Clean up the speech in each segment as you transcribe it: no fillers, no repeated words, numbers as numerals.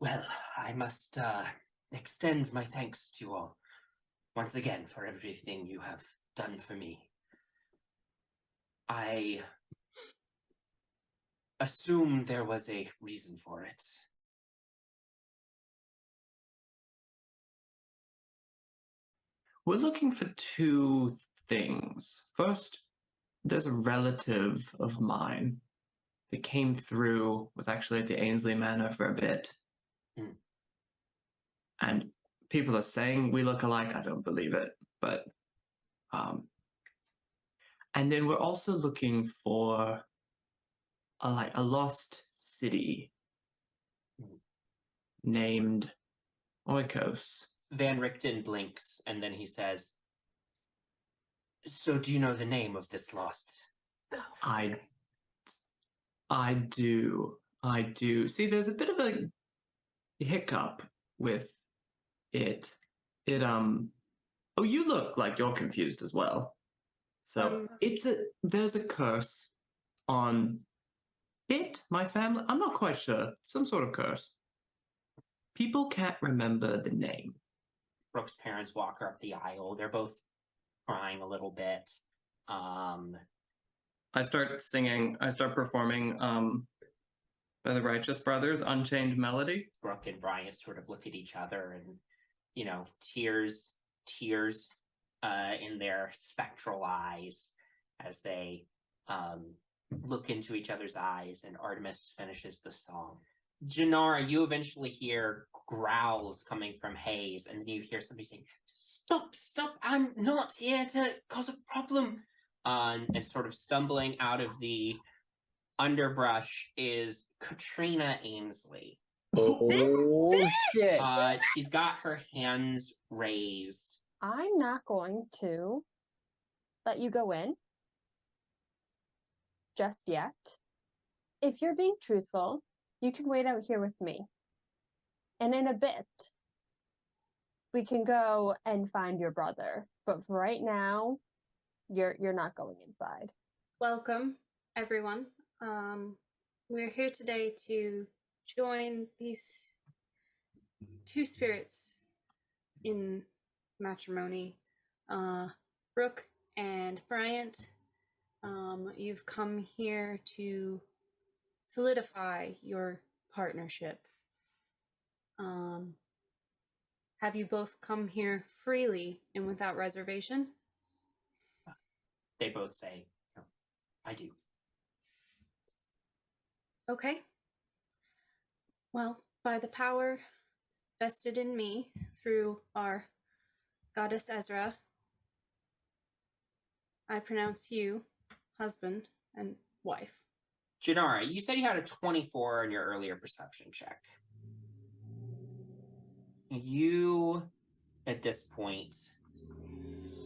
Well, I must extend my thanks to you all once again for everything you have done for me. I assume there was a reason for it. We're looking for two things. First, there's a relative of mine that came through, was actually at the Ainsley Manor for a bit. And people are saying we look alike. I don't believe it, but and then we're also looking for a lost city named Oikos. Van Richten blinks, and then he says, "So do you know the name of this lost?" I do. See, there's a bit of a hiccup with it. Oh, you look like you're confused as well. So there's a curse on it, my family. I'm not quite sure. Some sort of curse. People can't remember the name. Brooke's parents walk her up the aisle. They're both crying a little bit. I start singing. I start performing by the Righteous Brothers, Unchained Melody. Brooke and Bryant sort of look at each other and, tears in their spectral eyes as they look into each other's eyes, and Artemis finishes the song. Jinarra, you eventually hear growls coming from Hayes, and you hear somebody saying, Stop, I'm not here to cause a problem. And sort of stumbling out of the underbrush is Katrina Ainsley. Oh, shit. She's got her hands raised. I'm not going to let you go in just yet. If you're being truthful, you can wait out here with me. And in a bit, we can go and find your brother. But for right now, you're not going inside. Welcome, everyone. We're here today to join these two spirits in matrimony. Brooke and Bryant, you've come here to solidify your partnership. Have you both come here freely and without reservation? They both say, I do. Okay. Well, by the power vested in me through our goddess Ezra, I pronounce you husband and wife. Jinarra, you said you had a 24 in your earlier perception check. You, at this point,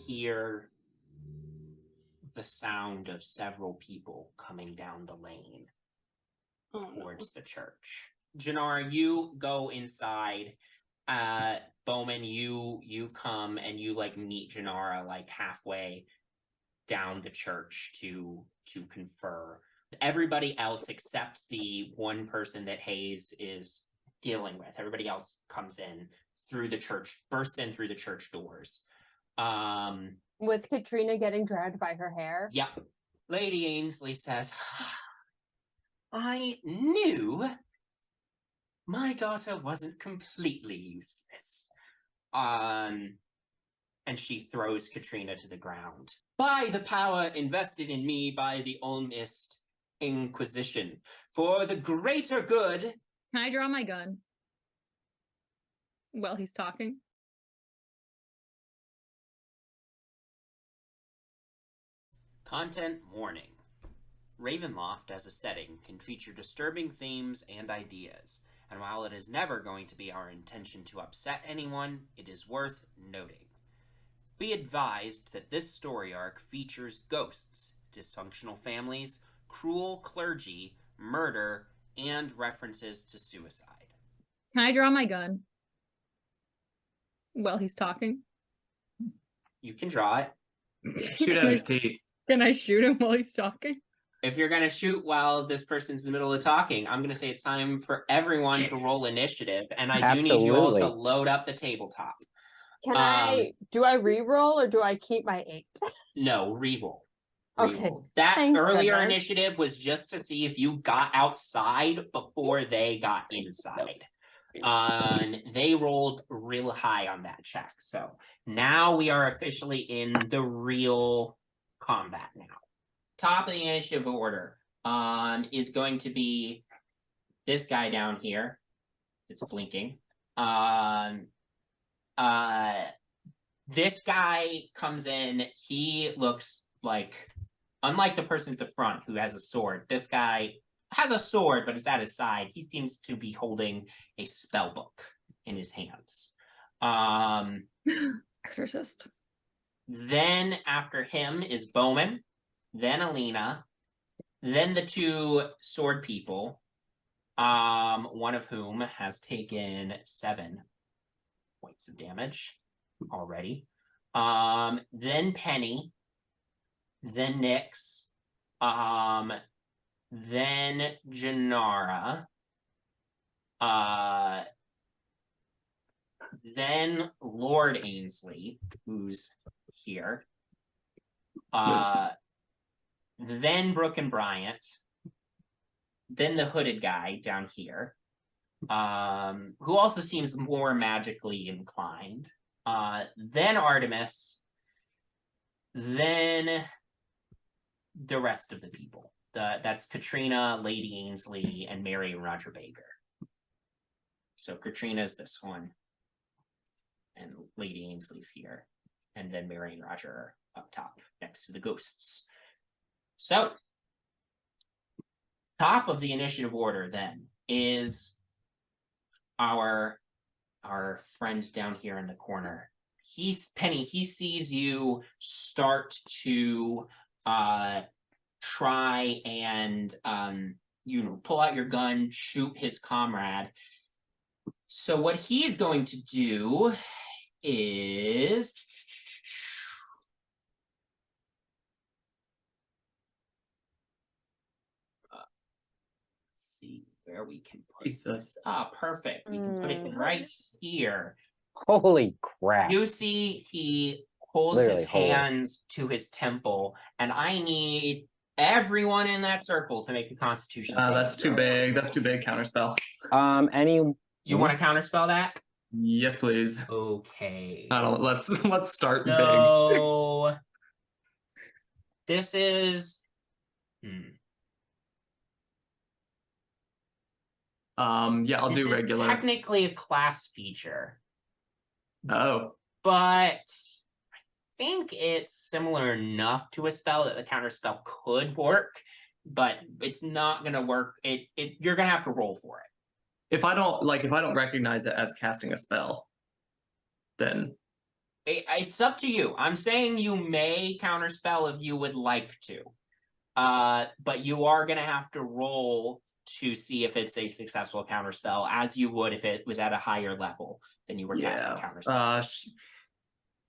hear the sound of several people coming down the lane towards the church. Jinarra, you go inside. Bowmin, you come and you meet Jinarra halfway down the church to confer. Everybody else except the one person that Hayes is dealing with, everybody else comes in through the church, bursts in through the church doors. With Katrina getting dragged by her hair? Yep. Lady Ainsley says, I knew my daughter wasn't completely useless. And she throws Katrina to the ground. By the power invested in me by the Olmist Inquisition, for the greater good. Can I draw my gun while he's talking? Content warning. Ravenloft as a setting can feature disturbing themes and ideas, and while it is never going to be our intention to upset anyone, it is worth noting. Be advised that this story arc features ghosts, dysfunctional families, cruel clergy, murder, and references to suicide. Can I draw my gun while he's talking? You can draw it. Shoot out his teeth. Can I shoot him while he's talking? if you're gonna shoot while this person's in the middle of talking, I'm gonna say it's time for everyone to roll initiative, and I do need you all to Absolutely. load up the tabletop. Can do I re-roll or do I keep my 8? No, reroll. Okay, Reroll. That thank earlier goodness. initiative was just to see if you got outside before they got inside. And they rolled real high on that check. So now we are officially in the real combat now. Top of the initiative order is going to be this guy down here. It's blinking. This guy comes in. He looks like, unlike the person at the front who has a sword, this guy has a sword, but it's at his side. He seems to be holding a spell book in his hands. Exorcist. Then after him is Bowmin, then Elina, then the 2 sword people, one of whom has taken 7 points of damage already. Then Penny, then Nyx, then Jinarra, then Lord Ainsley, who's here, then Brooke and Bryant, then the hooded guy down here, who also seems more magically inclined, then Artemis, then the rest of the people. That's Katrina, Lady Ainsley, and Mary and Roger Baker. So Katrina's this one, and Lady Ainsley's here, and then Mary and Roger are up top next to the ghosts. So, top of the initiative order then is our friend down here in the corner. Penny. He sees you start to try and pull out your gun, shoot his comrade. So what he's going to do is let's see where we can put this. Perfect. We can put it right here. Holy crap. You see he holds Literally his hands to his temple, and I need everyone in that circle to make a constitution save. That's too big. That's too big. Counterspell. You want to counterspell that? Yes, please. Okay. Let's start big. So this is yeah, I'll do regular. This is technically a class feature. Oh. But I think it's similar enough to a spell that the counterspell could work, but it's not gonna work. You're gonna have to roll for it. If I don't recognize it as casting a spell, then it's up to you. I'm saying you may counterspell if you would like to. But you are gonna have to roll to see if it's a successful counterspell, as you would if it was at a higher level than you were casting counterspell.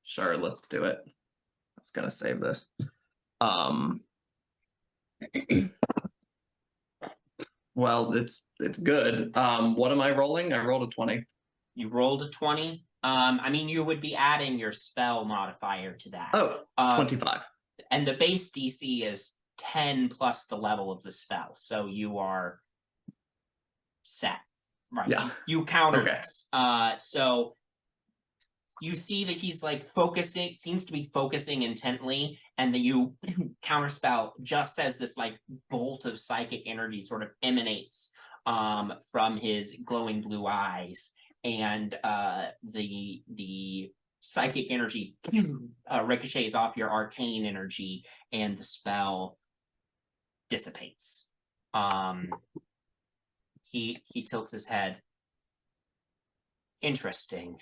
Sure, let's do it. I was gonna save this. Well, it's good. What am I rolling? I rolled a 20. You rolled a 20. I mean, you would be adding your spell modifier to that. 25. And the base DC is 10 plus the level of the spell, so you are set. Right. Yeah. You counter this. So you see that he's like focusing, seems to be focusing intently, and then you counterspell just as this like bolt of psychic energy sort of emanates from his glowing blue eyes, and the psychic energy ricochets off your arcane energy, and the spell dissipates. He tilts his head. Interesting.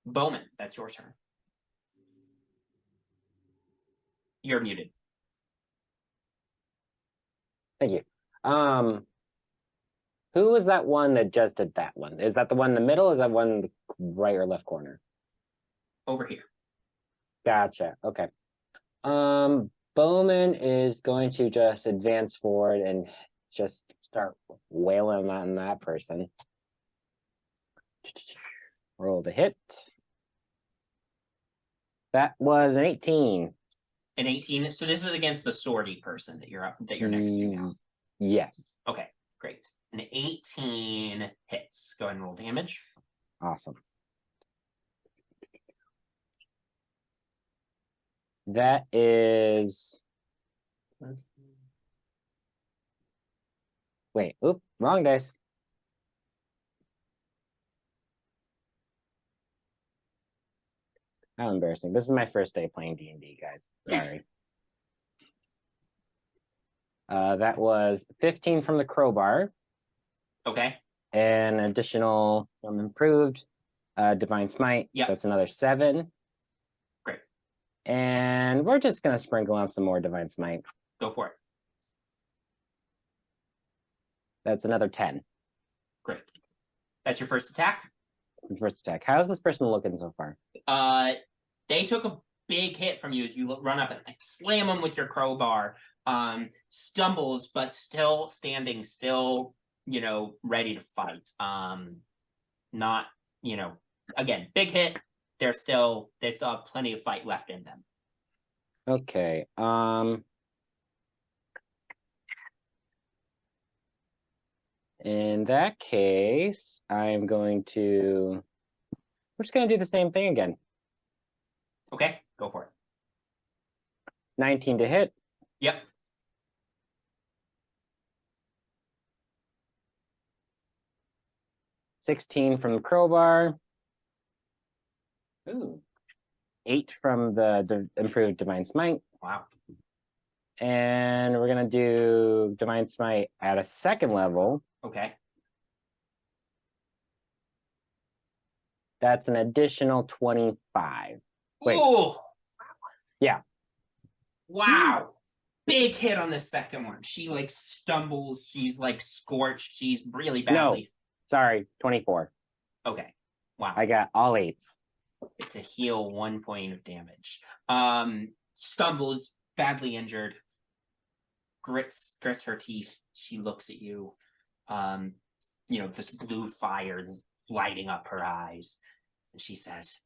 Bowmin, that's your turn. You're muted. Thank you. Who is that one that just did that one? Is that the one in the middle? Or is that one in the right or left corner? Over here. Gotcha. Okay. Bowmin is going to just advance forward and just start wailing on that person. Roll the hit. That was an 18. An 18. So this is against the swordy person that you're next to now. Yes. Okay, great. An 18 hits. Go ahead and roll damage. Awesome. That is. Wait, oop, wrong dice. How embarrassing. This is my first day playing D&D, guys. Sorry. That was 15 from the crowbar. Okay. And additional improved divine smite. Yep. That's another 7. Great. And we're just gonna sprinkle on some more divine smite. Go for it. That's another 10. Great. That's your first attack. First attack. How's this person looking so far? They took a big hit from you as you run up and slam them with your crowbar. Stumbles, but still standing, still, ready to fight. Not, again, big hit. They still have plenty of fight left in them. Okay. In that case, we're just going to do the same thing again. Okay, go for it. 19 to hit. Yep. $16 from the crowbar. Ooh, 8 from the improved divine smite. wow. And we're going to do divine smite at a 2nd level. Okay. That's an additional 25. Wait. Oh, Yeah. wow. Big hit on the second one. She stumbles. She's scorched. She's really badly. Sorry, 24. Okay. Wow. I got all 8s. To heal 1 point of damage. Stumbles, badly injured. Grits her teeth. She looks at you. This blue fire lighting up her eyes. And she says,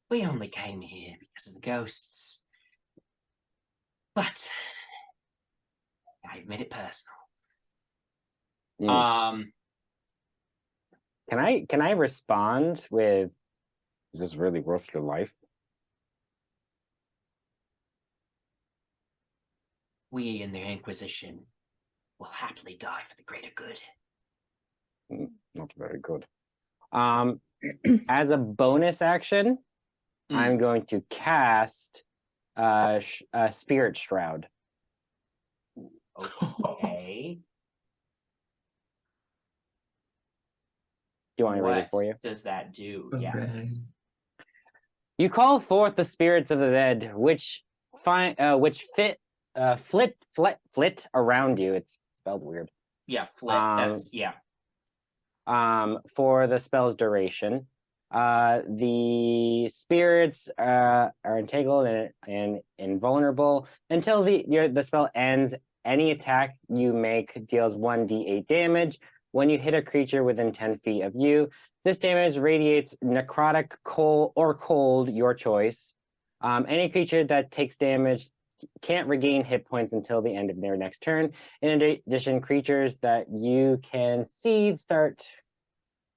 we only came here because of the ghosts. But I've made it personal. Can I respond with, is this really worth your life? We in the Inquisition will happily die for the greater good. Not very good. As a bonus action, I'm going to cast Spirit Shroud. Okay. Do you want me to read it for you? What does that do? All Yes. right. You call forth the spirits of the dead, which flit around you. It's spelled weird. Yeah, flip. That's For the spell's duration. The spirits are entangled and invulnerable until the spell ends. Any attack you make deals 1d8 damage. When you hit a creature within 10 feet of you, this damage radiates necrotic, cold, your choice. Any creature that takes damage can't regain hit points until the end of their next turn. In addition, creatures that you can see starts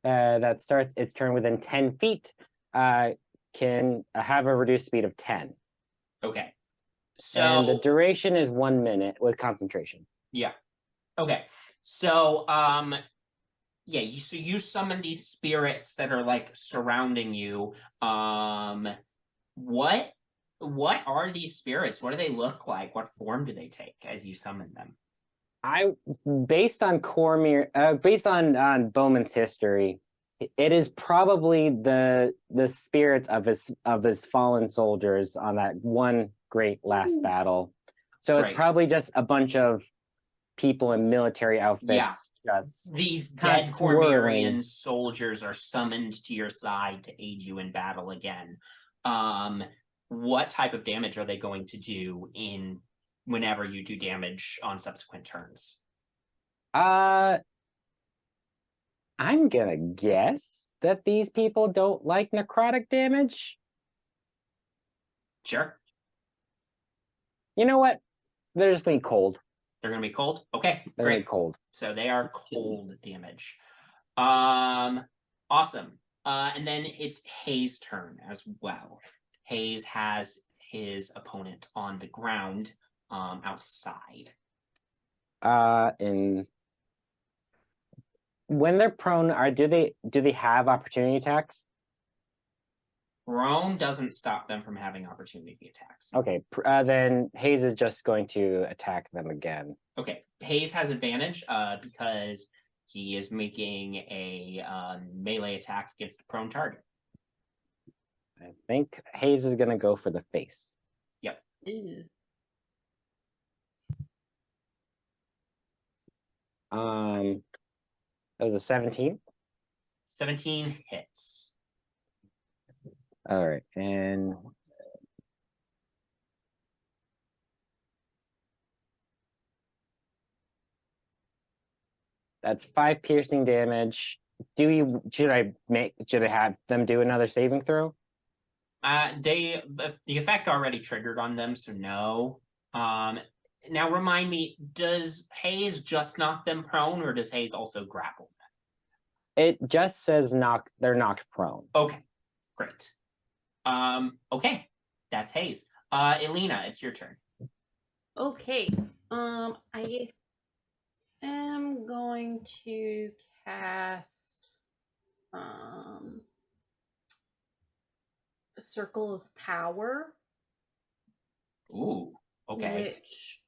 its turn within 10 feet can have a reduced speed of 10. Okay. So And the duration is 1 minute with concentration. Yeah. Okay. So you summon these spirits that are surrounding you. What are these spirits? What do they look like? What form do they take as you summon them? Based on Bowman's history, it is probably the spirits of his fallen soldiers on that one great last battle. So it's Right. probably just a bunch of people in military outfits. Yeah. Just These Kinda dead swirling. Cormyrean soldiers are summoned to your side to aid you in battle again. What type of damage are they going to do in whenever you do damage on subsequent turns? I'm gonna guess that these people don't like necrotic damage. Sure. You know what? They're just gonna be cold. They're gonna be cold. Okay, They're gonna be great. cold. So they are cold damage. Awesome. And then it's Hayes' turn as well. Hayes has his opponent on the ground, outside. And when they're prone, do they have opportunity attacks? Rome doesn't stop them from having opportunity attacks. Okay, then Hayes is just going to attack them again. Okay, Hayes has advantage because he is making a melee attack against a prone target. I think Hayes is gonna go for the face. Ew. That was a 17. 17 hits. All right, and that's 5 piercing damage. Should I have them do another saving throw? The effect already triggered on them, so no. Now remind me, does Hayes just knock them prone, or does Hayes also grapple them? It just says they're knocked prone. Okay, great. Okay, that's Hayes. Elina, it's your turn. Okay. I am going to cast a circle of power. Ooh, okay. Which,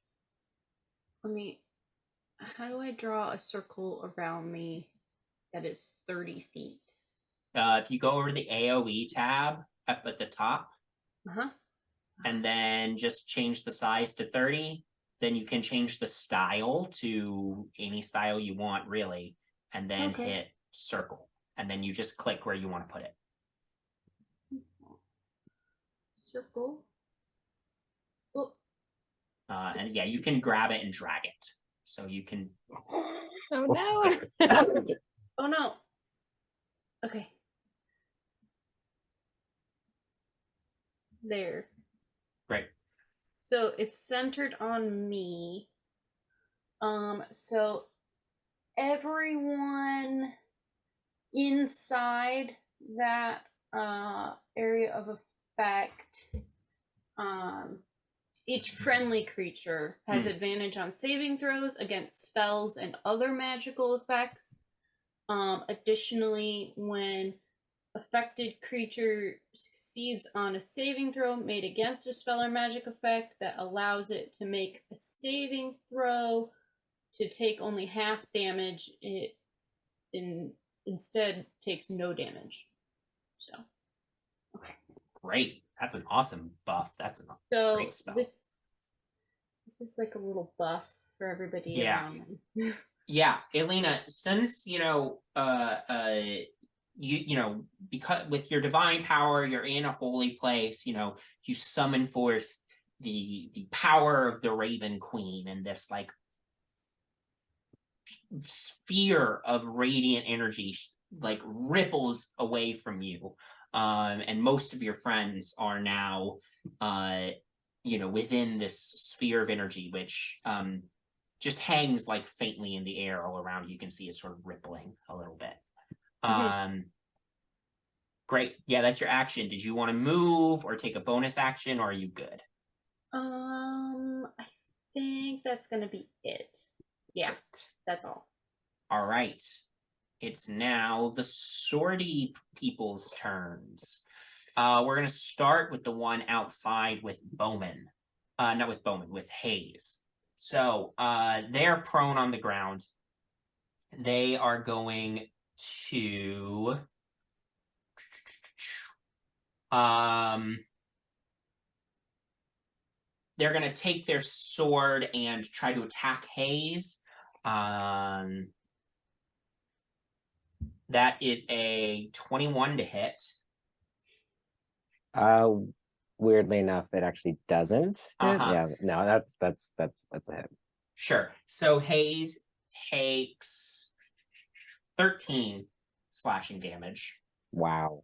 how do I draw a circle around me that is 30 feet? If you go over to the AoE tab up at the top, Uh-huh. and then just change the size to 30, then you can change the style to any style you want, really, and then Okay. hit circle, and then you just click where you want to put it. Circle. Oh, And yeah, you can grab it and drag it. So you can. Oh no. oh no. Okay. There. Great. So it's centered on me. So everyone inside that area of effect, each friendly creature has advantage on saving throws against spells and other magical effects. Additionally, when affected creature succeeds on a saving throw made against a spell or magic effect that allows it to make a saving throw to take only half damage, it instead takes no damage. So, okay. Great. That's an awesome buff. That's a great spell. This is like a little buff for everybody around me. Yeah, Elina, since you know because with your divine power, you're in a holy place, you summon forth the power of the Raven Queen, and this like sphere of radiant energy like ripples away from you, and most of your friends are now within this sphere of energy, which just hangs like faintly in the air all around. You can see it sort of rippling a little bit. Great. Yeah, that's your action. Did you want to move or take a bonus action, or are you good? I think that's gonna be it. Yeah, that's all. All right. It's now the sortie people's turns. We're gonna start with the one outside with Bowmin. Not with Bowmin, with Hayes. So they're prone on the ground. They are going to they're going to take their sword and try to attack Hayes. That is a 21 to hit. Weirdly enough, it actually doesn't. Yeah, no, that's a hit. Sure. So Hayes takes 13 slashing damage. Wow.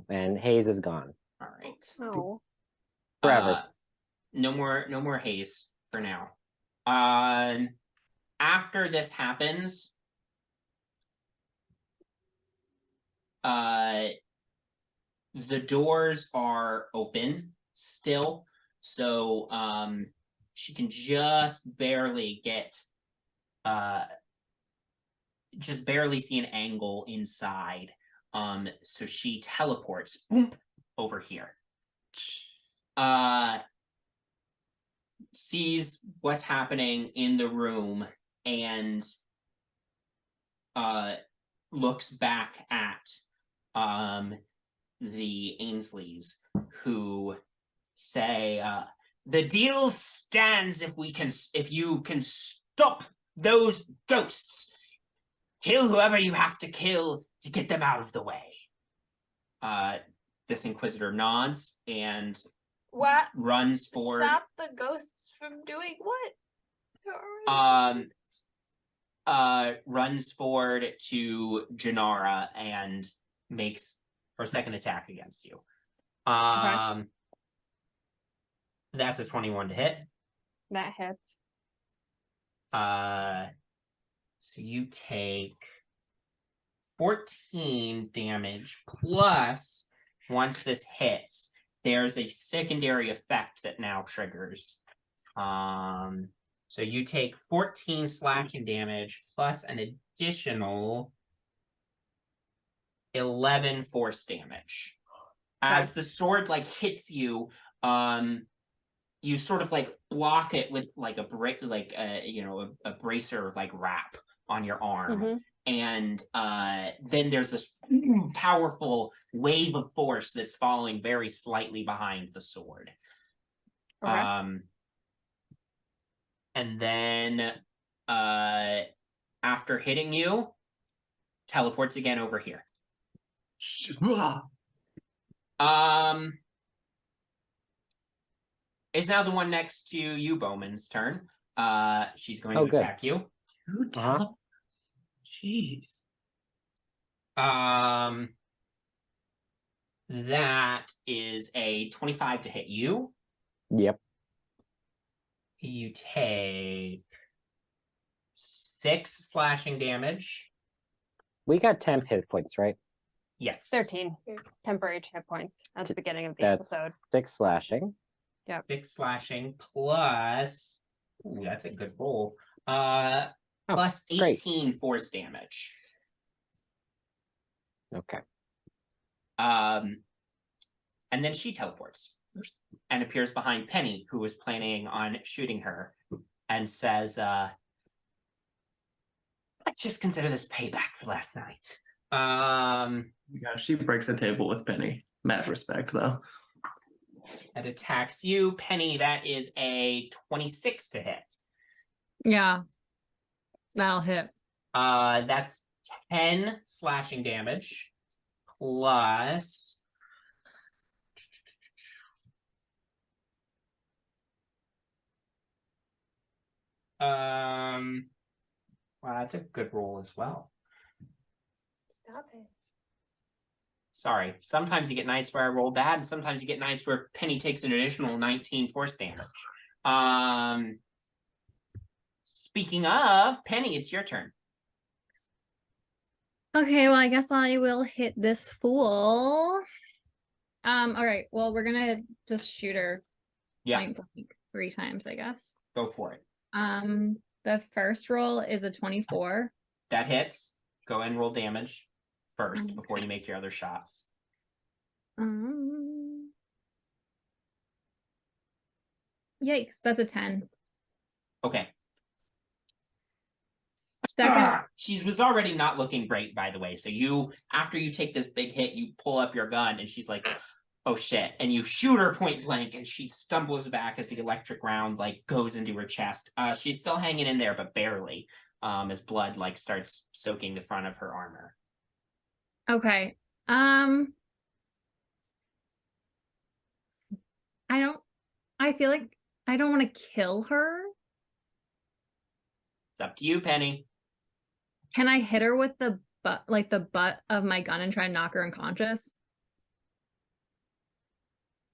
And Hayes is gone. All right. Oh. Forever. No more Hayes for now. After this happens, the doors are open still, so she can just barely see an angle inside. So she teleports over here. Sees what's happening in the room and looks back at the Ainsleys, who say, the deal stands if you can stop those ghosts. Kill whoever you have to kill to get them out of the way. This Inquisitor nods and What? runs forward. Stop the ghosts from doing what? Runs forward to Jinarra and makes her second attack against you. That's a 21 to hit. That hits. So you take 14 damage plus, once this hits, there's a secondary effect that now triggers. So you take 14 slashing damage plus an additional 11 force damage. As the sword hits you, you sort of block it with a bracer wrap on your arm. And then there's this powerful wave of force that's falling very slightly behind the sword. And then after hitting you, teleports again over here. It's now the one next to you, Bowman's turn. She's going to attack you. Jeez. That is a 25 to hit you. Yep. You take 6 slashing damage. We got 10 hit points, right? Yes. 13 temporary hit points at the beginning of the That's episode. 6 slashing. Yep. 6 slashing plus. Ooh, that's a good roll. Plus 18 great. force damage. Okay. And then she teleports and appears behind Penny, who was planning on shooting her, and says, let's just consider this payback for last night. Yeah, she breaks a table with Penny. Mad respect, though. That attacks you, Penny. That is a 26 to hit. Yeah. That'll hit. That's 10 slashing damage plus wow, that's a good roll as well. Stop it. Sorry, sometimes you get nights where I roll bad, and sometimes you get nights where Penny takes an additional 19 force damage. Speaking of, Penny, it's your turn. Okay, well, I guess I will hit this fool. All right, well, we're gonna just shoot her point blank 3 times, I guess. Go for it. The first roll is a 24. That hits. Go ahead and roll damage first before you make your other shots. Yikes, that's a 10. Okay. Second. She was already not looking great, by the way. So after you take this big hit, you pull up your gun and she's like, oh shit. And you shoot her point blank and she stumbles back as the electric round goes into her chest. She's still hanging in there, but barely. as blood like starts soaking the front of her armor. Okay. I feel like I don't want to kill her. It's up to you, Penny. Can I hit her with the butt of my gun and try and knock her unconscious?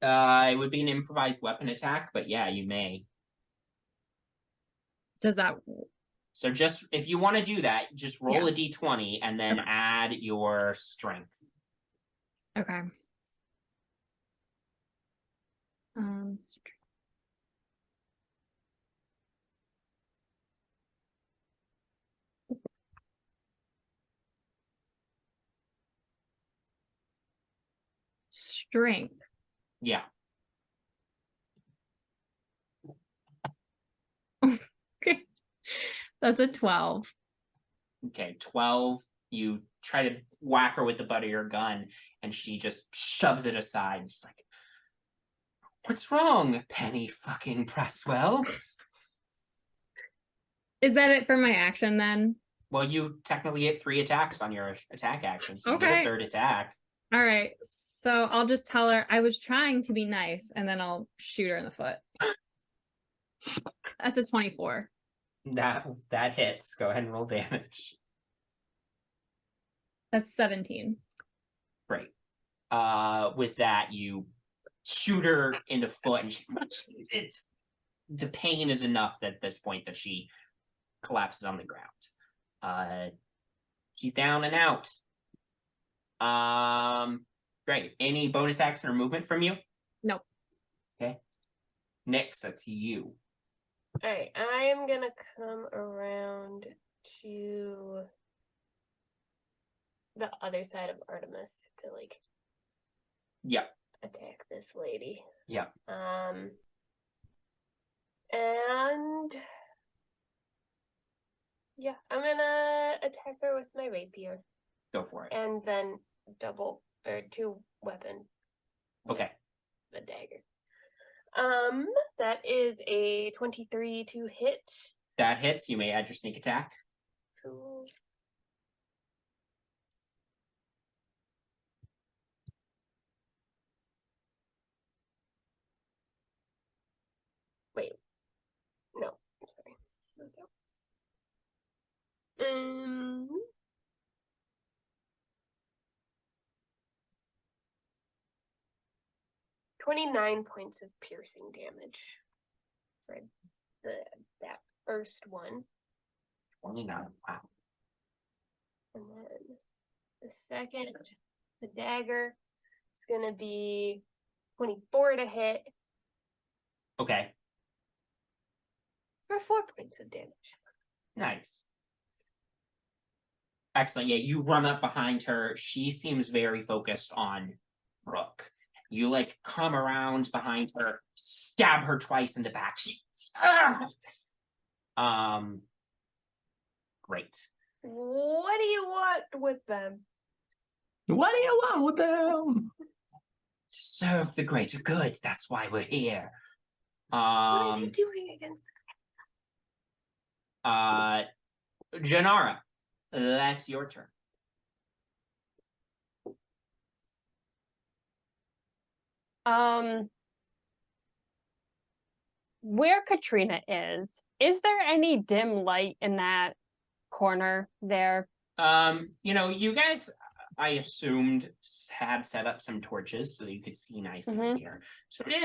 It would be an improvised weapon attack, but yeah, you may. Does that? So just, if you want to do that, just roll Yeah. a d20 and then Okay. add your strength. Okay. Strength. Yeah. Okay. That's a 12. Okay, 12. You try to whack her with the butt of your gun, and she just shoves it aside. She's like, "What's wrong, Penny fucking Presswell?" Is that it for my action then? Well, you technically get 3 attacks on your attack action, so you get Okay. a 3rd attack. All right. So I'll just tell her I was trying to be nice, and then I'll shoot her in the foot. That's a 24. That hits. Go ahead and roll damage. That's 17. Great. With that, you shoot her in the foot, and the pain is enough at this point that she collapses on the ground. She's down and out. Great. Any bonus action or movement from you? Nope. Okay. Nyx, that's you. Alright, I am gonna come around to the other side of Artemis to like Yep. attack this lady. Yep. And yeah, I'm gonna attack her with my rapier Go for it. and then double or 2 weapon. Okay. The dagger. That is a 23 to hit. That hits. You may add your sneak attack. Cool. Wait. No, I'm sorry. Okay. 29 points of piercing damage for that first one. 29. Wow. And then the second, the dagger, is gonna be 24 to hit Okay. for 4 points of damage. Nice. Excellent. Yeah, you run up behind her. She seems very focused on Brooke. You like come around behind her, stab her twice in the back. She, great. What do you want with them? What do you want with them? To serve the greater good. That's why we're here. What are they doing against Jinarra, that's your turn. Where Katrina is there any dim light in that corner there? You guys, I assumed, had set up some torches so that you could see nicely in here. So it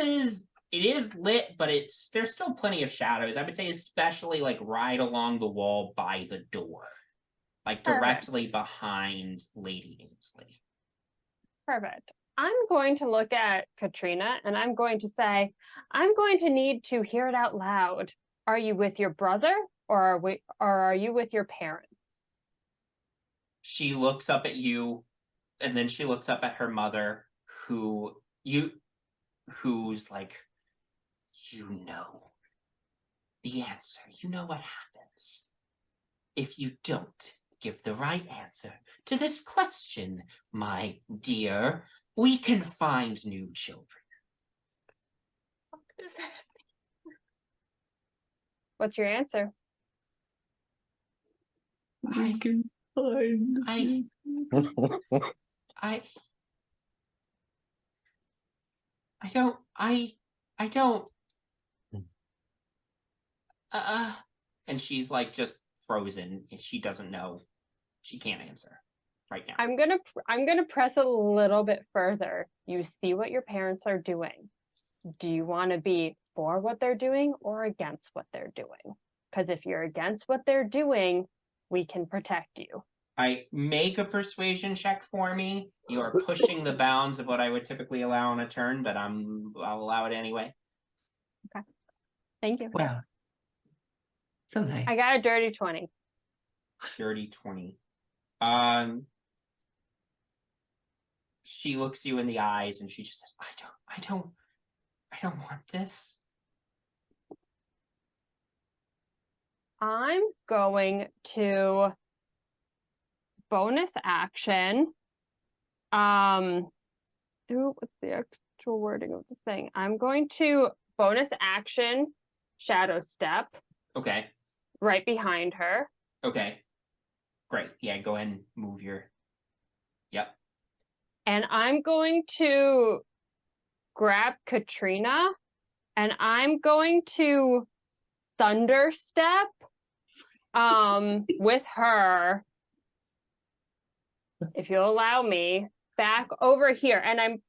is lit, but there's still plenty of shadows. I would say, especially like right along the wall by the door, like directly behind Lady Ainsley. Perfect. I'm going to look at Katrina and I'm going to say, I'm going to need to hear it out loud. Are you with your brother or are you with your parents? She looks up at you, and then she looks up at her mother, who's like, you know the answer. You know what happens if you don't give the right answer to this question, my dear. We can find new children. What does that mean? What's your answer? We can find. I don't. And she's like just frozen, and she doesn't know. She can't answer right now. I'm gonna press a little bit further. You see what your parents are doing. Do you want to be for what they're doing or against what they're doing? Because if you're against what they're doing, we can protect you. I make a persuasion check for me. You are pushing the bounds of what I would typically allow on a turn, but I'll allow it anyway. Okay. Thank you. Wow. So nice. I got a dirty 20. Dirty 20. She looks you in the eyes and she just says, I don't want this. I'm going to bonus action. What's the actual wording of the thing? I'm going to bonus action shadow step. Okay. Right behind her. Okay. Great. Yeah, go ahead and move your. Yep. And I'm going to grab Katrina and I'm going to thunder step with her, if you'll allow me, back over here. And I'm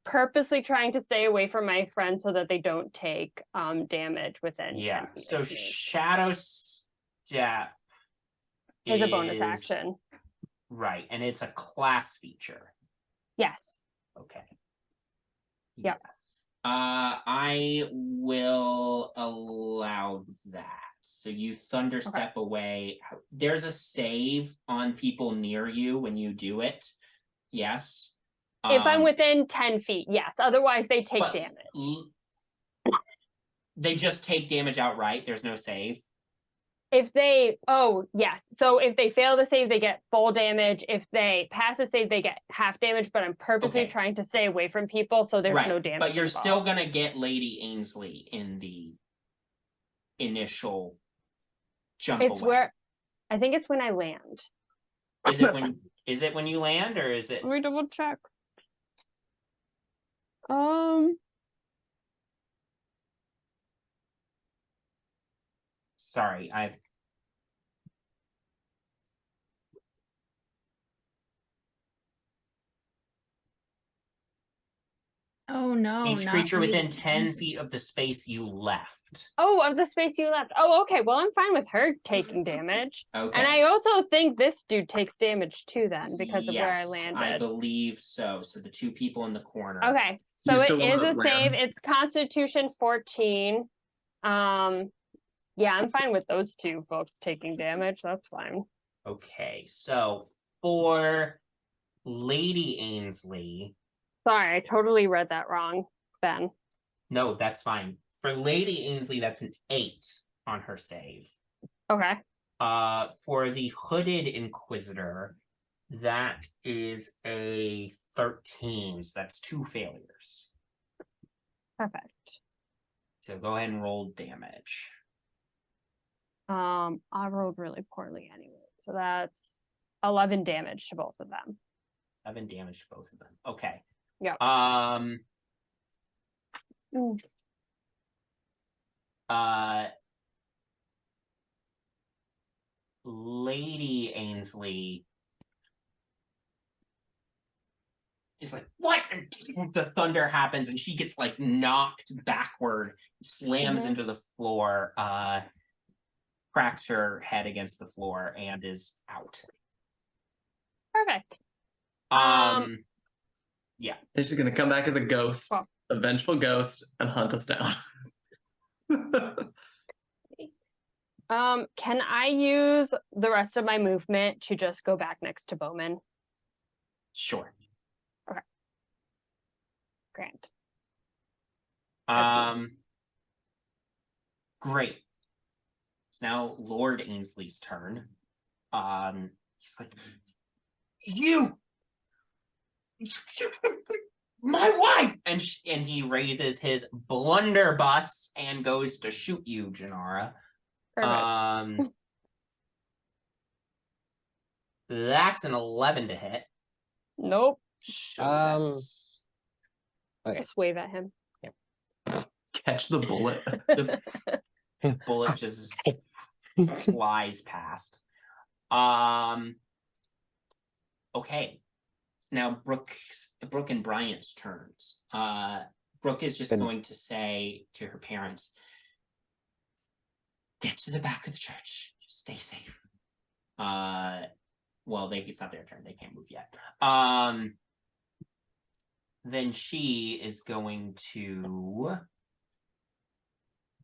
purposely trying to stay away from my friends so that they don't take damage within 10 feet So of me. shadow step is a bonus action. Right, and it's a class feature. Yes. Okay. Yep. Yes. I will allow that. So you thunder step away. There's a save on people near you when you do it. Yes. If I'm within 10 feet, yes. Otherwise, they take damage. They just take damage outright. There's no save. If they, yes. So if they fail the save, they get full damage. If they pass a save, they get half damage. But I'm purposely trying to stay away from people, so there's no damage. But you're still gonna get Lady Ainsley in the initial jump it's away. Where I think it's when I land. Is it when you land, or is it? Let me double check. Sorry, Oh no. Each creature within 10 feet of the space you left. Oh, of the space you left. Oh, okay. Well, I'm fine with her taking damage. Okay. And I also think this dude takes damage too then because of where I landed. I believe so. So the two people in the corner. Okay. So it is a save. It's Constitution 14. Yeah, I'm fine with those two folks taking damage. That's fine. Okay. So for Lady Ainsley. Sorry, I totally read that wrong, Ben. No, that's fine. For Lady Ainsley, that's an 8 on her save. Okay. For the Hooded Inquisitor, that is a 13. So that's 2 failures. Perfect. So go ahead and roll damage. I rolled really poorly anyway. So that's 11 damage to both of them. 11 damage to both of them. Okay. Yeah. Lady Ainsley is like, what? And the thunder happens and she gets like knocked backward, slams into the floor, cracks her head against the floor, and is out. Perfect. Yeah. They're just gonna come back as a ghost, a vengeful ghost, and hunt us down. Can I use the rest of my movement to just go back next to Bowmin? Sure. Okay. Grant. Great. It's now Lord Ainsley's turn. He's like, you, my wife, and he raises his blunderbuss and goes to shoot you, Jinarra. Perfect. That's an 11 to hit. Nope. That's- Okay. Just wave at him. Catch the bullet. the bullet just flies past. Okay. It's now Brooke and Bryant's turns. Brooke is just going to say to her parents, get to the back of the church. Just stay safe. Well, it's not their turn. They can't move yet. Then she is going to...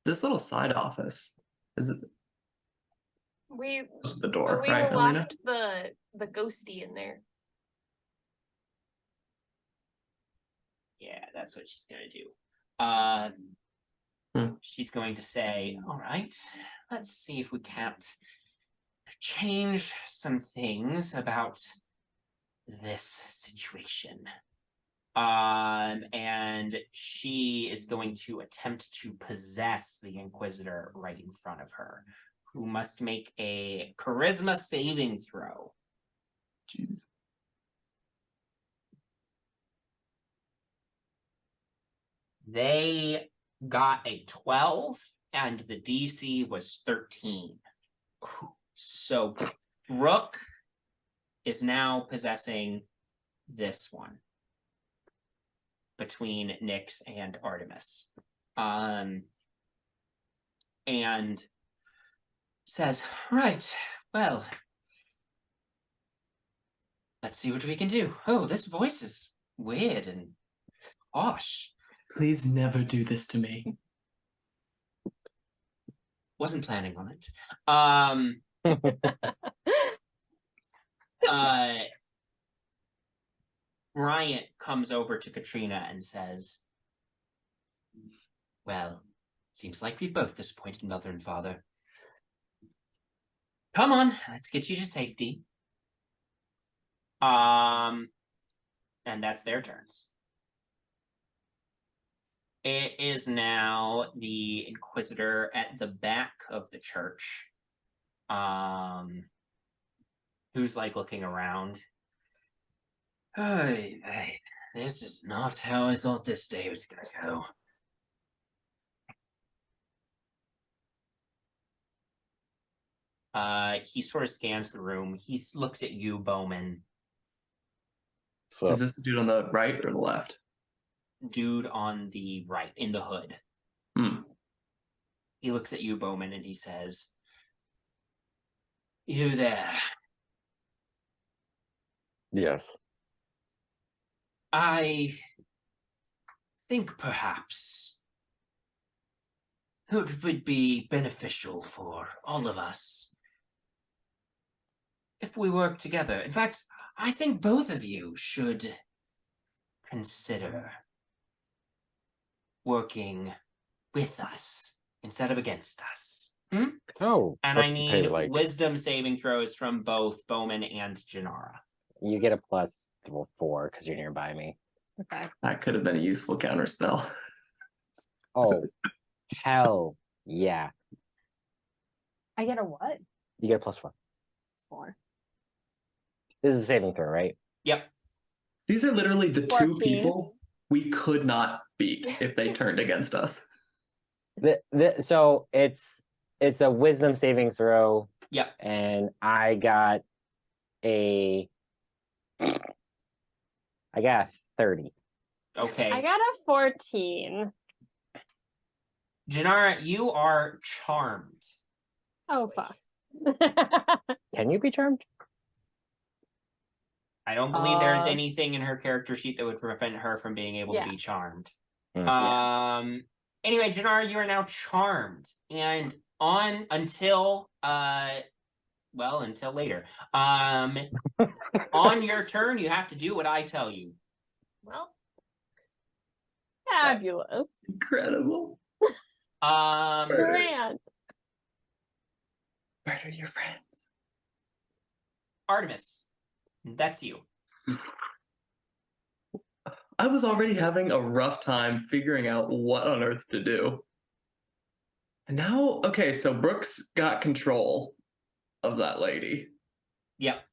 This little side office, is it the door, we right, Elina? locked the ghosty in there. Yeah, that's what she's going to do. She's going to say, all right, let's see if we can't change some things about this situation. And she is going to attempt to possess the Inquisitor right in front of her, who must make a charisma saving throw. Jeez. They got a 12, and the DC was 13. So Brooke is now possessing this one between Nyx and Artemis. And says, right, well, let's see what we can do. Oh, this voice is weird and harsh. Please never do this to me. Wasn't planning on it. Bryant comes over to Katrina and says, well, seems like we both disappointed mother and father. Come on, let's get you to safety. And that's their turns. It is now the Inquisitor at the back of the church. Who's like looking around. Hey, this is not how I thought this day was gonna go. He sort of scans the room. He looks at you, Bowmin. So Is this the dude on the right or the left? Dude on the right, in the hood. He looks at you, Bowmin, and he says, you there. yes. I think perhaps it would be beneficial for all of us if we work together. In fact, I think both of you should consider working with us instead of against us. Oh, And I what's the need pay like? wisdom saving throws from both Bowmin and Jinarra. You get a +4 because you're nearby me. Okay. That could have been a useful counterspell. Oh, hell yeah! I get a what? You get a +4. 4. This is a saving throw, right? Yep. These are literally the 14. two people we could not beat if they turned against us. So it's a wisdom saving throw. Yep. And I got a 30. Okay. I got a 14. Jinarra, you are charmed. Oh, fuck. Can you be charmed? I don't believe there's Uh, anything in her character sheet that would prevent her from being able Yeah. to be charmed. Mm. Anyway, Jinarra, you are now charmed. And until later. On your turn, you have to do what I tell you. Well, Fabulous. Incredible. Grand. Murder your friends. Artemis, that's you. I was already having a rough time figuring out what on earth to do. And now, okay, so Brooks got control of that lady. Yep.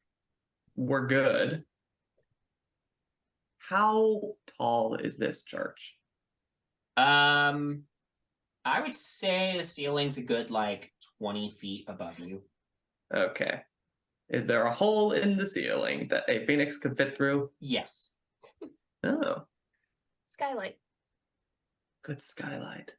we're good. How tall is this church? I would say the ceiling's a good 20 feet above you. Okay. Is there a hole in the ceiling that a phoenix could fit through? Yes. Oh, Skylight. good skylight.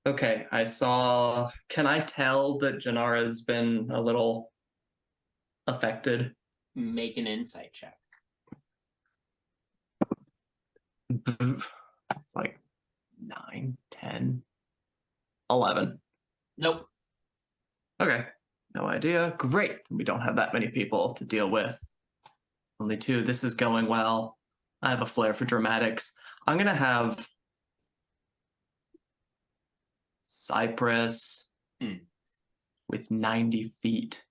Okay, I saw... Can I tell that Jinarra's been a little affected? Make an insight check. It's like 9, 10, 11. Nope. Okay, no idea. Great, we don't have that many people to deal with. Only 2. This is going well. I have a flair for dramatics. I'm gonna have Cypress with 90 feet.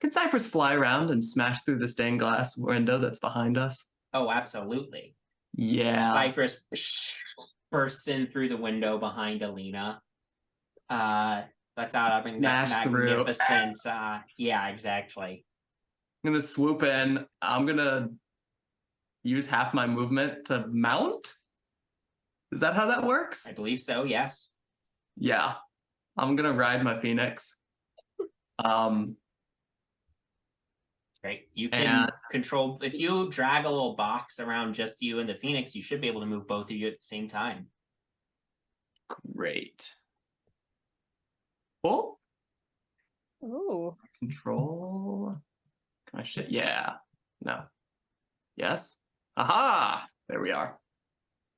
Can Cypress fly around and smash through the stained glass window that's behind us? Oh, absolutely. Yeah. Cypress bursts in through the window behind Elina. That's out of Smash through. magnificent. Yeah, exactly. I'm gonna swoop in. I'm gonna use half my movement to mount? Is that how that works? I believe so, yes. Yeah. I'm gonna ride my phoenix. Great. You can control, if you drag a little box around just you and the phoenix, you should be able to move both of you at the same time. Great. Oh. Ooh. Control. Can I shit? Yeah. No. Yes. Aha! There we are.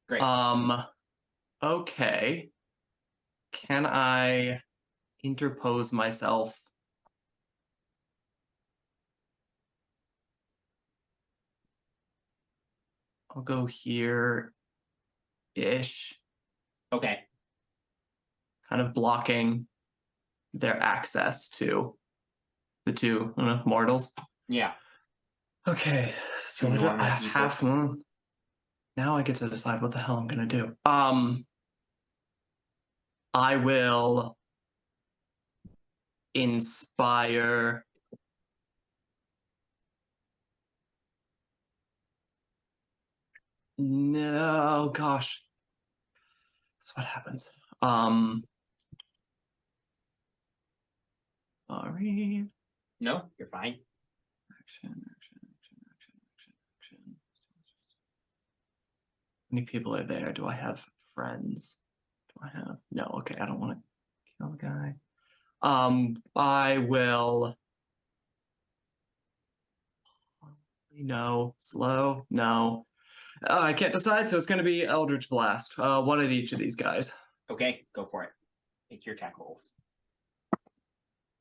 Great. Okay. Can I interpose myself? I'll go here-ish. Okay. Kind of blocking their access to the 2 mortals. Yeah. Okay. So I have one. Now I get to decide what the hell I'm gonna do. I will inspire no gosh. That's what happens. Sorry. No, you're fine. Action. How many people are there? Do I have friends? Do I have... No, okay, I don't want to kill the guy. I will... No. Slow? No. I can't decide, so it's going to be Eldritch Blast. One at each of these guys. Okay, go for it. Make your attack rolls.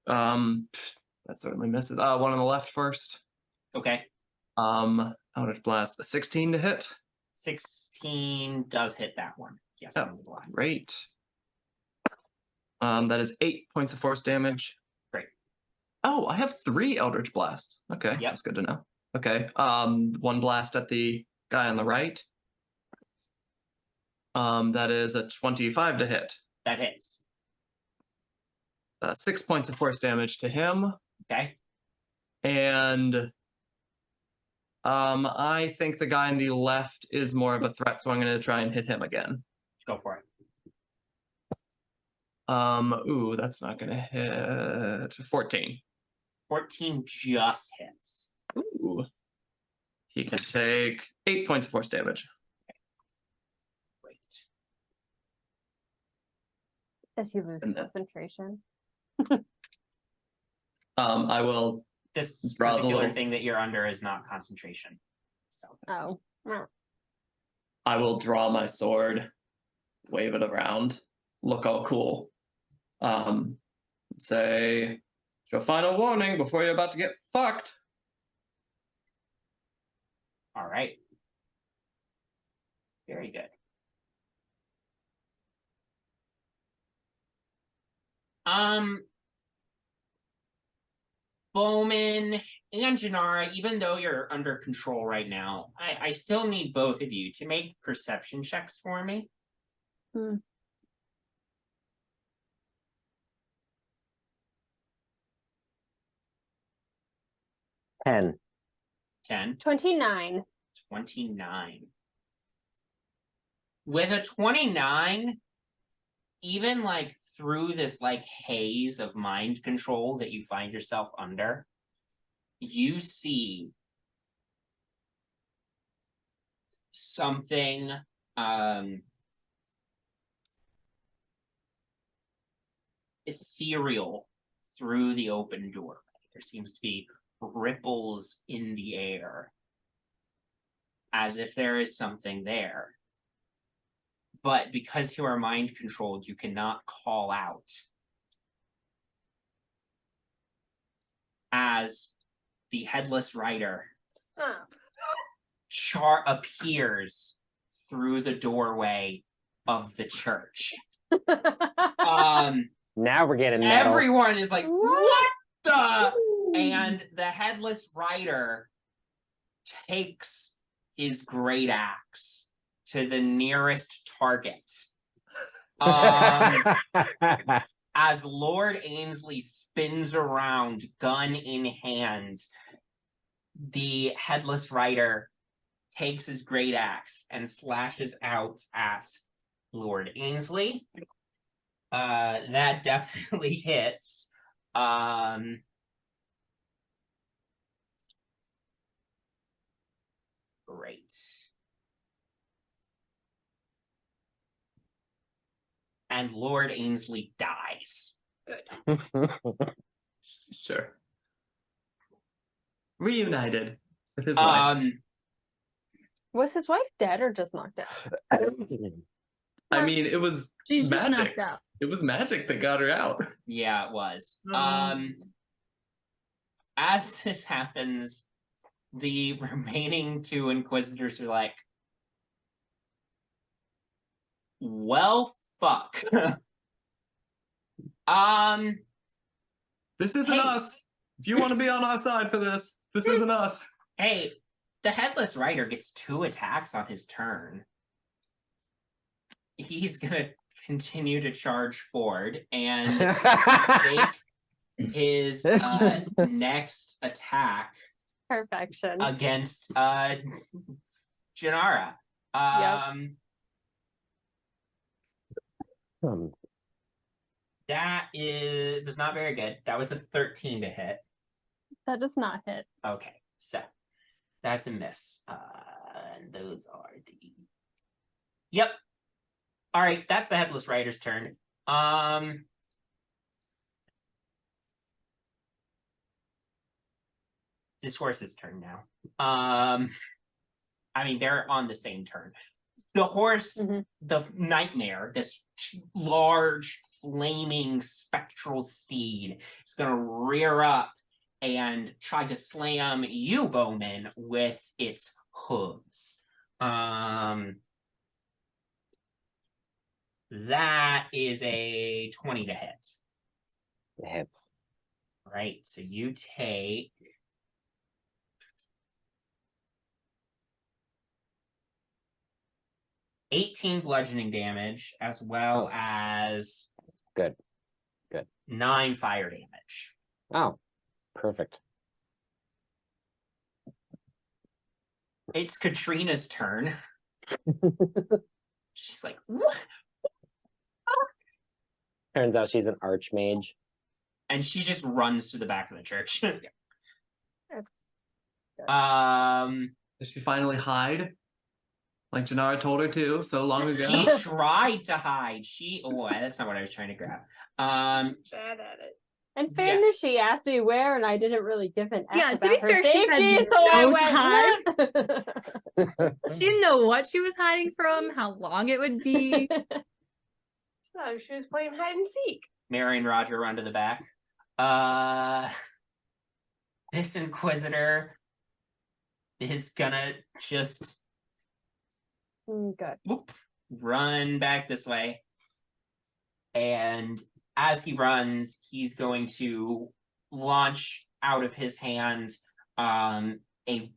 That certainly misses. One on the left first. Okay. Eldritch Blast. A 16 to hit. 16 does hit that one. Yes, Oh, on the block. great. That is 8 points of force damage. Great. Oh, I have 3 Eldritch Blast. Okay, Yep. that's good to know. Okay, 1 blast at the guy on the right. That is a 25 to hit. That hits. 6 points of force damage to him. Okay. And I think the guy on the left is more of a threat, so I'm going to try and hit him again. Go for it. Ooh, that's not going to hit. 14. 14 just hits. Ooh. He can take 8 points of force damage. Great. Does he lose And then- concentration? I will... This Draw the particular little- thing that you're under is not concentration. So that's Oh. I will draw my sword, wave it around, look all cool. Say, your final warning before you're about to get fucked. all right. Very good. Bowmin and Jinarra, even though you're under control right now, I still need both of you to make perception checks for me. 10. 10. 29. 29. With a 29, even like through this like haze of mind control that you find yourself under, you see something ethereal through the open doorway. There seems to be ripples in the air, as if there is something there. But because you are mind controlled, you cannot call out. As the headless rider appears through the doorway of the church. Now we're getting metal. Everyone is like, what the? And the headless rider takes his great axe to the nearest target. As Lord Ainsley spins around, gun in hand, the headless rider takes his great axe and slashes out at Lord Ainsley. That definitely hits. Great. And Lord Ainsley dies. Good. Sure. Reunited with his wife. Was his wife dead or just knocked out? I mean, it was She's just magic. knocked out. It was magic that got her out. Yeah, it was. As this happens, the remaining two Inquisitors are like, well, fuck. This isn't us. If you want to be on our side for this, this isn't us. Hey, the Headless Rider gets 2 attacks on his turn. He's gonna continue to charge forward and take his next attack Perfection. against Jinarra. That was not very good. That was a 13 to hit. That does not hit. Okay, so that's a miss. And those are the... Yep. All right, that's the Headless Rider's turn. This horse's turn now. I mean, they're on the same turn. The horse, the nightmare, this large, flaming, spectral steed is going to rear up and try to slam you, Bowmin, with its hooves. That is a 20 to hit. It hits. Right, so you take... 18 bludgeoning damage, as well as... Good. 9 fire damage. Oh, perfect. It's Katrina's turn. She's like, what? Turns out she's an archmage. And she just runs to the back of the church. Did she finally hide? Like Jinarra told her to so long ago? She tried to hide. Oh, that's not what I was trying to grab. Bad at it. In fairness, she asked me where, and I didn't really give an F Yeah, to about be her fair, she had safety, so no I went, "What?" She didn't know what she was hiding from, how long it would be. So she was playing hide and seek. Mary and Roger run to the back. This Inquisitor is gonna just Good. run back this way. And as he runs, he's going to launch out of his hand a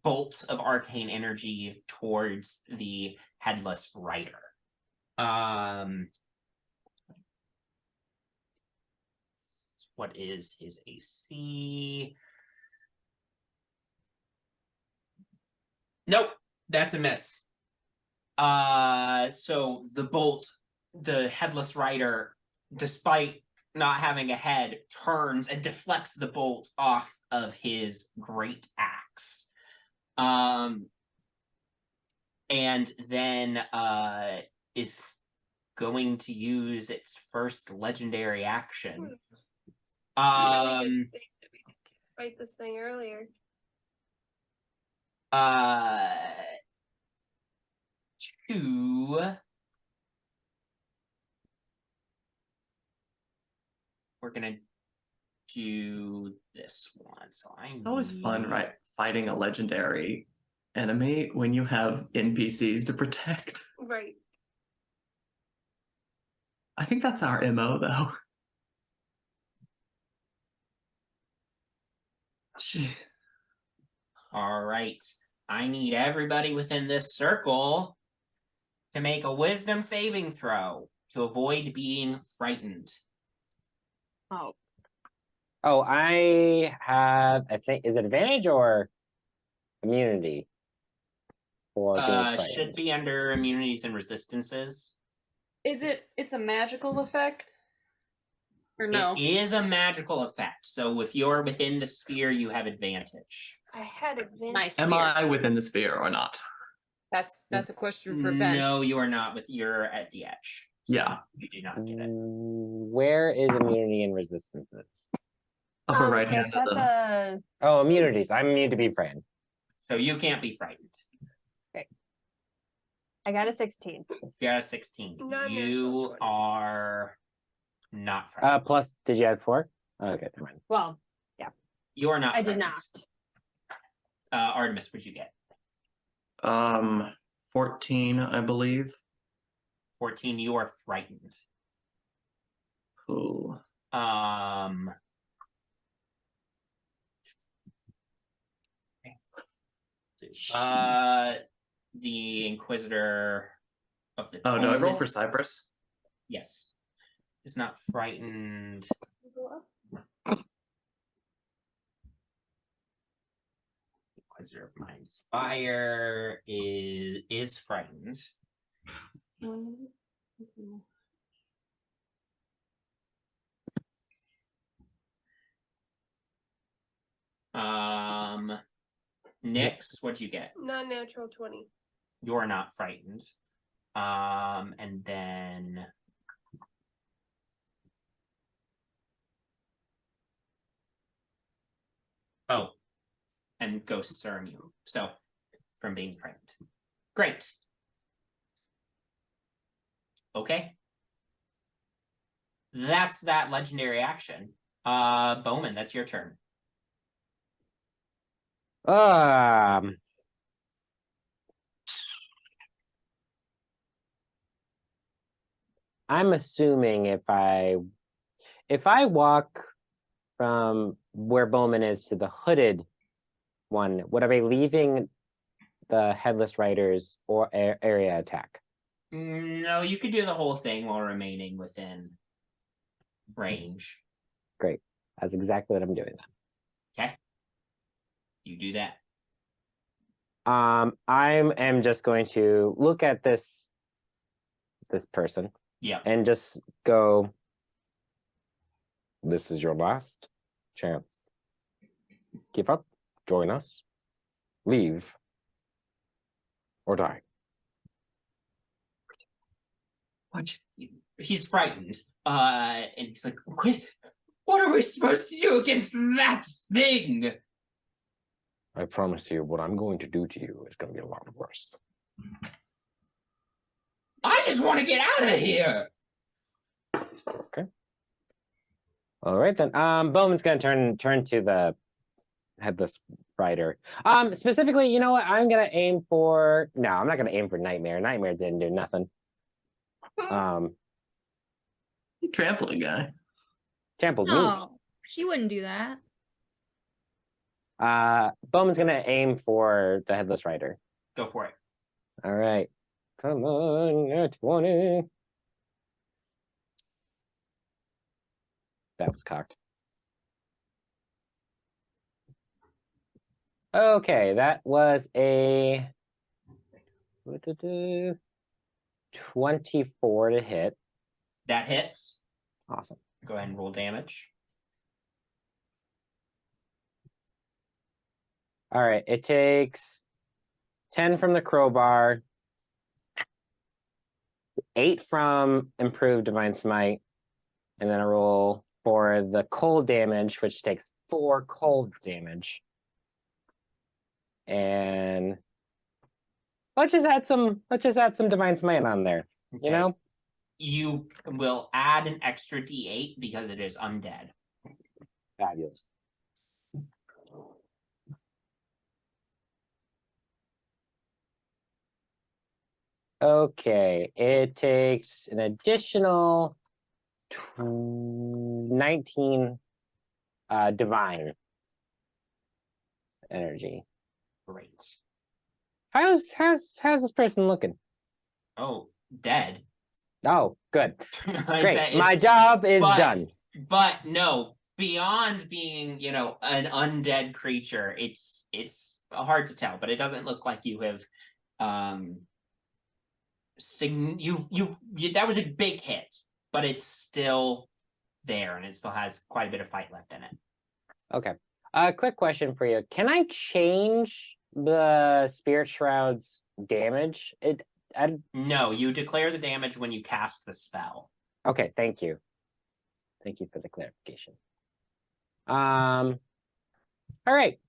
bolt of arcane energy towards the Headless Rider. What is his AC? Nope, that's a miss. So the headless rider, despite not having a head, turns and deflects the bolt off of his great axe. And then is going to use its first legendary action. Really good thing that we didn't fight this thing earlier. We're gonna do this one. So It's always fun, right? Fighting a legendary enemy when you have NPCs to protect. Right. I think that's our MO, though. Jeez. All right. I need everybody within this circle to make a wisdom saving throw to avoid being frightened. Oh. Oh, I have, I think, is it advantage or immunity for being frightened? Should be under immunities and resistances. It's a magical effect? Or no? It is a magical effect. So if you're within the sphere, you have advantage. I had advantage. Nice. Am Sphere. I within the sphere or not? That's a question for Ben. No, you are not. You're at the edge. So Yeah. you do not get it. Where is immunity and resistances? Upper right hand It's of at the. the Oh, immunities. I'm immune to be frightened. So you can't be frightened. I got a 16. You got a 16. Non-natural You 20. are not frightened. Plus, did you add 4? Okay, never mind. Well, You are not I did frightened. not. Artemis, what'd you get? 14, I believe. 14, you are frightened. Cool. The Inquisitor of the Oh, do I Tome roll is- for Cypress? Yes. Is not frightened. Inquisitor of Mind's Fire is frightened. Nyx, what'd you get? Non-natural 20. You're not frightened. And then and ghosts are immune. So from being frightened. Great. Okay. That's that legendary action. Bowmin, that's your turn. I'm assuming if I walk from where Bowmin is to the hooded one, would I be leaving the headless riders or area attack? No, you could do the whole thing while remaining within range. Great. That's exactly what I'm doing then. Okay. You do that. I am just going to look at this person. Yeah. And just go, this is your last chance. Give up, join us, leave, or die. What? He's frightened. And he's like, what are we supposed to do against that thing? I promise you, what I'm going to do to you is going to be a lot worse. I just want to get out of here. Okay. All right then. Bowman's gonna turn to the headless rider. Specifically, you know what? I'm gonna aim for. No, I'm not gonna aim for Nightmare. Nightmare didn't do nothing. You trampled a guy. Trampled me. No, she wouldn't do that. Bowman's gonna aim for the headless rider. Go for it. All right. Come on, 20. That was cocked. Okay, that was a 24 to hit. That hits. Awesome. Go ahead and roll damage. All right, it takes 10 from the crowbar, 8 from improved divine smite, and then a roll for the cold damage, which takes 4 cold damage. And let's just add some divine smite on there. Okay. You know? You will add an extra D8 because it is undead. Fabulous. Okay, it takes an additional 19 divine energy. Great. How's this person looking? Oh, dead. Oh, good. I'd Great. say My it's- job is but- done. But no, beyond being, you know, an undead creature, it's hard to tell, but it doesn't look like you have that was a big hit, but it's still there and it still has quite a bit of fight left in it. Okay. Quick question for you. Can I change the Spirit Shroud's damage? No, you declare the damage when you cast the spell. Okay, thank you. Thank you for the clarification. All right.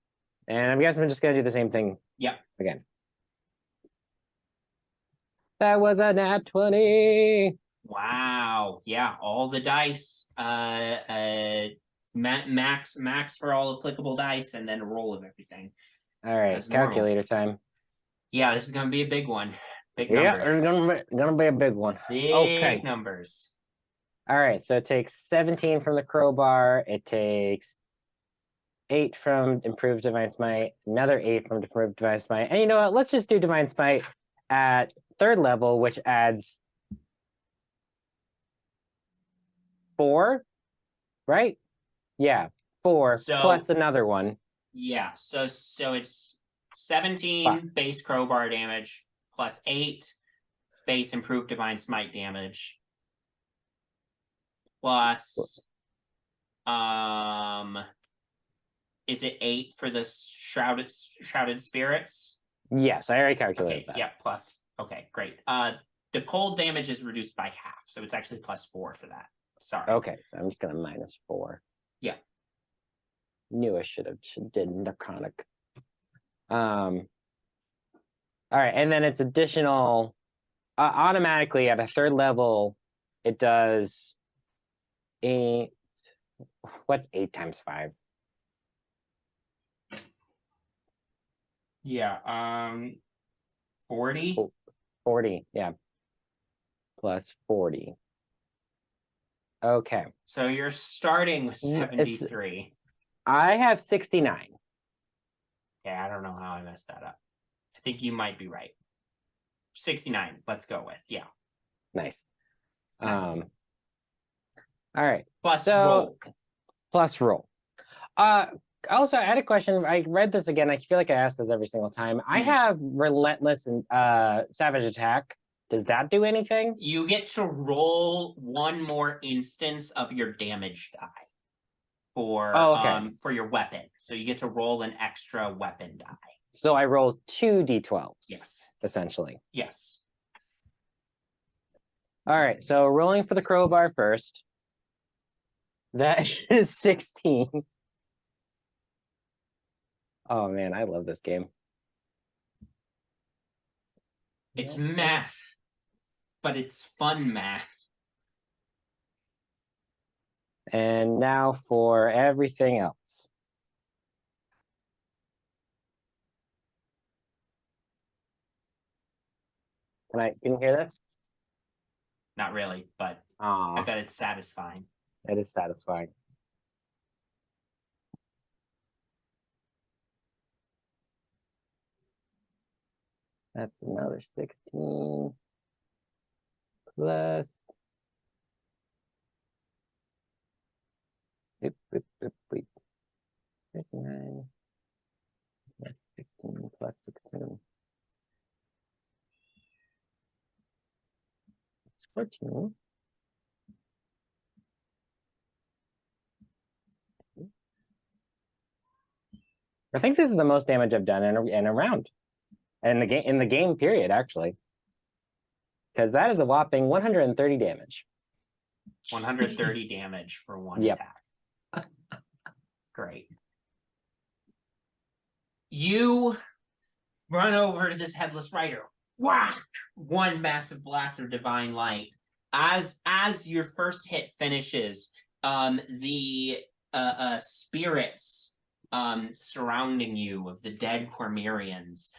And I guess I'm just gonna do the same thing. Yep. Again. That was a nat 20. Wow. Yeah, all the dice. Max for all applicable dice, and then a roll of everything. All right, As normal. calculator time. Yeah, this is gonna be a big one. Big Yeah, numbers. it's gonna be a big one. Big Okay. numbers. All right, so it takes 17 from the crowbar. It takes 8 from improved divine smite, another 8 from improved divine smite. And you know what? Let's just do divine smite at 3rd level, which adds 4, right? Yeah, 4 So- plus another one. Yeah, so it's 17 base crowbar damage plus 8 base improved divine smite damage plus is it 8 for the shrouded spirits? Yes, I already calculated Okay, that. yeah, plus. Okay, great. The cold damage is reduced by half, so it's actually plus 4 for that. Sorry. Okay, so I'm just gonna minus 4. Yeah. Knew I should did necrotic. All right, and then it's additional automatically at a 3rd level. It does 8. What's 8 times 5? Yeah, 40. 40, yeah. Plus 40. Okay. So you're starting with It's- 73. I have 69. Yeah, I don't know how I messed that up. I think you might be right. 69, let's go with. Yeah. Nice. Nice. All right. Plus So- roll. Plus roll. Also, I had a question. I read this again. I feel like I asked this every single time. I have relentless and savage attack. Does that do anything? You get to roll one more instance of your damage die for for your weapon. So you get to roll an extra weapon die. So I roll 2 d12s. Yes. Essentially. Yes. All right. So rolling for the crowbar first. That is 16. Oh man, I love this game. It's math, but it's fun math. And now for everything else. Can you hear this? Not really, but I Ah, bet it's satisfying. it is satisfying. That's another 16 plus. Wait. 39. Plus 16 plus 16. 14. I think this is the most damage I've done in a round. In the game period, actually. Because that is a whopping 130 damage. 130 damage for one Yep. attack. Great. You run over to this headless rider. Whack! One massive blast of divine light. As your first hit finishes, the spirits surrounding you of the dead Cormyreans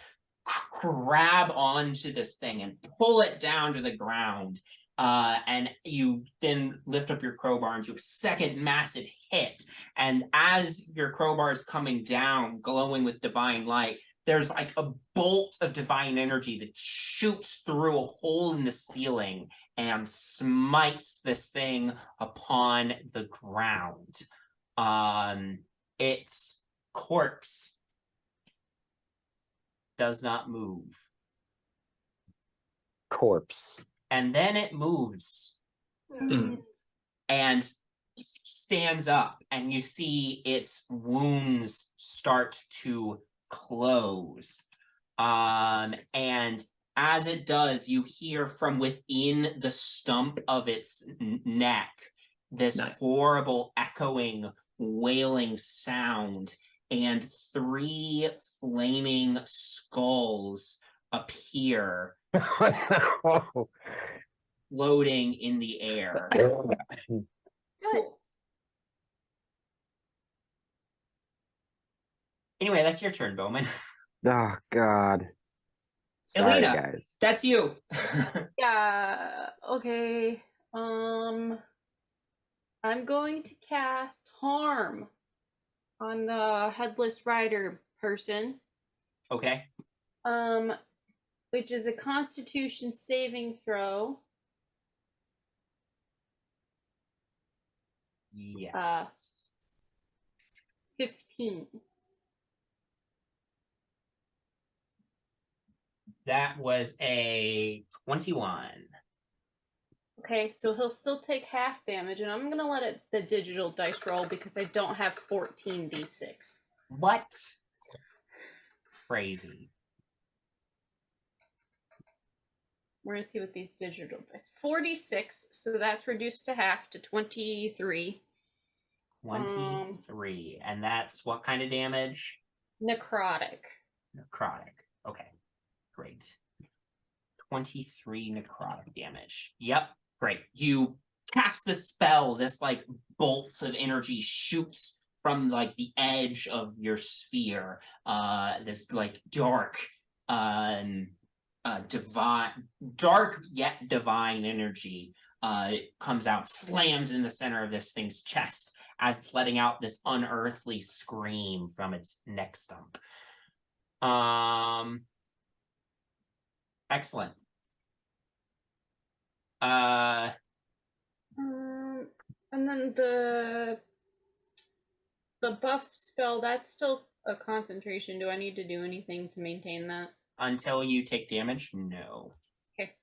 grab onto this thing and pull it down to the ground. And you then lift up your crowbar and do a second massive hit. And as your crowbar is coming down, glowing with divine light, there's like a bolt of divine energy that shoots through a hole in the ceiling and smites this thing upon the ground. Its corpse does not move. Corpse. And then it moves Mm. and stands up, and you see its wounds start to close. And as it does, you hear from within the stump of its neck this Nice. horrible echoing wailing sound, and 3 flaming skulls appear floating in the air. Cool. Anyway, that's your turn, Bowmin. Oh God. Sorry, Elina. guys. That's you. Yeah, okay. I'm going to cast Harm on the headless rider person. Okay. Which is a Constitution saving throw. Yes. 15. That was a 21. Okay, so he'll still take half damage, and I'm gonna let it the digital dice roll because I don't have 14d6. What? Crazy. We're gonna see what these digital dice. 46, so that's reduced to half to 23. 23. And that's what kind of damage? Necrotic. Necrotic. Okay. Great. 23 necrotic damage. Yep. Great. You cast the spell. This like bolts of energy shoots from like the edge of your sphere. This like dark, dark yet divine energy comes out, slams in the center of this thing's chest as it's letting out this unearthly scream from its neck stump. Excellent. And then the buff spell, that's still a concentration. Do I need to do anything to maintain that? Until you take damage, no. Okay.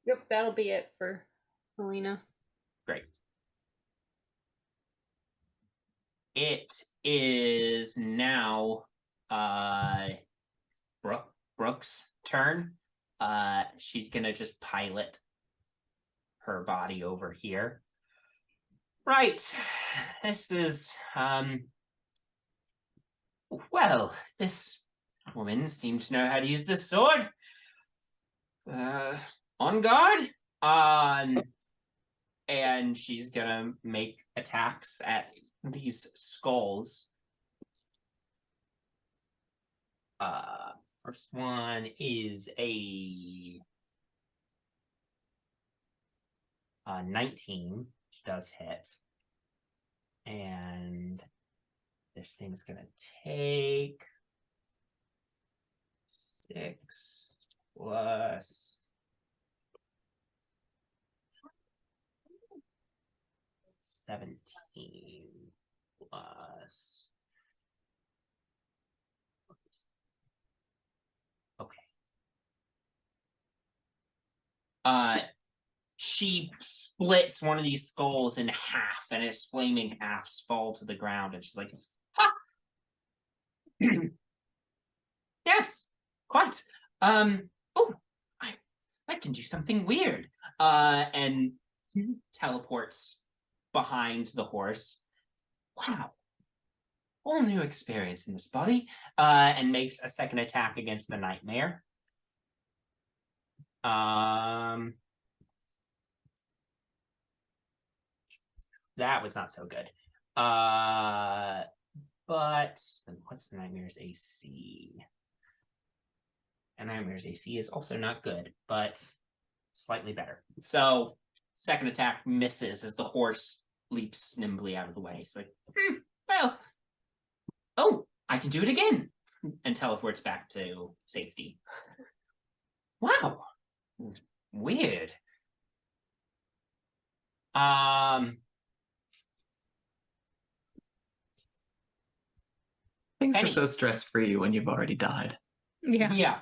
Yep, that'll be it for Elina. Great. It is now Brooke's turn. She's gonna just pilot her body over here. Right. This is well, this woman seems to know how to use this sword. On guard. And she's gonna make attacks at these skulls. First one is a 19, which does hit. And this thing's gonna take 6 plus 17 plus. Okay. She splits one of these skulls in half, and its flaming halves fall to the ground, and she's like, "Ha! Yes, quite. Oh, I can do something weird." And teleports behind the horse. Wow. Whole new experience in this body. And makes a second attack against the nightmare. That was not so good. But what's the nightmare's AC? And nightmare's AC is also not good, but slightly better. So second attack misses as the horse leaps nimbly out of the way. It's like, well, oh, I can do it again, and teleports back to safety. Wow, weird. Things Penny. are so stress-free when you've already died. Yeah.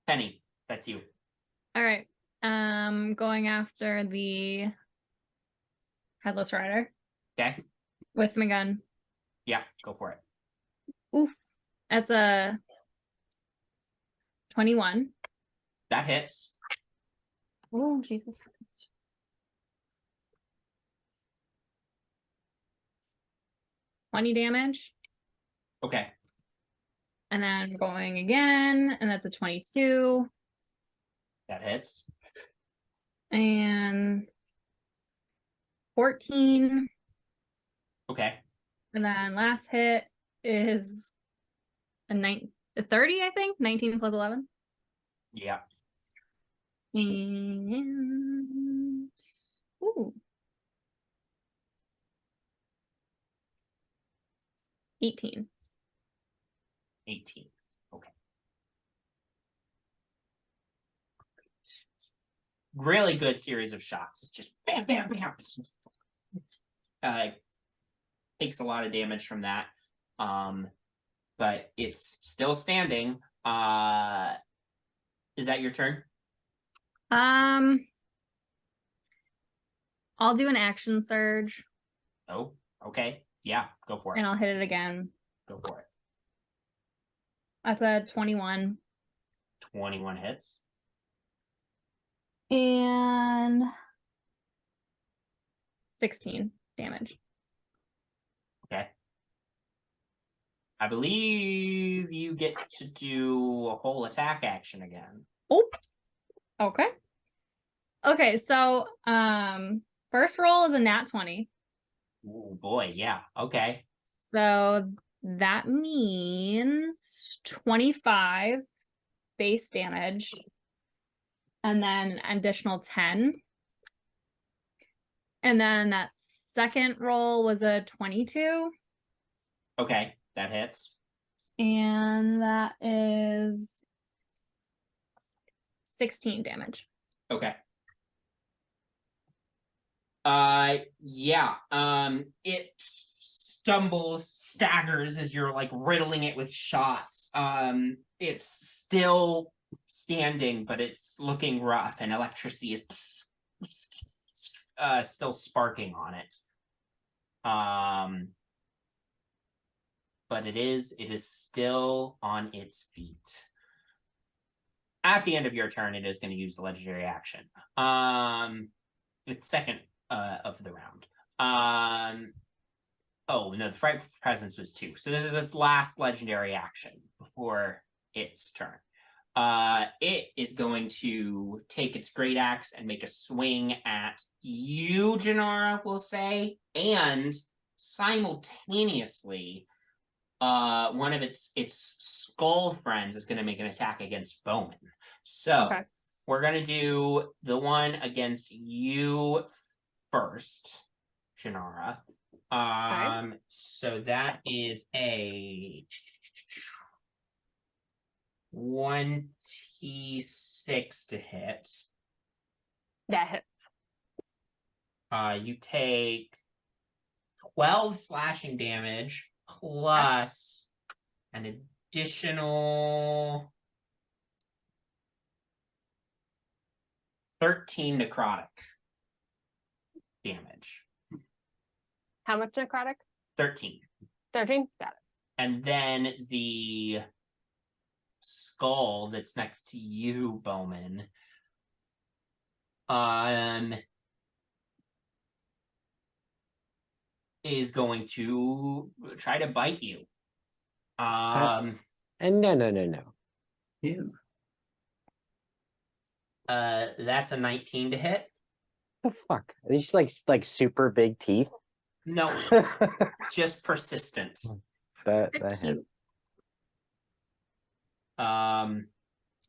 Penny, that's you. All right. Going after the headless rider Okay. with my gun. Yeah, go for it. Oof. That's a 21. That hits. Oh, Jesus. 20 damage. Okay. And then going again, and that's a 22. That hits. And 14. Okay. And then last hit is a 30, I think. 19 plus 11. Yeah. And ooh. 18. 18. Okay. Really good series of shots. Just bam, bam, bam. Takes a lot of damage from that. But it's still standing. Is that your turn? I'll do an action surge. Oh, okay. Yeah, go for it. And I'll hit it again. Go for it. That's a 21. 21 hits. And 16 damage. Okay. I believe you get to do a whole attack action again. Oh. Okay. Okay, so first roll is a nat 20. Oh boy, yeah. Okay. So that means 25 base damage. And then an additional 10. And then that second roll was a 22. Okay, that hits. And that is 16 damage. Okay. Yeah. It stumbles, staggers as you're like riddling it with shots. It's still standing, but it's looking rough, and electricity is still sparking on it. But it is still on its feet. At the end of your turn, it is going to use the legendary action. It's second of the round. Oh no, the fright presence was 2. So this is its last legendary action before its turn. It is going to take its great axe and make a swing at you, Jinarra, we'll say, and simultaneously, one of its skull friends is going to make an attack against Bowmin. So Okay. we're going to do the one against you first, Jinarra. So that is a 26 to hit. That hits. You take 12 slashing damage plus an additional 13 necrotic damage. How much necrotic? 13. 13? Got it. And then the skull that's next to you, Bowmin, is going to try to bite you. And no. Ew. That's a 19 to hit. The fuck? Are these like super big teeth? No, just persistent. that They're hit. cute.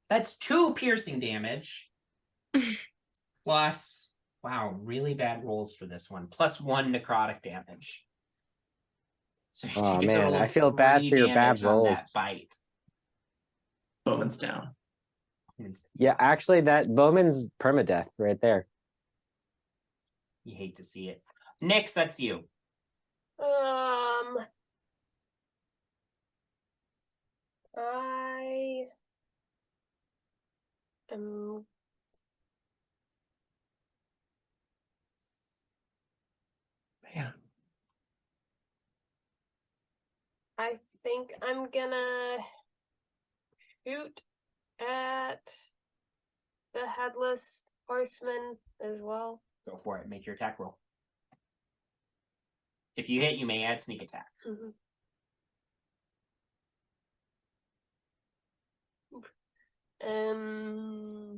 That's 2 piercing damage. Plus, wow, really bad rolls for this one. Plus 1 necrotic damage. So you Oh take a total man, I of feel bad 3 for your bad damage on rolls. that bite. Bowman's down. Yeah, actually, that Bowman's permadeath right there. You hate to see it. Nyx, that's you. I am Man. I think I'm gonna shoot at the headless horseman as well. Go for it. Make your attack roll. If you hit, you may add sneak attack.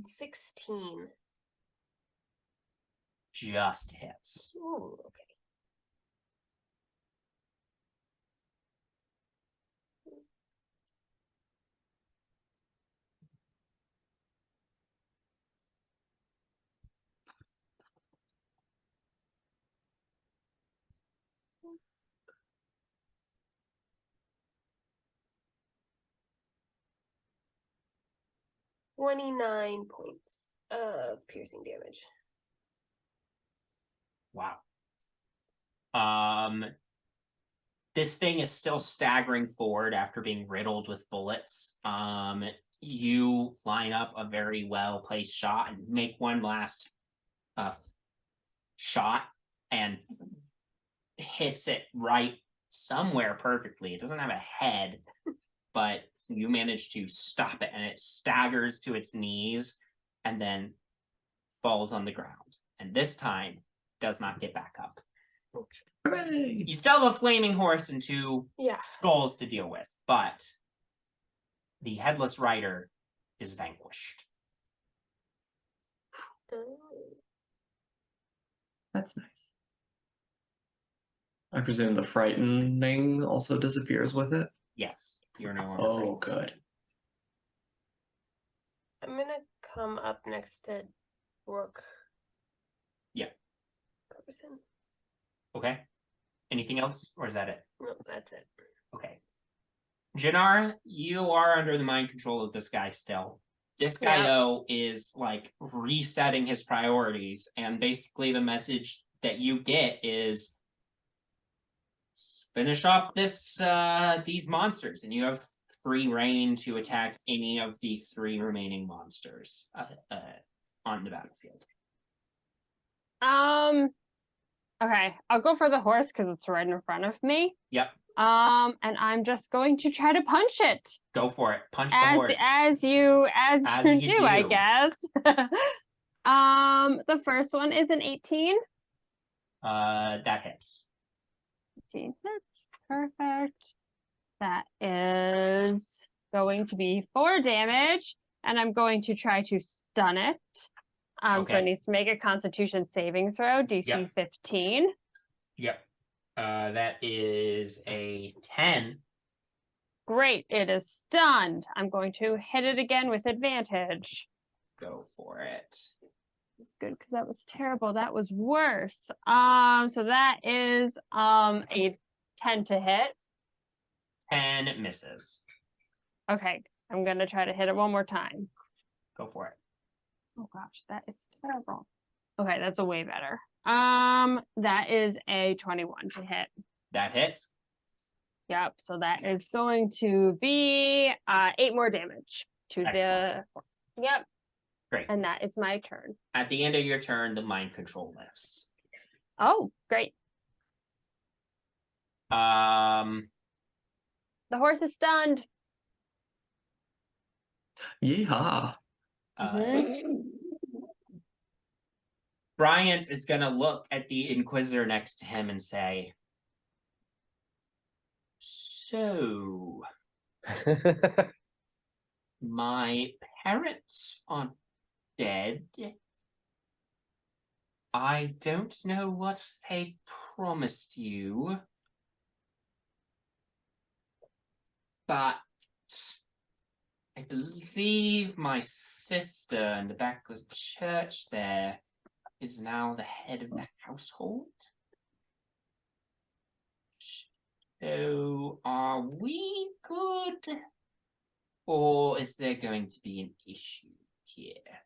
16. Just hits. Ooh, okay. $29 points of piercing damage. Wow. This thing is still staggering forward after being riddled with bullets. You line up a very well-placed shot and make one last shot and hits it right somewhere perfectly. It doesn't have a head, but you manage to stop it, and it staggers to its knees and then falls on the ground. And this time does not get back up. Hooray! You still have a flaming horse and 2 skulls to deal with, but the headless rider is vanquished. That's nice. I presume the frightening also disappears with it? Yes, you're no longer Oh, frightened. good. I'm gonna come up next to Rook. Yeah. Person. Okay. Anything else, or is that it? No, that's it. Okay. Jinarra, you are under the mind control of this guy still. This guy, though, is like resetting his priorities, and basically the message that you get is finish off these monsters, and you have free reign to attack any of the 3 remaining monsters on the battlefield. Okay, I'll go for the horse because it's right in front of me. Yep. And I'm just going to try to punch it. Go for it. Punch the horse. As you do, I guess. The first one is an 18. That hits. 18 hits. Perfect. That is going to be 4 damage, and I'm going to try to stun it. So it needs to make a Constitution saving throw, DC 15. Yep. That is a 10. Great, it is stunned. I'm going to hit it again with advantage. Go for it. It's good because that was terrible. That was worse. So that is a 10 to hit. 10 misses. Okay, I'm gonna try to hit it one more time. Go for it. Oh gosh, that is terrible. Okay, that's a way better. That is a 21 to hit. That hits. Yep. So that is going to be 8 more damage to Excellent. the. Yep. Great. And that is my turn. At the end of your turn, the mind control lifts. Oh, great. The horse is stunned. Yeehaw. Bryant is gonna look at the Inquisitor next to him and say, "So, my parents are dead. I don't know what they promised you, but I believe my sister in the back of the church there is now the head of the household. So, are we good? Or is there going to be an issue here?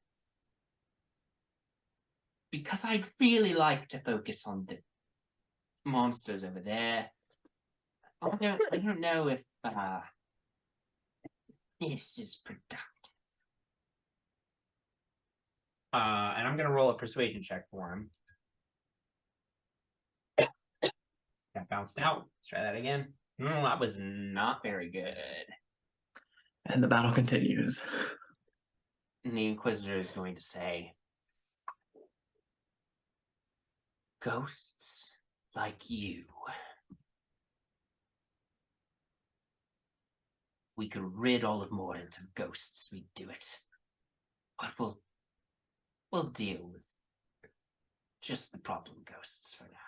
Because I'd really like to focus on the monsters over there. I don't know if this is productive. And I'm gonna roll a persuasion check for him. That bounced out. Let's try that again. That was not very good. And the battle continues. And the Inquisitor is going to say, "Ghosts like you. We could rid all of Mordant of ghosts, we'd do it. But we'll deal with just the problem ghosts for now."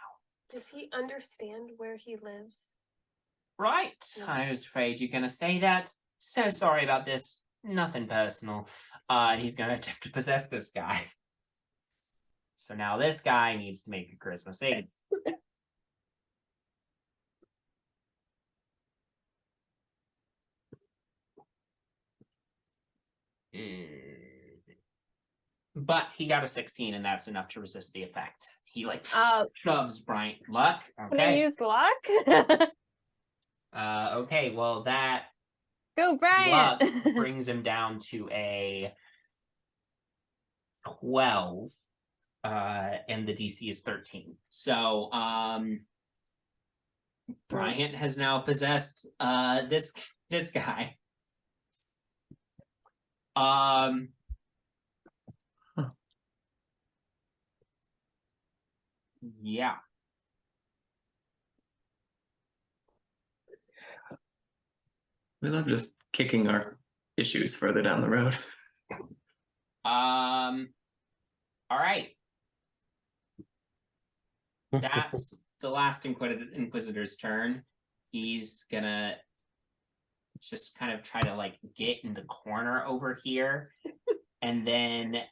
Does he understand where he lives? Right. Yeah. I was afraid you're gonna say that. So sorry about this. Nothing personal. And he's gonna attempt to possess this guy. So now this guy needs to make a charisma save. But he got a 16, and that's enough to resist the effect. He shoves Bryant. Luck. Can I Okay. use luck? Okay. Well, that Go, Bryant. luck brings him down to a 12. And the DC is 13. So, Bryant has now possessed this guy. Yeah. We love just kicking our issues further down the road. All right. That's the last Inquisitor's turn. He's gonna just kind of try to like get in the corner over here, and then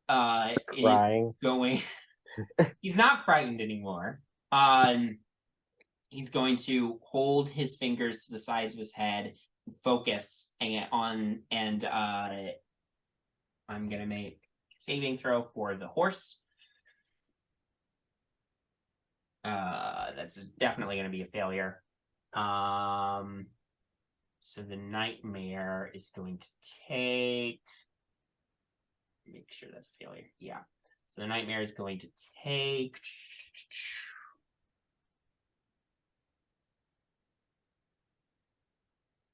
Crying. is going. He's not frightened anymore. He's going to hold his fingers to the sides of his head, focus on, and I'm gonna make a saving throw for the horse. That's definitely going to be a failure. So the nightmare is going to take. Make sure that's a failure. Yeah. So the nightmare is going to take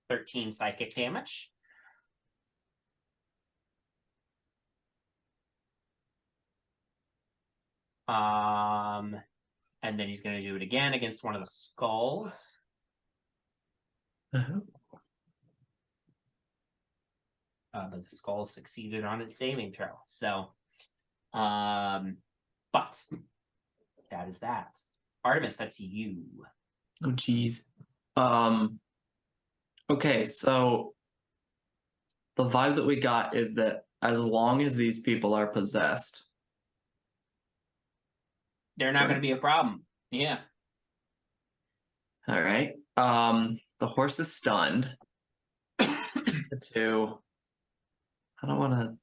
13 psychic damage. And then he's going to do it again against one of the skulls. But the skull succeeded on its saving throw. So, but that is that. Artemis, that's you. Oh, geez. Okay, so the vibe that we got is that as long as these people are possessed, they're not going to be a problem. Yeah. All right. The horse is stunned. I don't want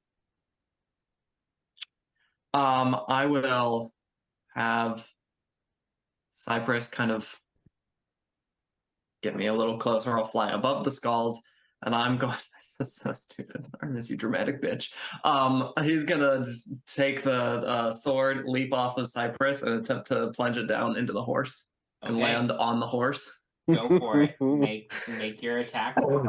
I will have Cypress kind of get me a little closer. I'll fly above the skulls, and I'm going. This is so stupid. Artemis, you dramatic bitch. He's gonna take the sword, leap off of Cypress, and attempt to plunge it down into the horse and Okay. land on the horse. Go for it. Make your attack roll.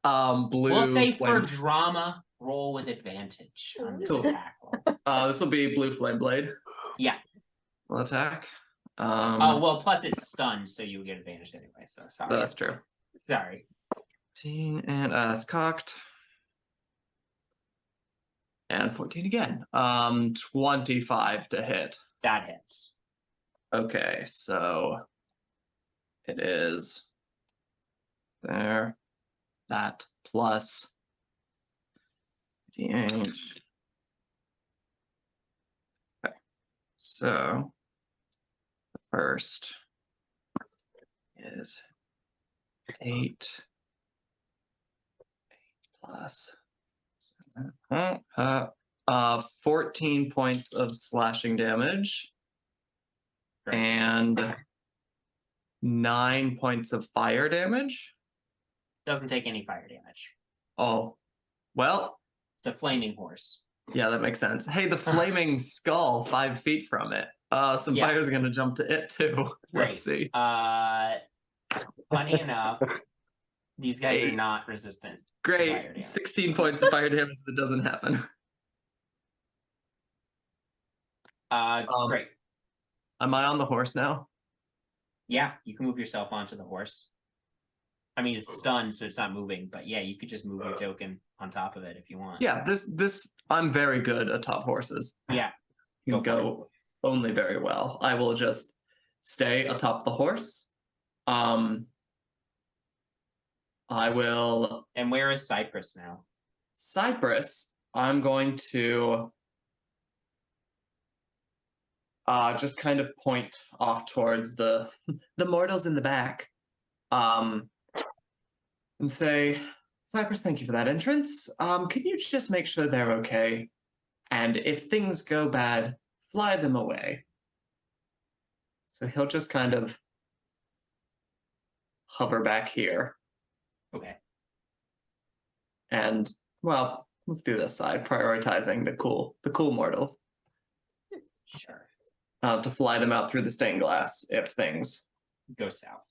Blue. We'll say flame... for drama, roll with advantage on this Cool. attack roll. This will be blue flame blade. Yeah. Will attack. Oh well, plus it's stunned, so you would get advantage anyway. So sorry. That's true. Sorry. 14 and it's cocked. And 14 again. 25 to hit. That hits. Okay, so it is there. That plus D8. Okay. So the first is 8 plus 14 points of slashing damage. Great. And 9 points of fire damage. Doesn't take any fire damage. Oh, well. It's a flaming horse. Yeah, that makes sense. Hey, the flaming skull 5 feet from it. Some fire's gonna jump to it too. Let's see. Funny enough, these guys are not resistant. Great. 16 points of fire damage that doesn't happen. Great. Am I on the horse now? Yeah, you can move yourself onto the horse. I mean, it's stunned, so it's not moving. But yeah, you could just move your token on top of it if you want. Yeah, this I'm very good atop horses. Yeah, You go only very well. I will just stay atop the horse. I will. And where is Cypress now? Cypress, I'm going to just kind of point off towards the mortals in the back, and say, Cypress, thank you for that entrance. Can you just make sure they're okay? And if things go bad, fly them away. So he'll just kind of hover back here. Okay. And, well, let's do this side, prioritizing the cool mortals. Sure. To fly them out through the stained glass if things go south.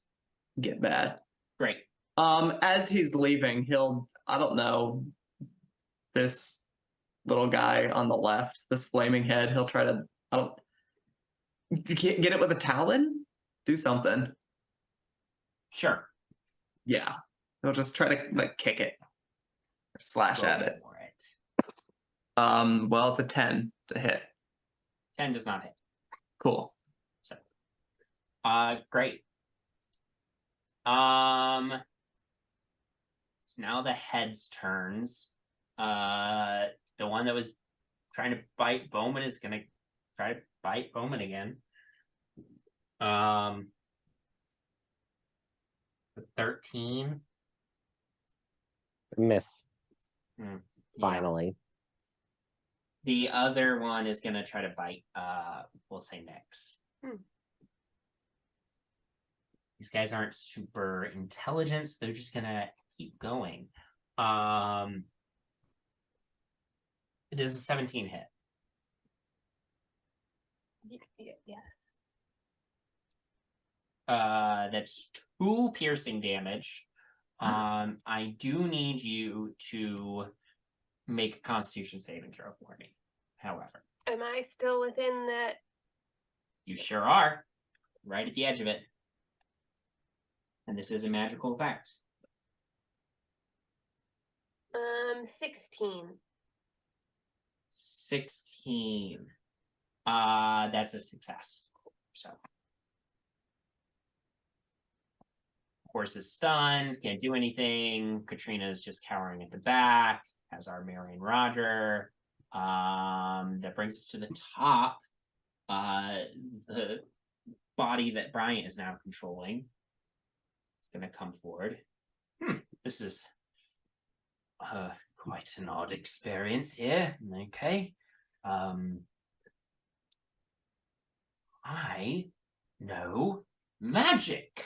Get bad. Great. As he's leaving, he'll, I don't know, this little guy on the left, this flaming head, he'll try to, you can't get it with a talon? Do something. Sure. Yeah. He'll just try to, like, kick it. Or slash Go at it. for it. Well, it's a 10 to hit. 10 does not hit. Cool. So, great. It's now the head's turns. The one that was trying to bite Bowmin is gonna try to bite Bowmin again. 13. Miss. Yeah. Finally. The other one is gonna try to bite, we'll say Nyx. These guys aren't super intelligent, so they're just gonna keep going. It is a 17 hit. Yes. That's 2 piercing damage. I do need you to make a Constitution saving throw for me. However, Am I still within that? you sure are, right at the edge of it. And this is a magical effect. 16. 16. That's a success. So, horse is stunned, can't do anything. Katrina's just cowering at the back. Has our Marion Roger. That brings us to the top. The body that Bryant is now controlling is going to come forward. This is quite an odd experience here. Okay. I know magic.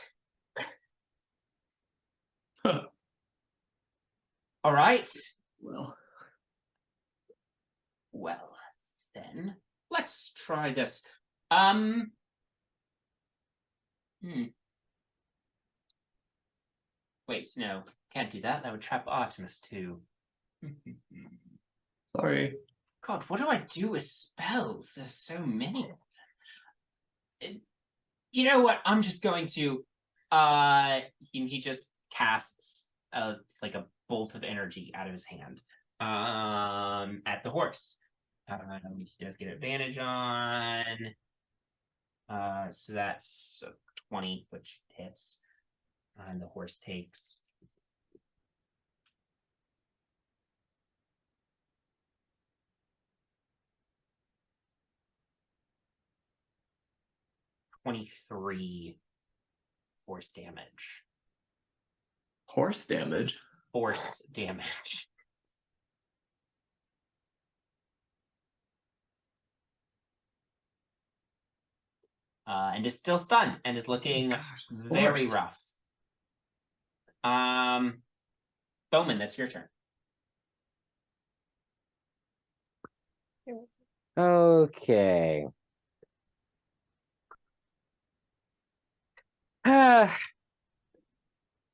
All right. Well, then let's try this. Wait, no, can't do that. That would trap Artemis too. Sorry. God, what do I do with spells? There's so many of them. You know what? I'm just going to. He just casts like a bolt of energy out of his hand. At the horse. He does get advantage on. So that's 20, which hits. And the horse takes 23 force damage. Horse damage? Force damage. And is still stunned and is looking very rough. Bowmin, that's your turn. Okay.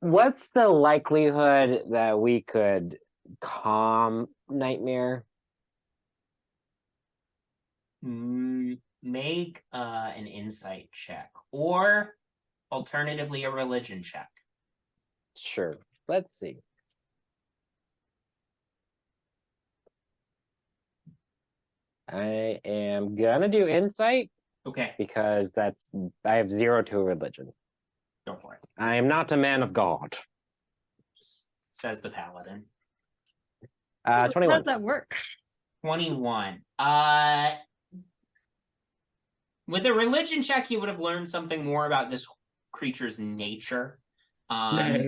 What's the likelihood that we could calm Nightmare? Make an insight check, or alternatively a religion check. Sure. Let's see. I am gonna do insight Okay, because I have 0 to religion. go for it. I am not a man of God. Says the paladin. 21. How does that work? 21. With a religion check, you would have learned something more about this creature's nature. But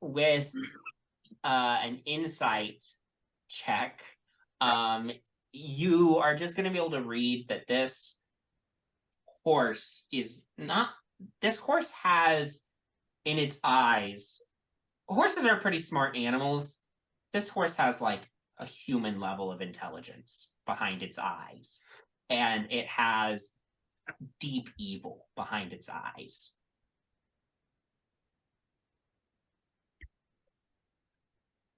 with an insight check, you are just going to be able to read that this horse has in its eyes. Horses are pretty smart animals. This horse has like a human level of intelligence behind its eyes, and it has deep evil behind its eyes.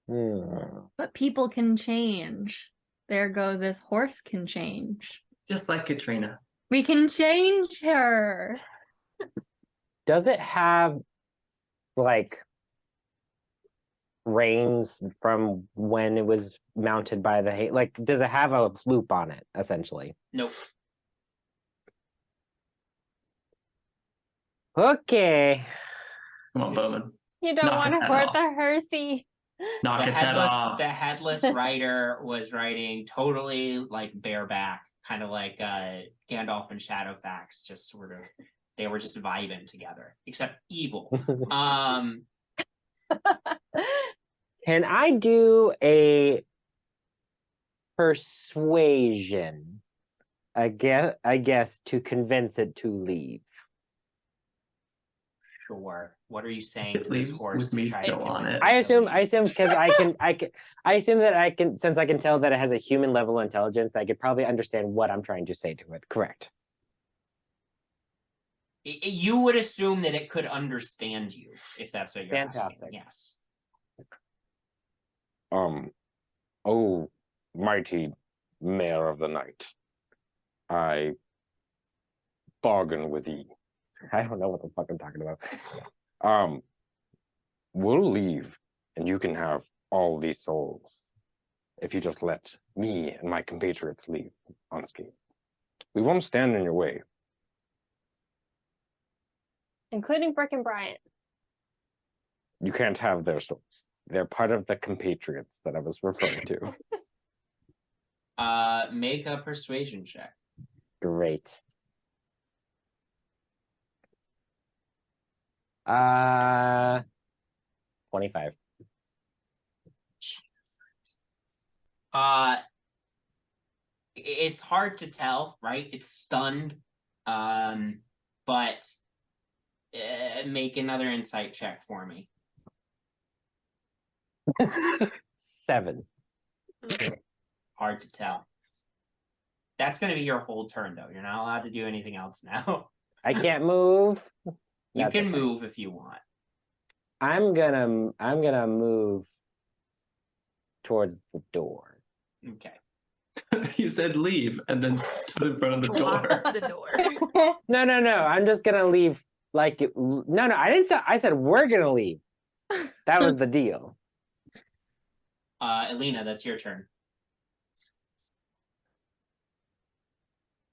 But people can change. There go, this horse can change. Just like Katrina. We can change her. Does it have like reins from when it was mounted by the like? Does it have a loop on it? Essentially. Nope. Okay. Come on, Bowmin. You don't Knock want its to head hurt off. the Hersey. Knock The its head off. headless rider was riding totally like bareback, kind of like Gandalf and Shadowfax, just sort of they were just vibing together, except evil. Can I do a persuasion? I guess to convince it to leave. Sure. What are you saying It to this leaves horse with to me try still to on convince it. it I to assume leave? because I assume that I can, since I can tell that it has a human level intelligence, I could probably understand what I'm trying to say to it. Correct. You would assume that it could understand you, if that's what you're asking. Fantastic. Yes. Oh, mighty mayor of the night, I bargain with thee. I don't know what the fuck I'm talking about. We'll leave, and you can have all these souls if you just let me and my compatriots leave unscathed. We won't stand in your way. Including Brick and Bryant. You can't have their souls. They're part of the compatriots that I was referring to. Make a persuasion check. Great. 25. Jesus. It's hard to tell, right? It's stunned. But make another insight check for me. 7. Hard to tell. That's going to be your whole turn, though. You're not allowed to do anything else now. I can't move. You That's can okay. move if you want. I'm gonna move towards the door. Okay. You said leave and then stood in front of the door. Blocks the door. No. I'm just gonna leave. Like, no. I didn't say. I said we're gonna leave. That was the deal. Elina, that's your turn.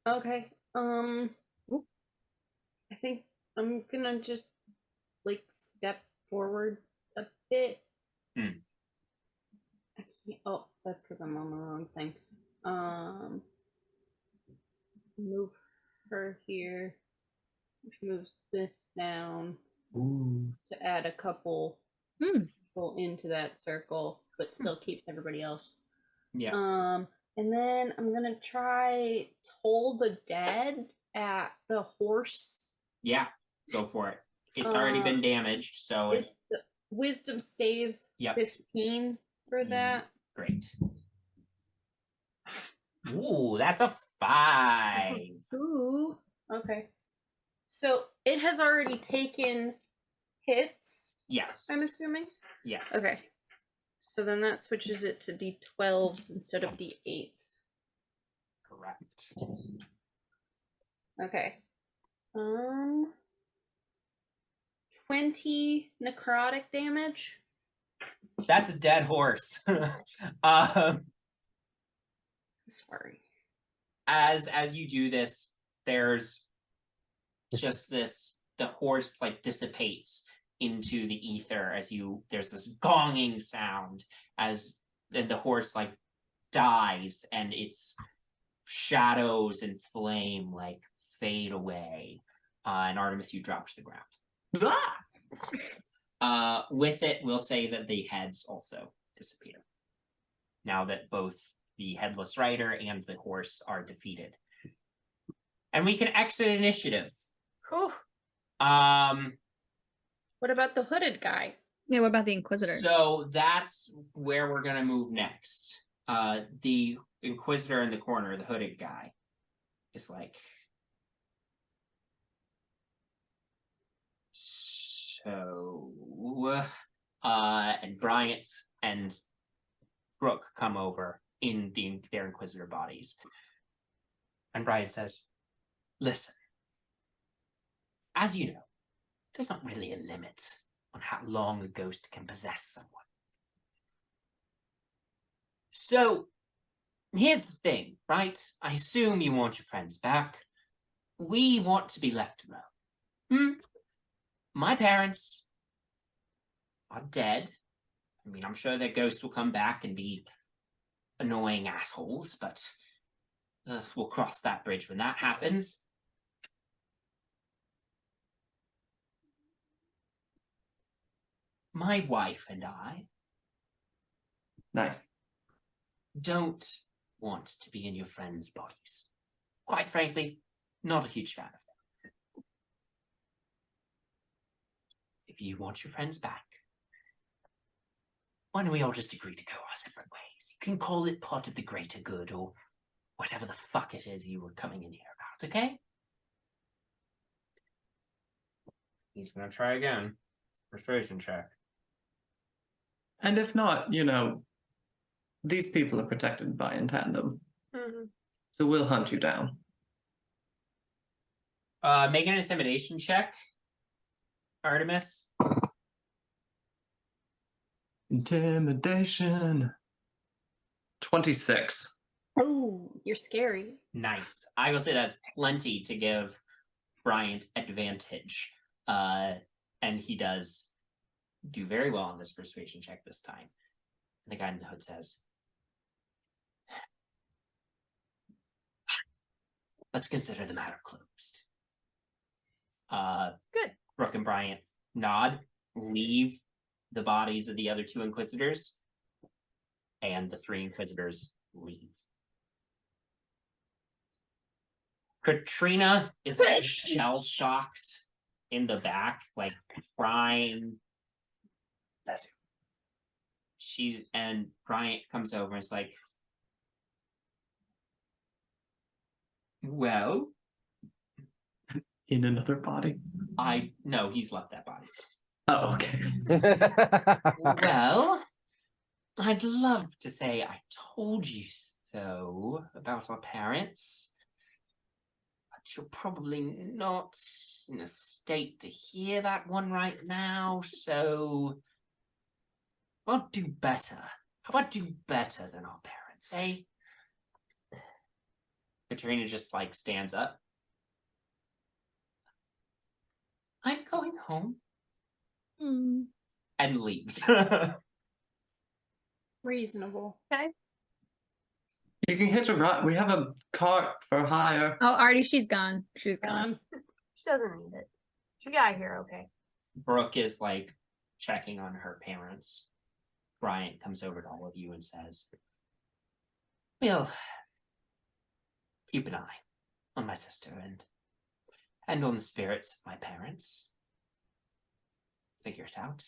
Okay. I think I'm gonna just like step forward a bit. I can't. Oh, that's because I'm on the wrong thing. Move her here, which moves this down to add a couple people into that circle, but still keeps everybody else. Yeah. And then I'm gonna try Toll the Dead at the horse. Yeah. Go for it. It's already been damaged, so It's wisdom save 15 for that. Great. Ooh, that's a 5. Ooh. Okay. So it has already taken hits. Yes. I'm assuming. Yes. Okay. So then that switches it to D12s instead of D8s. Correct. Okay. 20 necrotic damage. That's a dead horse. Sorry. As you do this, there's just the horse like dissipates into the ether as there's this gonging sound as the horse like dies, and its shadows and flame like fade away. And Artemis, you drop to the ground. With it, we'll say that the heads also disappear. Now that both the headless rider and the horse are defeated. And we can exit initiative. Whew. What about the hooded guy? Yeah, what about the Inquisitor? So that's where we're gonna move next. The Inquisitor in the corner, the hooded guy, is like, so and Bryant and Brooke come over in their Inquisitor bodies. And Bryant says, listen, as you know, there's not really a limit on how long a ghost can possess someone. So, here's the thing, right? I assume you want your friends back. We want to be left alone. My parents are dead. I mean, I'm sure their ghosts will come back and be annoying assholes, but we'll cross that bridge when that happens. My wife and I Nice. don't want to be in your friends' bodies. Quite frankly, not a huge fan of them. If you want your friends back, why don't we all just agree to go our separate ways? You can call it part of the greater good or whatever the fuck it is you were coming in here about, okay? He's gonna try again. Persuasion check. And if not, these people are protected by in tandem. So we'll hunt you down. Make an intimidation check, Artemis. Intimidation. 26. Oh, you're scary. Nice. I will say that's plenty to give Bryant advantage. And he does do very well on this persuasion check this time. And the guy in the hood says, let's consider the matter closed. Good. Brooke and Bryant nod, leave the bodies of the other 2 Inquisitors, and the 3 Inquisitors leave. Katrina is like shell shocked in the back, like crying. And Bryant comes over and is like, well, In another body. no, he's left that body. Oh, okay. Well, I'd love to say I told you so about our parents, but you're probably not in a state to hear that one right now, so I'll do better. How about do better than our parents, eh? Katrina just like stands up. I'm going home. And leaves. Reasonable. Okay. You can hitch a ride. We have a cart for hire. Oh, Artie, she's gone. She's gone. She doesn't need it. She got here okay. Brooke is like checking on her parents. Bryant comes over to all of you and says, we'll keep an eye on my sister and on the spirits of my parents. Figure it out.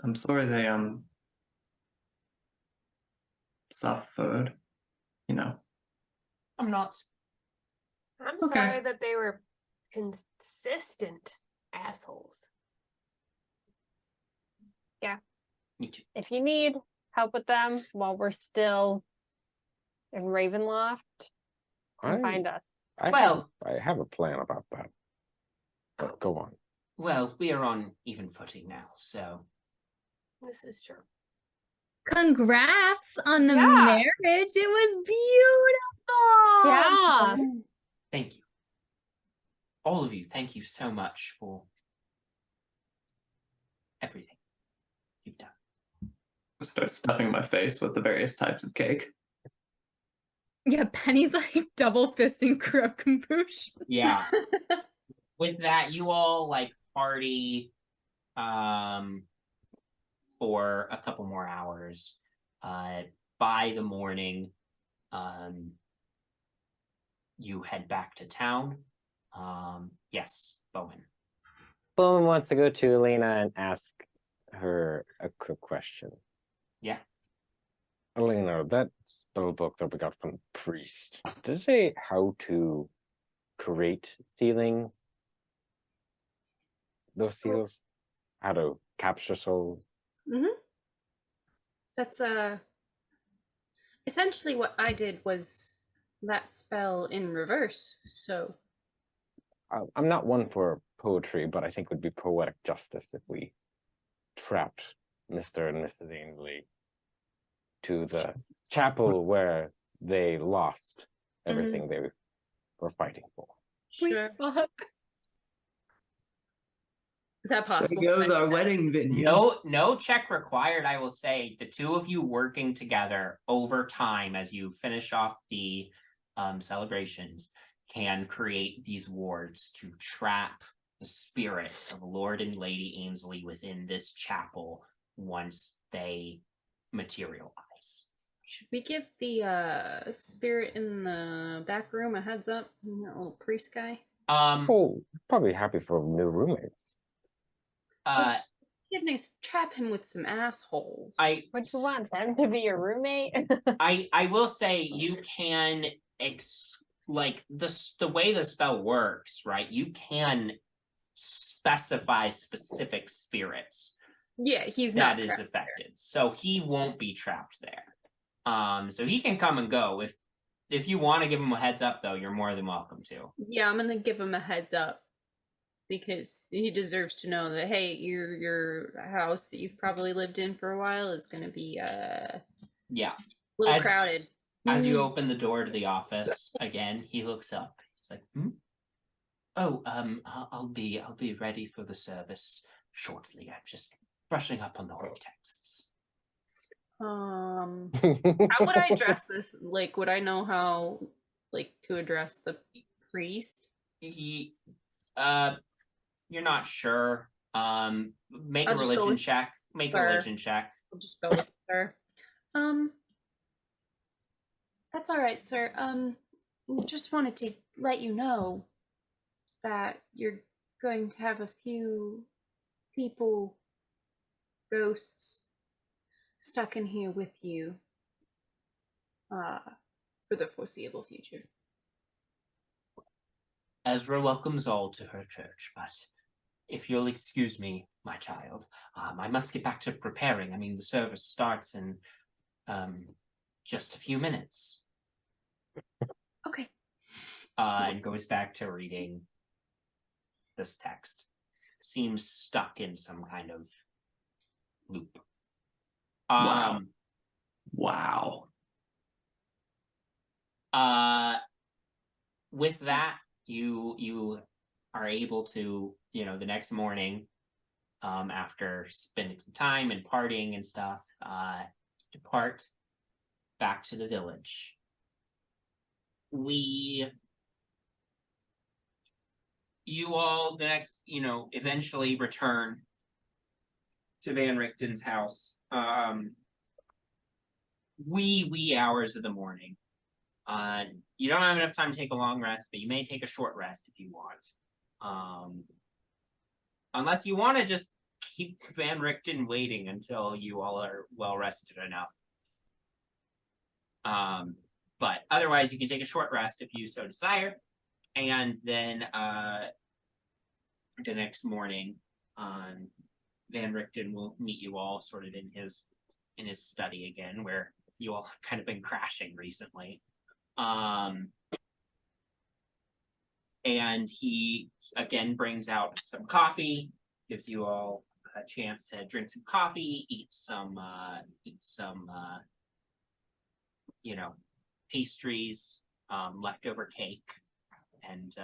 I'm sorry they suffered. You know. I'm not. I'm Okay. sorry that they were consistent assholes. Me too. If you need help with them while we're still in Ravenloft, come find us. I have a plan about that. But go on. Well, we are on even footing now, so This is true. Congrats on the Yeah. marriage. It was beautiful. Yeah. thank you. All of you, thank you so much for everything you've done. I'll start stuffing my face with the various types of cake. Yeah, Penny's like double fisting croquembouche. Yeah. With that, you all like party for a couple more hours. By the morning, you head back to town. Yes, Bowmin. Bowmin wants to go to Elina and ask her a quick question. Yeah. Elina, that spell book that we got from the priest, does it say how to create sealing? Those seals? How to capture souls? That's essentially what I did was that spell in reverse. So I'm not one for poetry, but I think it would be poetic justice if we trapped Mr. and Mrs. Ainsley to the chapel where they lost everything they were fighting for. sure. Is that possible? There goes our wedding venue. No check required, I will say. The two of you working together over time as you finish off the celebrations can create these wards to trap the spirits of Lord and Lady Ainsley within this chapel once they materialize. Should we give the spirit in the back room a heads up? That little priest guy. Oh, probably happy for new roommates. Goodness, trap him with some assholes. What you want them to be your roommate? I will say you can like the way the spell works, right? You can specify specific spirits Yeah, he's that not is trapped affected, so he won't be trapped there. So he can come and go. If you want to give him a heads up, though, you're more than welcome to. Yeah, I'm gonna give him a heads up because he deserves to know that hey, your house that you've probably lived in for a while is gonna be Yeah. little crowded. As you open the door to the office again, he looks up. He's like, "Oh, I'll be ready for the service shortly. I'm just brushing up on the holy texts." How would I address this? Like, would I know how, like, to address the priest? You're not sure. Make I'll a just go religion with check. Make a sir. religion check. I'll just go with sir. That's all right, sir. Just wanted to let you know that you're going to have a few people, ghosts, stuck in here with you for the foreseeable future. Ezra welcomes all to her church, but if you'll excuse me, my child, I must get back to preparing. I mean, the service starts in just a few minutes. Okay. And goes back to reading this text. Seems stuck in some kind of loop. Wow. With that, you are able to, the next morning, after spending some time and partying and stuff, depart back to the village. You all eventually return to Van Richten's house. Wee hours of the morning. You don't have enough time to take a long rest, but you may take a short rest if you want. Unless you want to just keep Van Richten waiting until you all are well rested enough. But otherwise, you can take a short rest if you so desire. And then the next morning, Van Richten will meet you all sort of in his study again, where you all have kind of been crashing recently. And he again brings out some coffee, gives you all a chance to drink some coffee, eat some pastries, leftover cake, and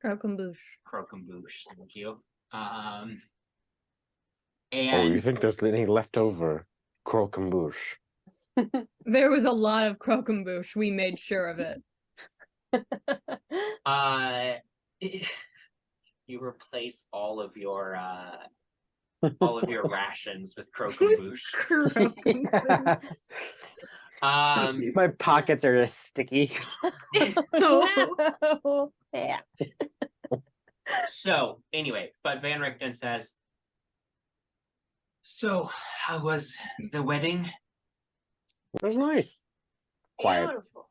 Croquembouche. Thank you. You think there's any leftover croquembouche? There was a lot of croquembouche. We made sure of it. You replace all of your rations with croquembouche. My pockets are just sticky. Yeah. So anyway, but Van Richten says, "So how was the wedding?" It was nice. Quiet. Beautiful.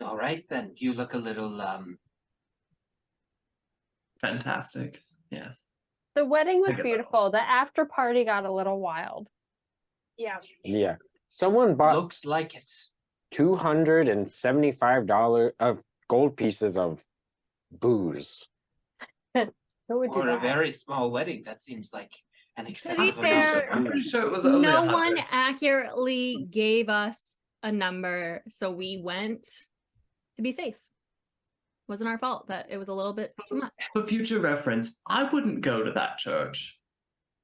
All right, then. You look a little Fantastic. Yes. The wedding was I get that. beautiful. The after party got a little wild. Yeah. Yeah. Someone bought looks like it. $275 of gold pieces of booze. Who would do For a that? very small wedding, that seems like an excessive amount fair, of I'm pretty booze. sure it was only No 100. one accurately gave us a number, so we went to be safe. Wasn't our fault that it was a little bit too much. For future reference, I wouldn't go to that church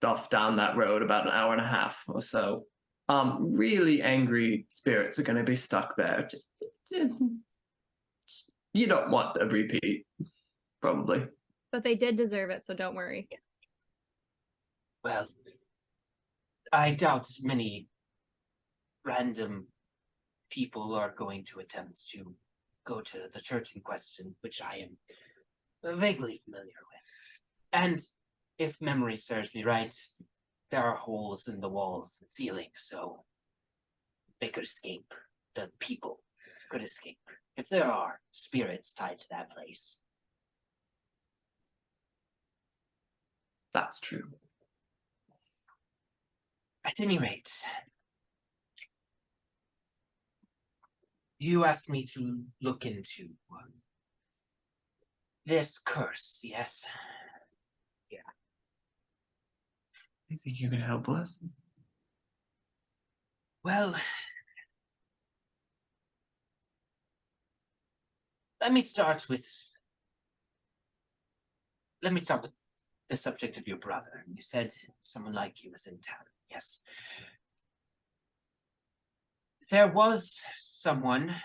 off down that road about an hour and a half or so. Really angry spirits are going to be stuck there. Just you don't want a repeat, probably. But they did deserve it, so don't worry. Well, I doubt many random people are going to attempt to go to the church in question, which I am vaguely familiar with. And if memory serves me right, there are holes in the walls and ceiling, so they could escape. The people could escape if there are spirits tied to that place. That's true. At any rate, you asked me to look into this curse, yes? Yeah. You think you can help us? Well, let me start with the subject of your brother. You said someone like you was in town. Yes. There was someone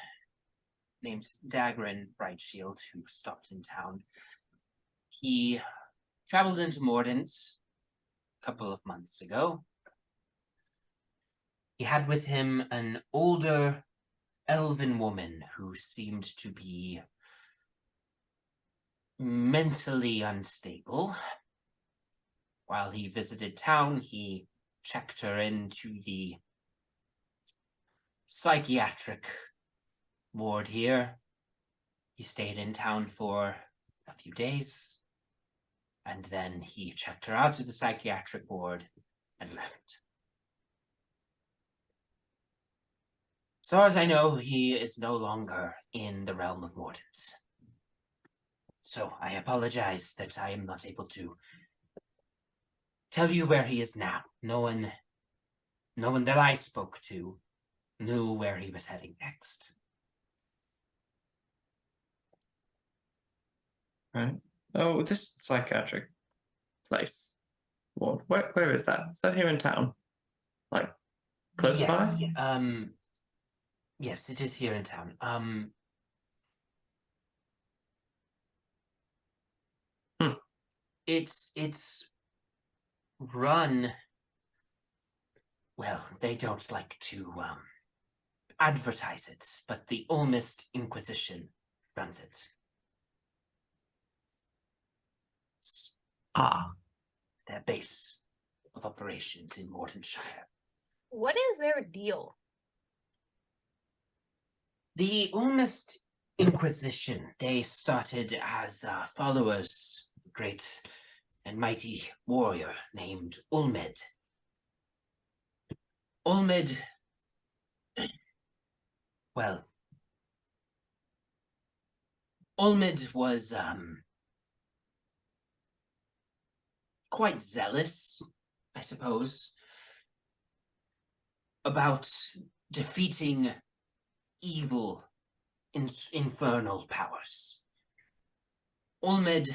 named Dagrin Brightshield who stopped in town. He traveled into Mordant a couple of months ago. He had with him an older elven woman who seemed to be mentally unstable. While he visited town, he checked her into the psychiatric ward here. He stayed in town for a few days, and then he checked her out to the psychiatric ward and left. As far as I know, he is no longer in the realm of Mordant. So I apologize that I am not able to tell you where he is now. No one that I spoke to knew where he was heading next. Right. Oh, this psychiatric place. Ward. Where is that? Is that here in town? Like close Yes, by? yes, it is here in town. It's run. Well, they don't like to advertise it, but the Olmist Inquisition runs it. It's their base of operations in Mordenshire. What is their deal? The Olmist Inquisition, they started as followers of a great and mighty warrior named Olmed. Olmed, well, Olmed was quite zealous, I suppose, about defeating evil infernal powers. Olmed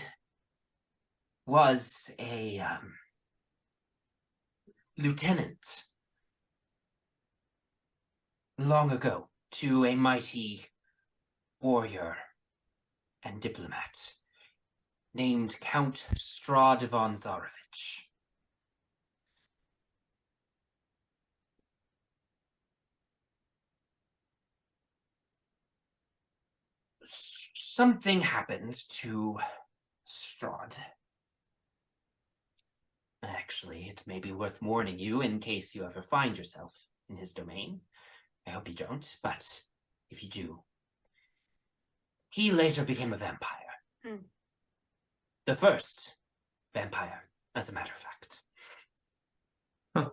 was a lieutenant long ago to a mighty warrior and diplomat named Count Strahd von Zarovich. Something happened to Strahd. Actually, it may be worth warning you in case you ever find yourself in his domain. I hope you don't, but if you do, he later became a vampire. The first vampire, as a matter of fact. Huh.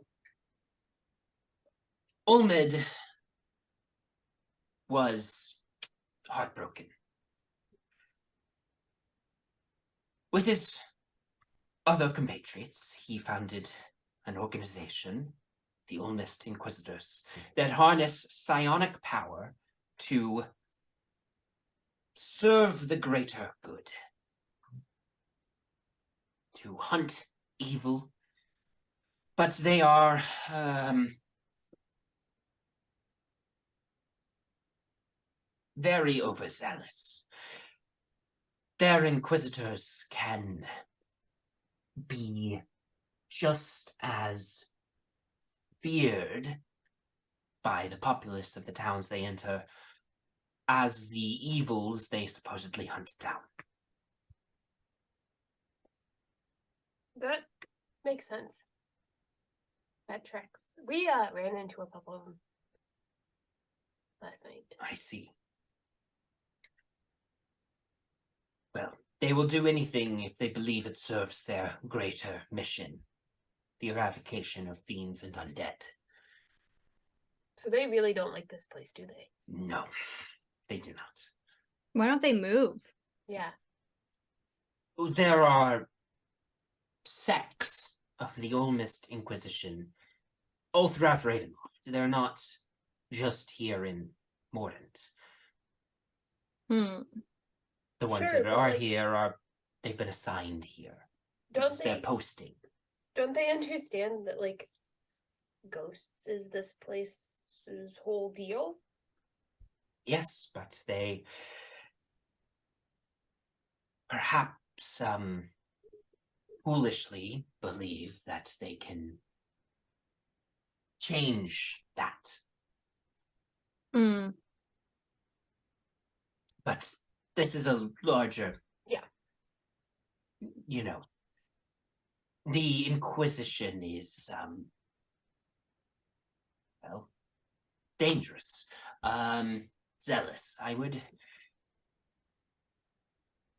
Olmed was heartbroken. With his other compatriots, he founded an organization, the Olmist Inquisitors, that harness psionic power to serve the greater good. To hunt evil. But they are very overzealous. Their inquisitors can be just as feared by the populace of the towns they enter as the evils they supposedly hunt down. That makes sense. That tracks. We ran into a couple of them last night. I see. Well, they will do anything if they believe it serves their greater mission, the eradication of fiends and undead. So they really don't like this place, do they? No, they do not. Why don't they move? Yeah. There are sects of the Olmist Inquisition all throughout Ravenloft. They're not just here in Mordant. The ones Sure, that are like, here they've been assigned here. Don't Their they? posting. Don't they understand that like ghosts is this place's whole deal? Yes, but they perhaps foolishly believe that they can change that. But this is a larger... Yeah. You know, the Inquisition is, well, dangerous. Zealous.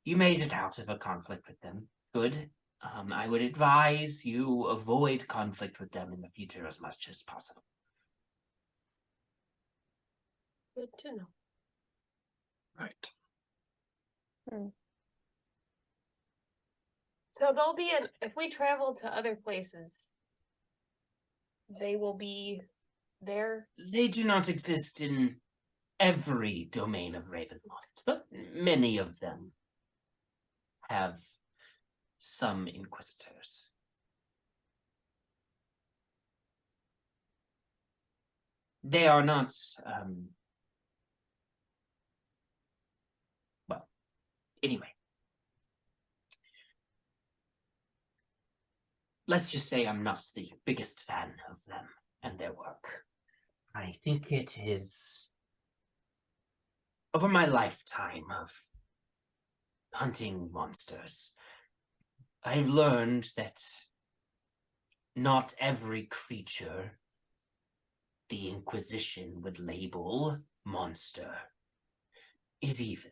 You made it out of a conflict with them. Good. I would advise you avoid conflict with them in the future as much as possible. Good to know. Right. So they'll be in, if we travel to other places, they will be there. They do not exist in every domain of Ravenloft, but many of them have some inquisitors. They are not, well, anyway. Let's just say I'm not the biggest fan of them and their work. I think it is, over my lifetime of hunting monsters, I've learned that not every creature the Inquisition would label monster is evil.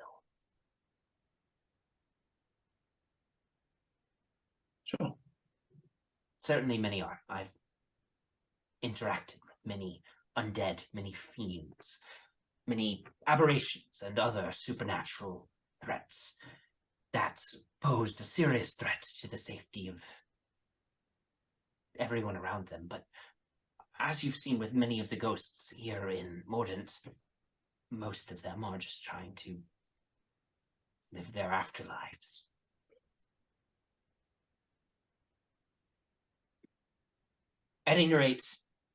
Sure. Certainly many are. I've interacted with many undead, many fiends, many aberrations and other supernatural threats that posed a serious threat to the safety of everyone around them. But as you've seen with many of the ghosts here in Mordant, most of them are just trying to live their afterlives. At any rate,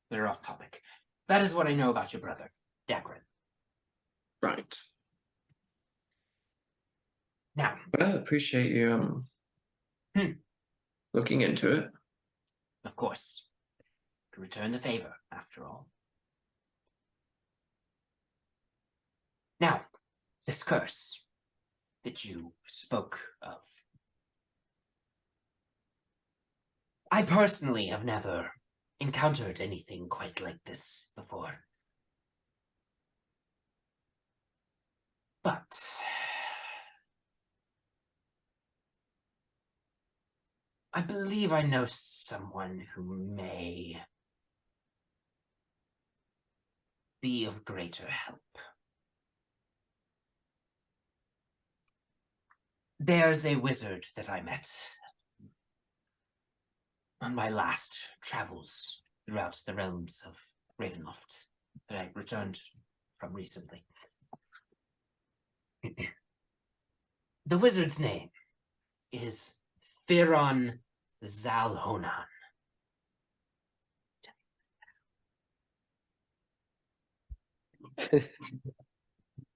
we're off topic. That is what I know about your brother, Dagrin. Right. Now, Well, I appreciate you looking into it. of course, to return the favor, after all. Now, this curse that you spoke of. I personally have never encountered anything quite like this before. But I believe I know someone who may be of greater help. There's a wizard that I met on my last travels throughout the realms of Ravenloft that I returned from recently. The wizard's name is Theron Zalhonan.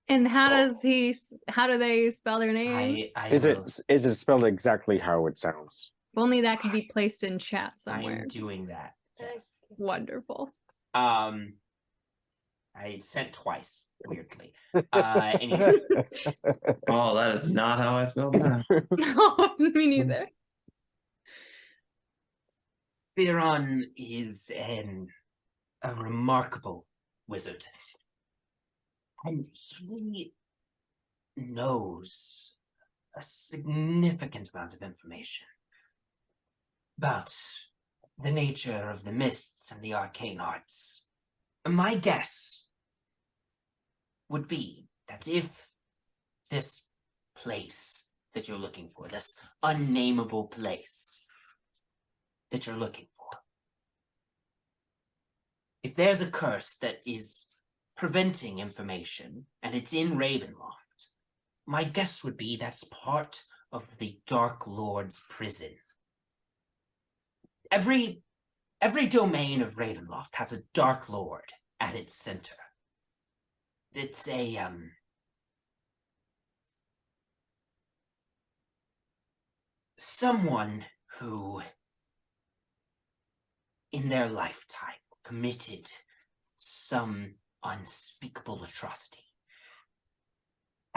And how does how do they spell their name? Is it spelled exactly how it sounds? If only that could be placed in chat somewhere. I'm doing that. Yes. Wonderful. I sent twice, weirdly. Anyway. Oh, that is not how I spelled that. No, me neither. Theron is a remarkable wizard. And he knows a significant amount of information about the nature of the mists and the arcane arts. My guess would be that if this place that you're looking for, this unnameable place that you're looking for, if there's a curse that is preventing information and it's in Ravenloft, my guess would be that's part of the Dark Lord's prison. Every domain of Ravenloft has a Dark Lord at its center. It's a someone who in their lifetime committed some unspeakable atrocity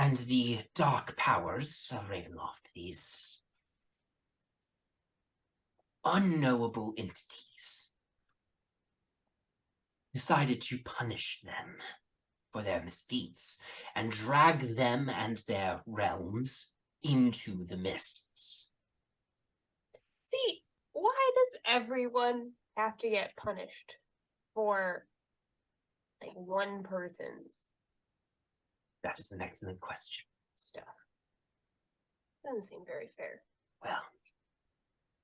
And the dark powers of Ravenloft, these unknowable entities, decided to punish them for their misdeeds and drag them and their realms into the mists. See, why does everyone have to get punished for like one person's That is an excellent question. stuff? Doesn't seem very fair. Well,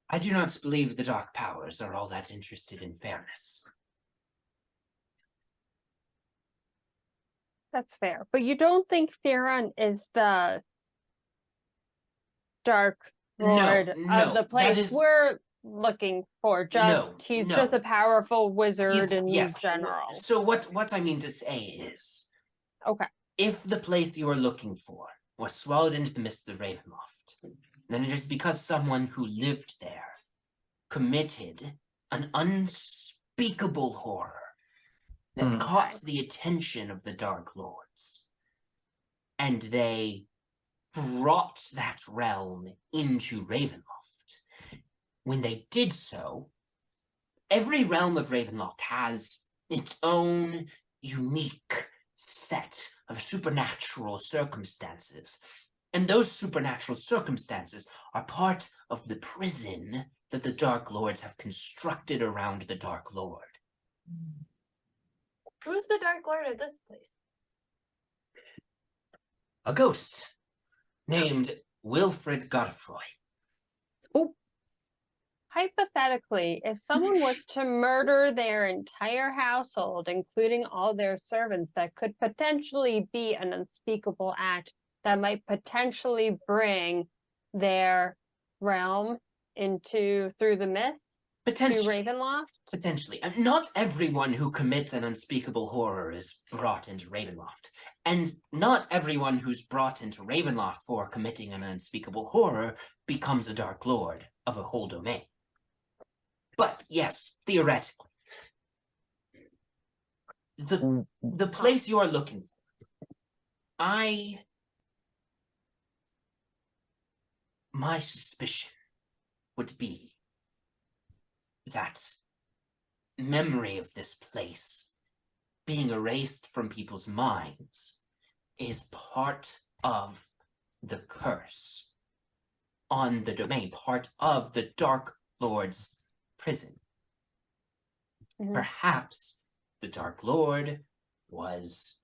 I do not believe the dark powers are all that interested in fairness. That's fair. But you don't think Theron is the Dark Lord No, of the that place is- we're looking for? He's just no. a powerful wizard in Yes. general. So what I mean to say is, Okay. if the place you are looking for was swallowed into the mists of Ravenloft, then it is because someone who lived there committed an unspeakable horror that caught the attention of the Dark Lords. And they brought that realm into Ravenloft. When they did so, every realm of Ravenloft has its own unique set of supernatural circumstances. And those supernatural circumstances are part of the prison that the Dark Lords have constructed around the Dark Lord. Who's the Dark Lord of this place? A ghost named Wilfred Godefroy. Hypothetically, if someone was to murder their entire household, including all their servants, that could potentially be an unspeakable act that might potentially bring their realm through the mist to Potentially. Ravenloft. Potentially. And not everyone who commits an unspeakable horror is brought into Ravenloft. And not everyone who's brought into Ravenloft for committing an unspeakable horror becomes a Dark Lord of a whole domain. But yes, theoretically. The place you are looking for. My suspicion would be that memory of this place being erased from people's minds is part of the curse on the domain, part of the Dark Lord's prison. Mhm. Perhaps the Dark Lord was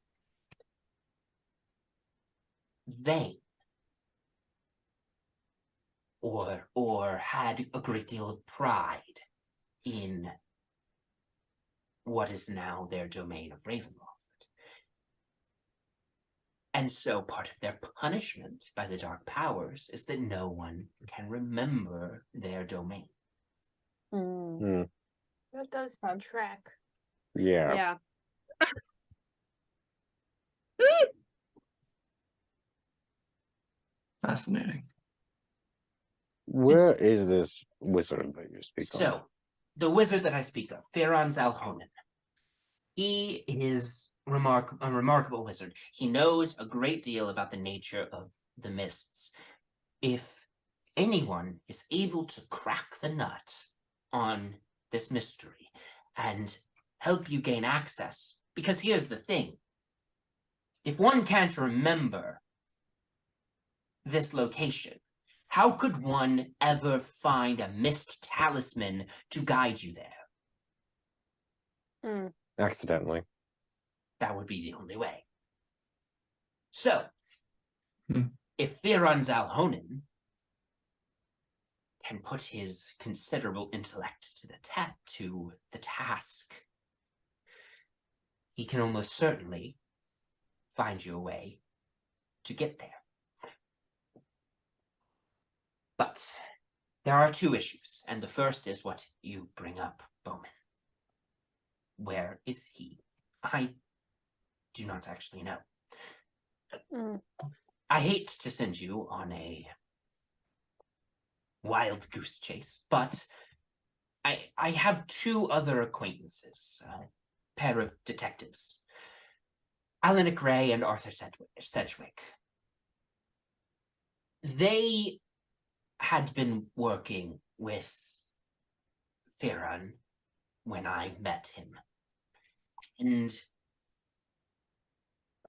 vain or had a great deal of pride in what is now their domain of Ravenloft. And so part of their punishment by the Dark Powers is that no one can remember their domain. That does track. Yeah. Yeah. Fascinating. Where is this wizard that you speak of? So, the wizard that I speak of, Feronz Alhonen, he is a remarkable wizard. He knows a great deal about the nature of the mists. If anyone is able to crack the nut on this mystery and help you gain access, because here's the thing. If one can't remember this location, how could one ever find a mist talisman to guide you there? Accidentally. That would be the only way. So, Hmm. if Feronz Alhonen can put his considerable intellect to the task, he can almost certainly find you a way to get there. But there are two issues, and the first is what you bring up, Bowmin. Where is he? I do not actually know. I hate to send you on a wild goose chase, but I have two other acquaintances, a pair of detectives, Alinic Ray and Arthur Sedgwick. They had been working with Firan when I met him. And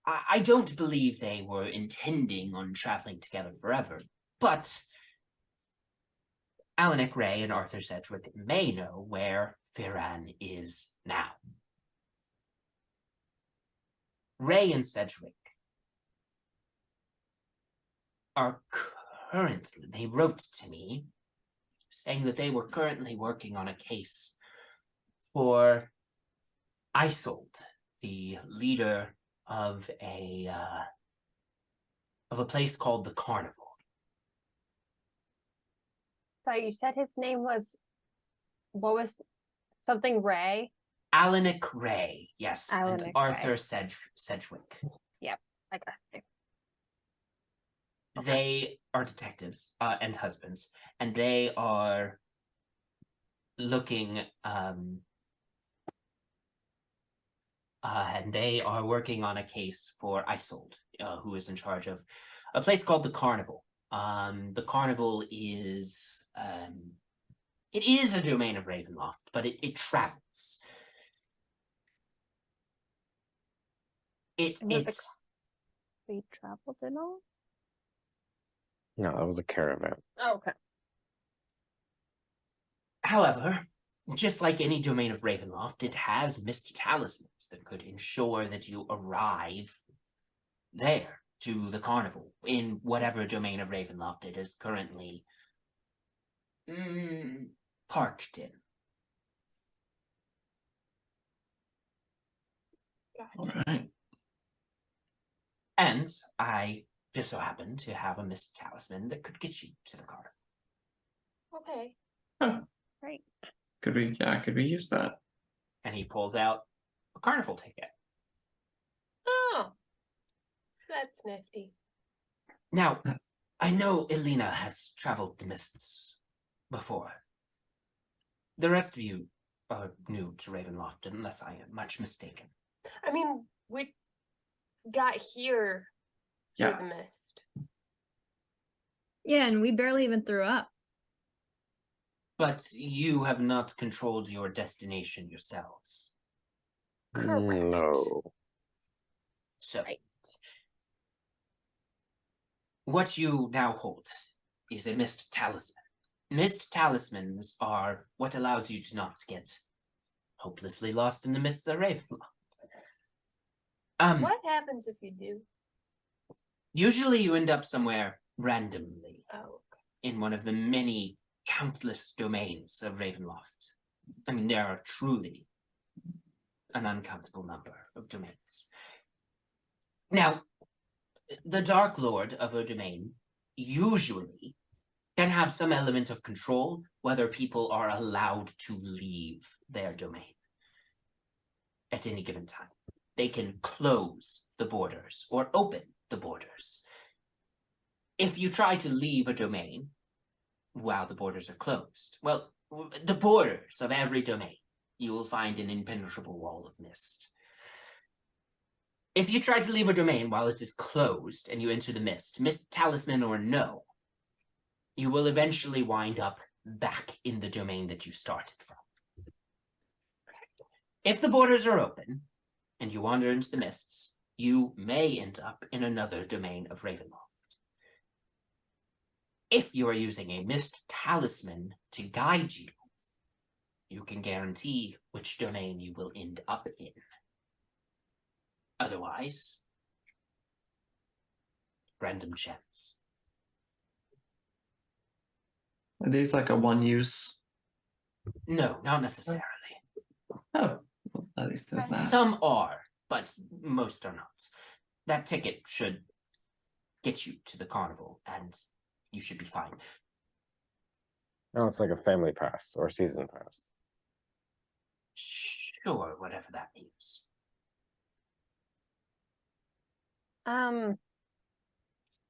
I don't believe they were intending on traveling together forever, but Alanic Ray and Arthur Sedgwick may know where Firan is now. Ray and Sedgwick are currently, they wrote to me saying that they were currently working on a case for Isold, the leader of a place called the Carnival. Sorry, you said his name was, what was something Ray? Alanic Ray, yes, and Alanic Arthur Ray. Sedgwick. Yep, I got it. They are detectives and husbands, and they are looking and they are working on a case for Isold, who is in charge of a place called the Carnival. The Carnival is it is a domain of Ravenloft, but it travels. It's We traveled and all? No, that was a caravan. Oh, okay. However, just like any domain of Ravenloft, it has missed talismans that could ensure that you arrive there to the Carnival in whatever domain of Ravenloft it is currently parked in. All right. And I just so happen to have a missed talisman that could get you to the Carnival. Okay. Great. Could we use that? And he pulls out a Carnival ticket. Oh, that's nifty. Now, I know Elina has traveled the mists before. The rest of you are new to Ravenloft, unless I am much mistaken. I mean, we got here through Yeah. the mist. Yeah, and we barely even threw up. But you have not controlled your destination yourselves. Correct. No. So, Right. what you now hold is a mist talisman. Mist talismans are what allows you to not get hopelessly lost in the mists of Ravenloft. What happens if you do? Usually you end up somewhere randomly Oh, in one of the many countless domains of Ravenloft. I mean, there are truly an uncountable number of domains. Now, the Dark Lord of a domain usually can have some element of control whether people are allowed to leave their domain at any given time. They can close the borders or open the borders. If you try to leave a domain while the borders are closed, well, the borders of every domain, you will find an impenetrable wall of mist. If you try to leave a domain while it is closed and you enter the mist talisman or no, you will eventually wind up back in the domain that you started from. If the borders are open and you wander into the mists, you may end up in another domain of Ravenloft. If you are using a mist talisman to guide you, you can guarantee which domain you will end up in. Otherwise, random chance. Are these like a one use? No, not necessarily. Oh, well, at least there's that. Some are, but most are not. That ticket should get you to the Carnival, and you should be fine. No, it's like a family pass or season pass. Sure, whatever that means.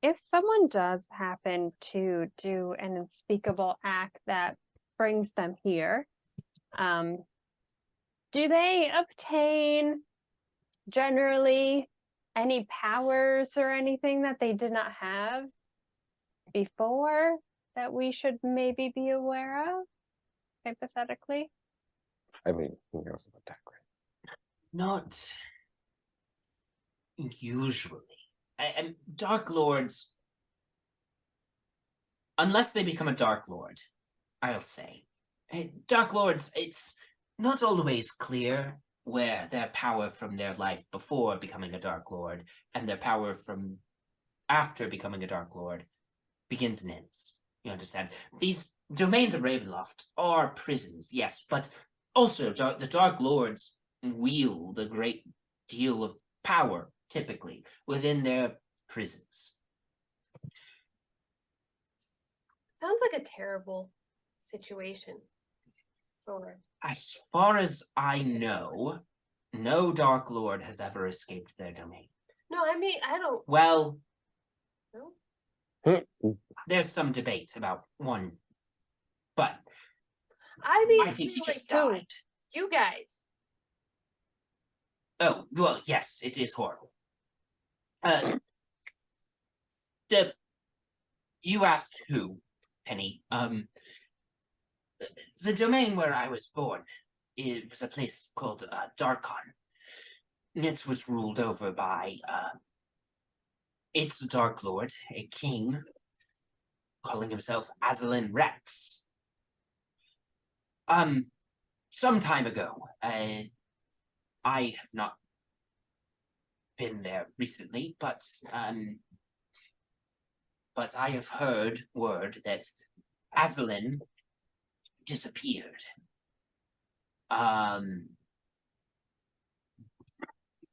If someone does happen to do an unspeakable act that brings them here, do they obtain generally any powers or anything that they did not have? before that we should maybe be aware of, hypothetically? I mean, who knows about that, right? Not usually. And Dark Lords, unless they become a Dark Lord, I'll say. Dark Lords, it's not always clear where their power from their life before becoming a Dark Lord and their power from after becoming a Dark Lord begins and ends. You understand? These domains of Ravenloft are prisons, yes, but also the Dark Lords wield a great deal of power, typically, within their prisons. Sounds like a terrible situation. For As far as I know, no Dark Lord has ever escaped their domain. no, I mean I don't. Well, No, there's some debate about one, but I mean I think he just like, who? died. You guys. Oh, well, yes, it is horrible. You asked who, Penny. The domain where I was born, it was a place called Darkon. It was ruled over by its Dark Lord, a king, calling himself Azalin Rex. Some time ago, I have not been there recently, but I have heard word that Azalin disappeared.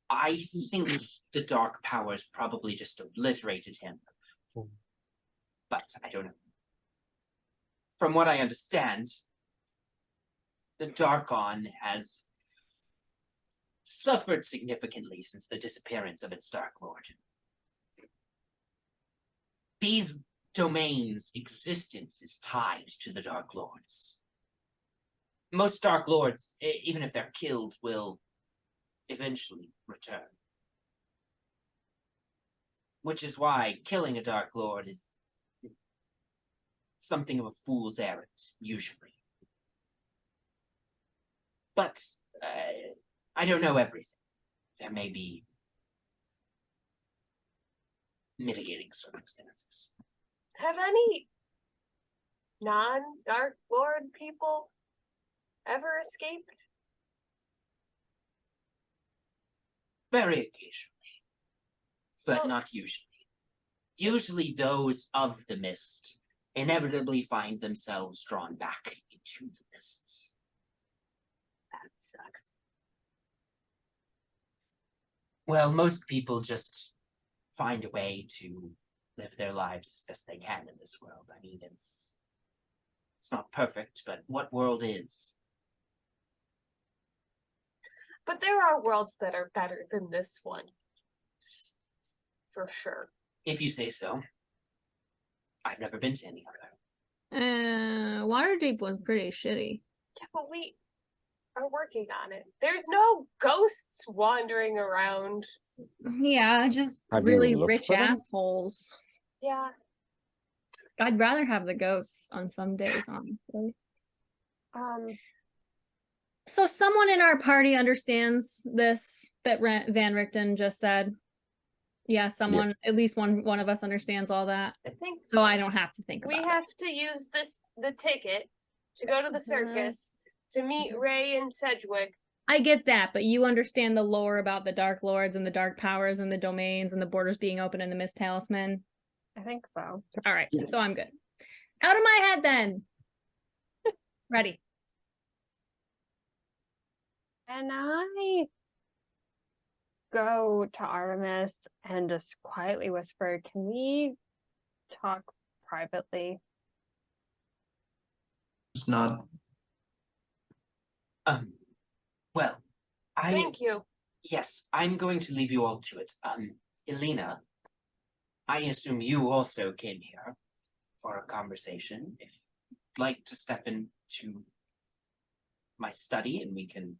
I think the dark powers probably just obliterated him. But I don't know. From what I understand, the Darkon has suffered significantly since the disappearance of its Dark Lord. These domains' existence is tied to the Dark Lords. Most Dark Lords, even if they're killed, will eventually return. Which is why killing a Dark Lord is something of a fool's errand, usually. But I don't know everything. There may be mitigating circumstances. Have any non-Dark Lord people ever escaped? Very occasionally, but So- not usually. Usually those of the mist inevitably find themselves drawn back into the mists. That sucks. Well, most people just find a way to live their lives as best they can in this world. I mean, it's not perfect, but what world is? But there are worlds that are better than this one. For sure. If you say so. I've never been to any other. Waterdeep was pretty shitty. Yeah, but we are working on it. There's no ghosts wandering around. Yeah, just Have you really looked rich for them? assholes. Yeah. I'd rather have the ghosts on some days, honestly. So someone in our party understands this that Van Richten just said. Yeah, someone, at least one of us understands all that. I think So I don't have to think we about have to use the ticket to go to the circus to meet Ray and Sedgwick. it. I get that, but you understand the lore about the Dark Lords and the Dark Powers and the domains and the borders being open and the Mist Talisman. I think so. All right, so I'm good. Out of my head then. Ready. And I go to Artemis and just quietly whisper, can we talk privately? Just nod. Well, Thank you. yes, I'm going to leave you all to it. Elina, I assume you also came here for a conversation. If you'd like to step into my study and we can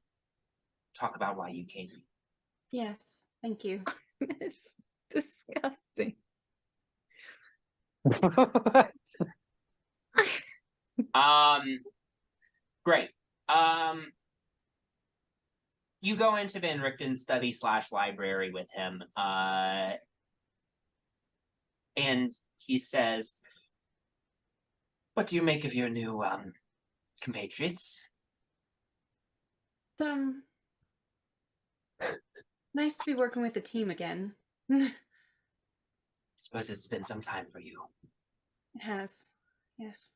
talk about why you came. Yes, thank you. It's disgusting. Great. You go into Van Richten's study / library with him, and he says, "What do you make of your new compatriots?" Nice to be working with the team again. I suppose it's been some time for you. It has, yes.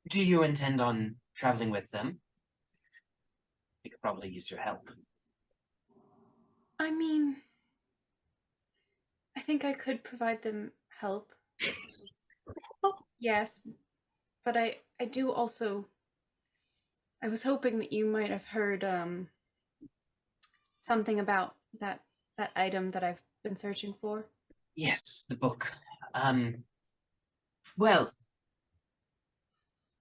Do you intend on traveling with them? We could probably use your help. I mean, I think I could provide them help. Yes, but I do also. I was hoping that you might have heard something about that item that I've been searching for. Yes, the book. Well,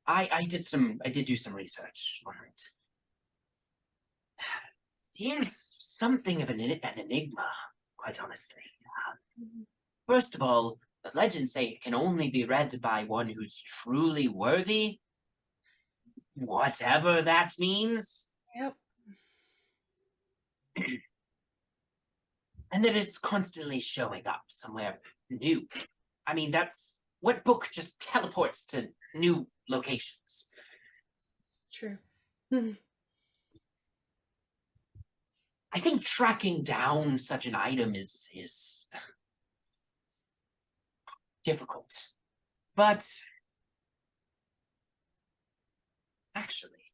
I did do some research on it. It is something of an enigma, quite honestly. First of all, the legends say it can only be read by one who's truly worthy. Whatever that means. Yep. And that it's constantly showing up somewhere new. I mean, that's what book just teleports to new locations. True. I think tracking down such an item is difficult. But actually,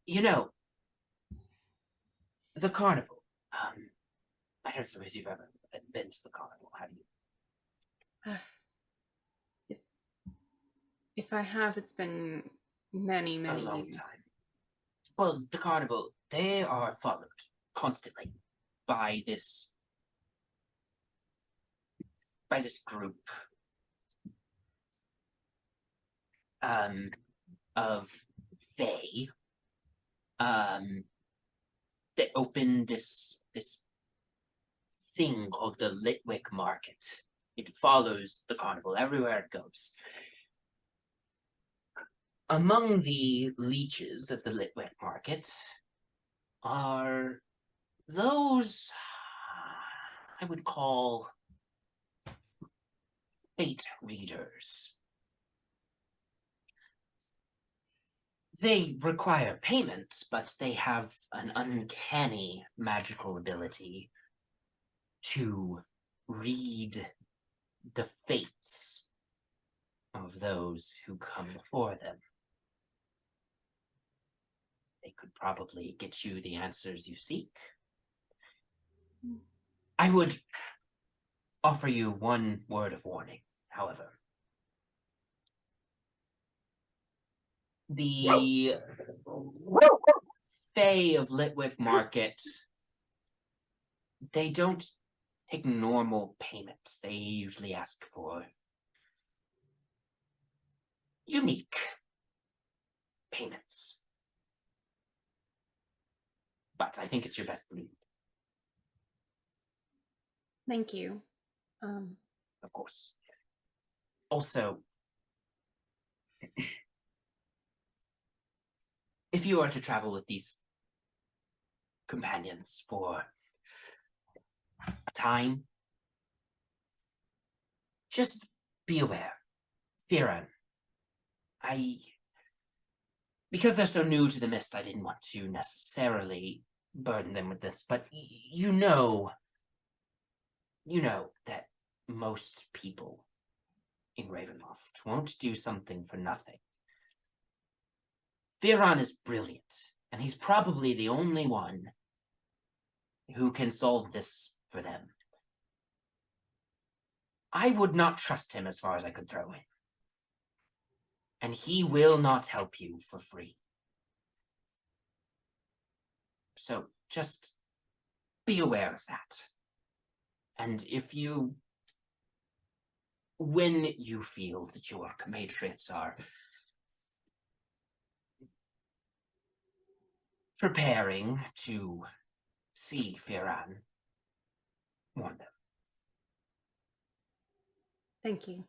you know, the carnival. I don't suppose you've ever been to the carnival, have you? If I have, it's been many A long years. time. Well, the carnival, they are followed constantly by this group of fae that opened this thing called the Litwick Market. It follows the carnival everywhere it goes. Among the leeches of the Litwick Market are those I would call fate readers. They require payment, but they have an uncanny magical ability to read the fates of those who come before them. They could probably get you the answers you seek. I would offer you one word of warning, however. The Fae of Litwick Market, they don't take normal payments. They usually ask for unique payments. But I think it's your best lead. Thank you. Of course. Also, if you are to travel with these companions for a time, just be aware. Firan, because they're so new to the mist, I didn't want to necessarily burden them with this, but you know that most people in Ravenloft won't do something for nothing. Firan is brilliant, and he's probably the only one who can solve this for them. I would not trust him as far as I could throw him. And he will not help you for free. So just be aware of that. And when you feel that your compatriots are preparing to see Firan. Warn them. Thank you.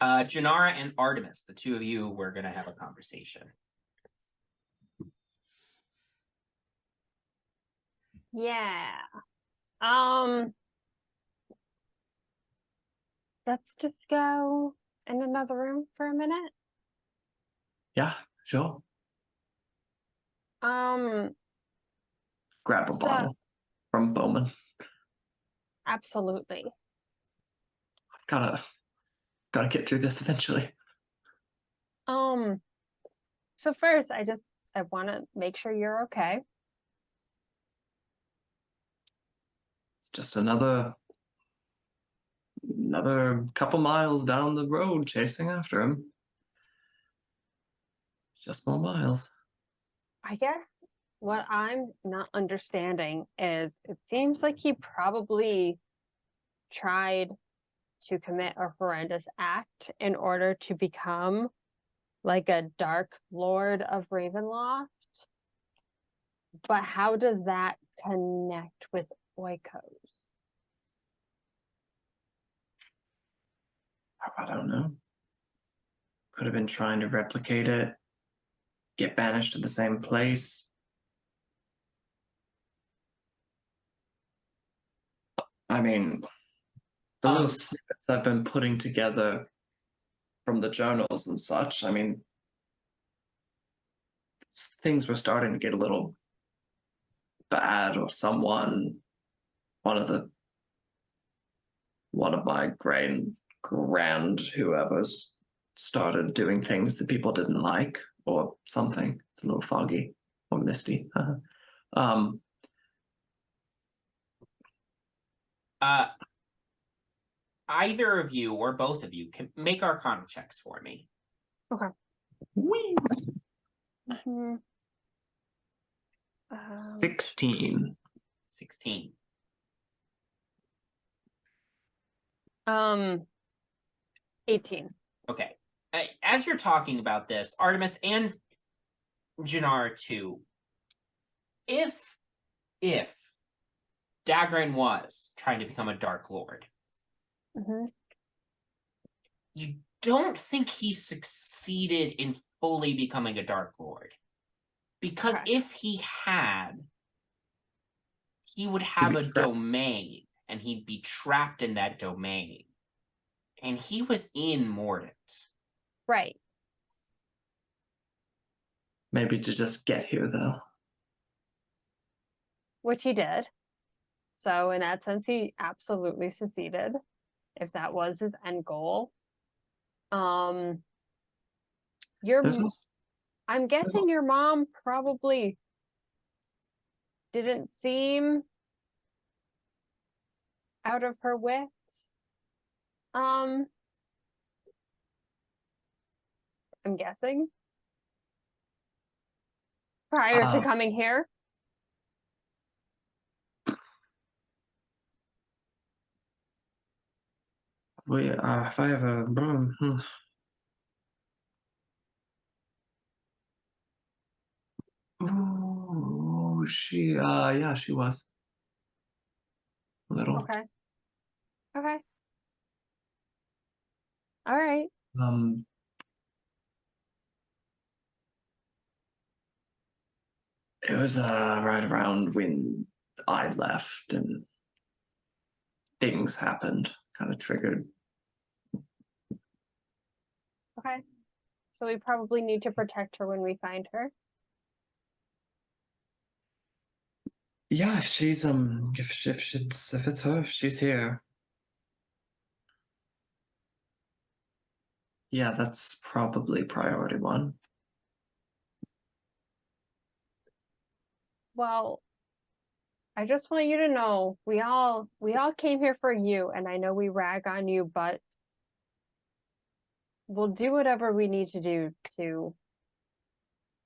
Jinarra and Artemis, the two of you were going to have a conversation. Yeah. Let's just go in another room for a minute. Yeah, sure. Um, Grab a So- bottle from Bowmin. absolutely. Gotta get through this eventually. So first, I want to make sure you're okay. It's just another couple miles down the road chasing after him. Just more miles. I guess what I'm not understanding is it seems like he probably tried to commit a horrendous act in order to become like a Dark Lord of Ravenloft. But how does that connect with Oikos? I don't know. Could have been trying to replicate it, get banished to the same place. I mean, the little snippets I've been putting together from the journals and such, I mean, things were starting to get a little bad, or one of my grand whoever's started doing things that people didn't like, or something. It's a little foggy or misty. Either of you or both of you can make Arcana checks for me. Okay. Whee! 16. 16. 18. Okay. As you're talking about this, Artemis and Jinarra too, if Dagran was trying to become a Dark Lord, you don't think he succeeded in fully becoming a Dark Lord. Because if he had, he would have a domain, and he'd be trapped in that domain. And he was in Mordant. Right. Maybe to just get here, though. Which he did. So in that sense, he absolutely succeeded, if that was his end goal. I'm guessing your mom probably didn't seem out of her wits. I'm guessing. Prior to coming here. If I have a Oh, she was. A little. Okay. All right. It was right around when I left and things happened, kind of triggered. Okay. So we probably need to protect her when we find her. Yeah, if she's if it's her, if she's here. Yeah, that's probably priority one. Well, I just want you to know we all came here for you, and I know we rag on you, but we'll do whatever we need to do to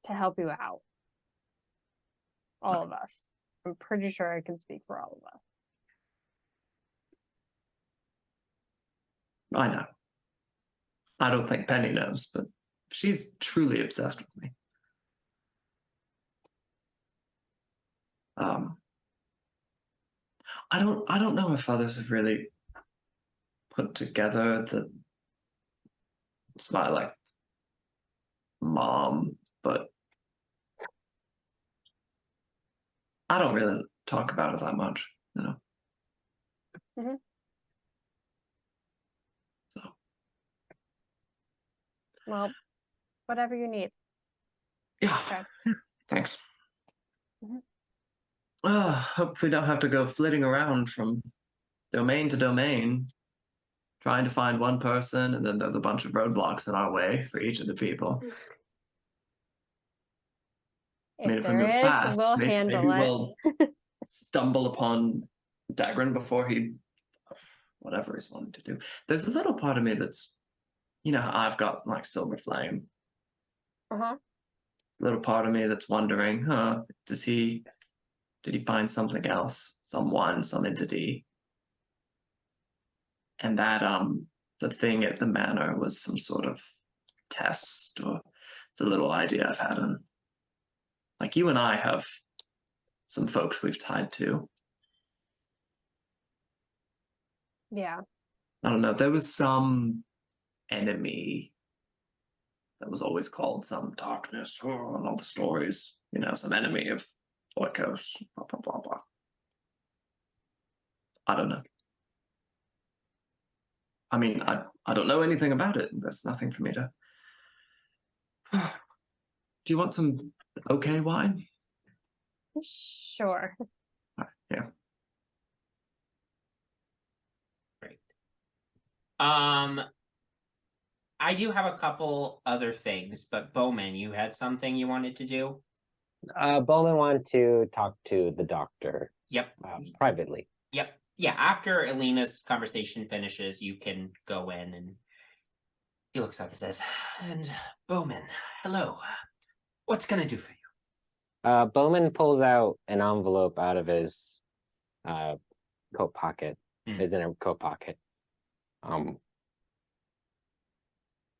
help you out. All of us. I'm pretty sure I can speak for all of us. I know. I don't think Penny knows, but she's truly obsessed with me. I don't know if others have really put together that it's my like mom, but I don't really talk about it that much, you know. Mhm. So Well, whatever you need. yeah, Okay. thanks. Mhm. Hope we don't have to go flitting around from domain to domain, trying to find one person, and then there's a bunch of roadblocks in our way for each of the people. I mean, if we there move is, fast, we'll maybe handle it. we'll stumble upon Dagran before he, whatever he's wanting to do. There's a little part of me that's, you know, I've got like Silver Flame. Uh-huh. There's a little part of me that's wondering, did he find something else, someone, some entity? And that the thing at the manor was some sort of test, or it's a little idea I've had. And like you and I have some folks we've tied to. Yeah. I don't know. There was some enemy that was always called some darkness, and all the stories. You know, some enemy of Oikos, blah blah blah blah. I don't know. I mean, I don't know anything about it. There's nothing for me to. Do you want some okay wine? Sure. Yeah. Great. I do have a couple other things, but Bowmin, you had something you wanted to do? Bowmin wanted to talk to the doctor. Yep. Privately. Yep. Yeah, after Elina's conversation finishes, you can go in, and he looks up and says, "And Bowmin, hello. What's gonna do for you?" Bowmin pulls out an envelope out of his coat pocket. His inner coat pocket.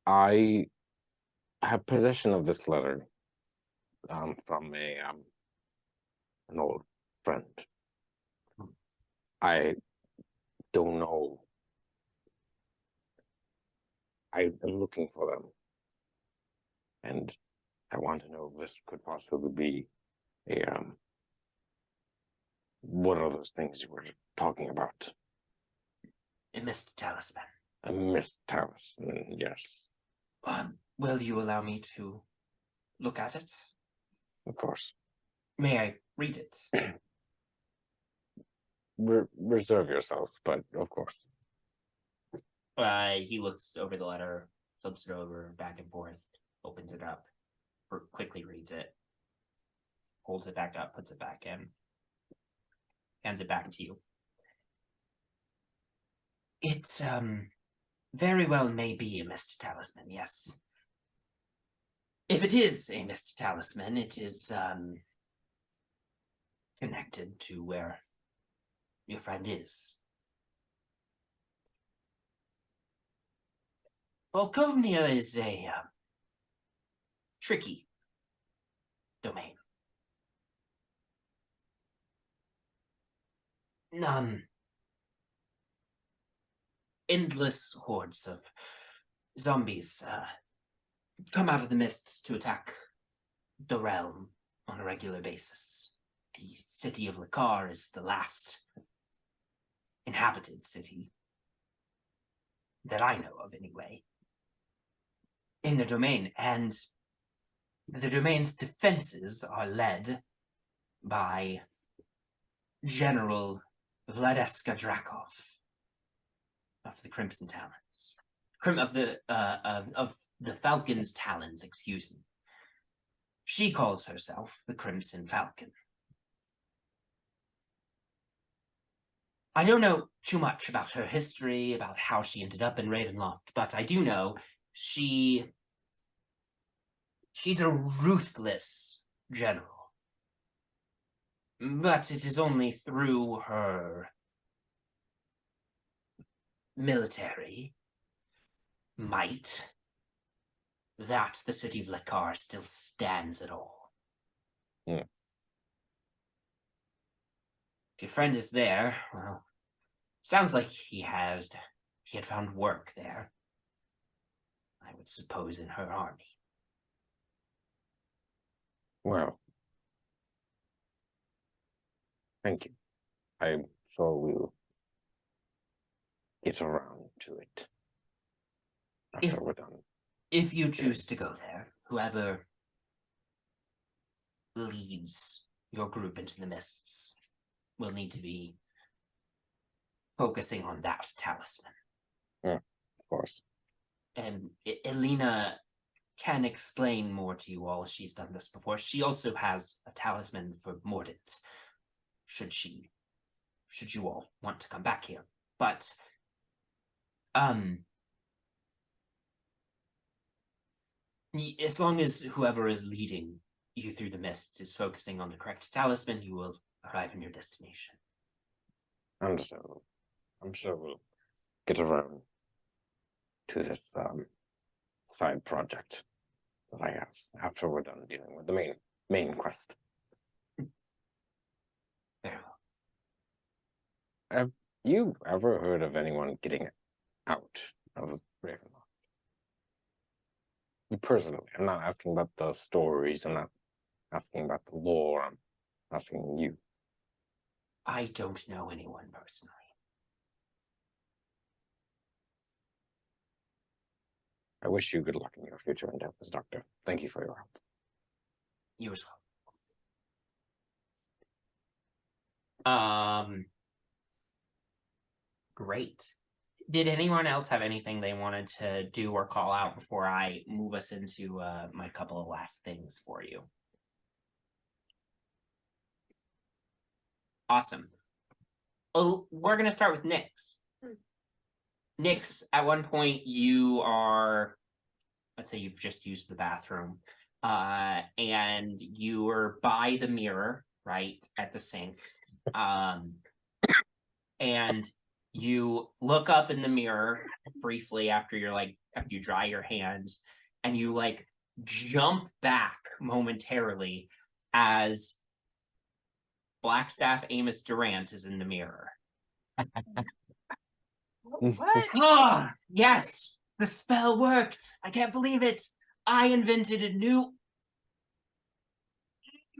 I have possession of this letter from an old friend. I don't know. I am looking for them, and I want to know if this could possibly be a one of those things you were talking about. A missed talisman. A missed talisman, yes. Will you allow me to look at it? Of course. May I read it? Reserve yourself, but of course. He looks over the letter, flips it over, back and forth, opens it up, quickly reads it, holds it back up, puts it back in, hands it back to you. It, very well may be a missed talisman, yes. If it is a missed talisman, it is, connected to where your friend is. Volkovnia is a tricky domain. Endless hordes of zombies come out of the mists to attack the realm on a regular basis. The city of Lakar is the last inhabited city that I know of, anyway, in the domain, and the domain's defenses are led by General Vladeska Drakov of the Crimson Talons, of the Falcon's Talons, excuse me. She calls herself the Crimson Falcon. I don't know too much about her history, about how she ended up in Ravenloft, but I do know she's a ruthless general. But it is only through her military might that the city of Lekar still stands at all. Hmm. If your friend is there, well, sounds like he had found work there. I would suppose in her army. Well, thank you. I'm sure we'll get around to it after we're done. If you choose to go there, whoever leads your group into the mists will need to be focusing on that talisman. Of course. And Elina can explain more to you all. She's done this before. She also has a talisman for Mordant, should you all want to come back here. But as long as whoever is leading you through the mist is focusing on the correct talisman, you will arrive in your destination. Understandable. I'm sure we'll get around to this side project that I have after we're done dealing with the main quest. Very well. Have you ever heard of anyone getting out of Ravenloft? Personally, I'm not asking about the stories, I'm not asking about the lore, I'm asking you. I don't know anyone personally. I wish you good luck in your future endeavors, Doctor. Thank you for your help. You as well. Great. Did anyone else have anything they wanted to do or call out before I move us into my couple of last things for you? Awesome. Oh, we're going to start with Nyx. Nyx, at one point you are, let's say you've just used the bathroom, and you were by the mirror, right, at the sink. And you look up in the mirror briefly after after you dry your hands, and you jump back momentarily as Blackstaff Amos Durant is in the mirror. What? Ah, yes, the spell worked. I can't believe it. I invented a new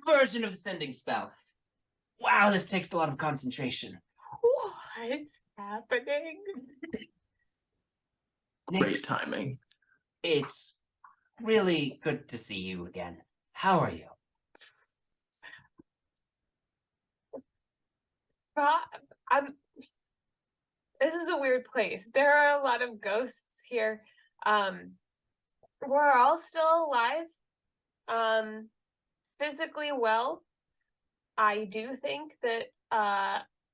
version of the sending spell. Wow, this takes a lot of concentration. What's happening? Great Nyx, timing. it's really good to see you again. How are you? This is a weird place. There are a lot of ghosts here. We're all still alive. Physically well. I do think that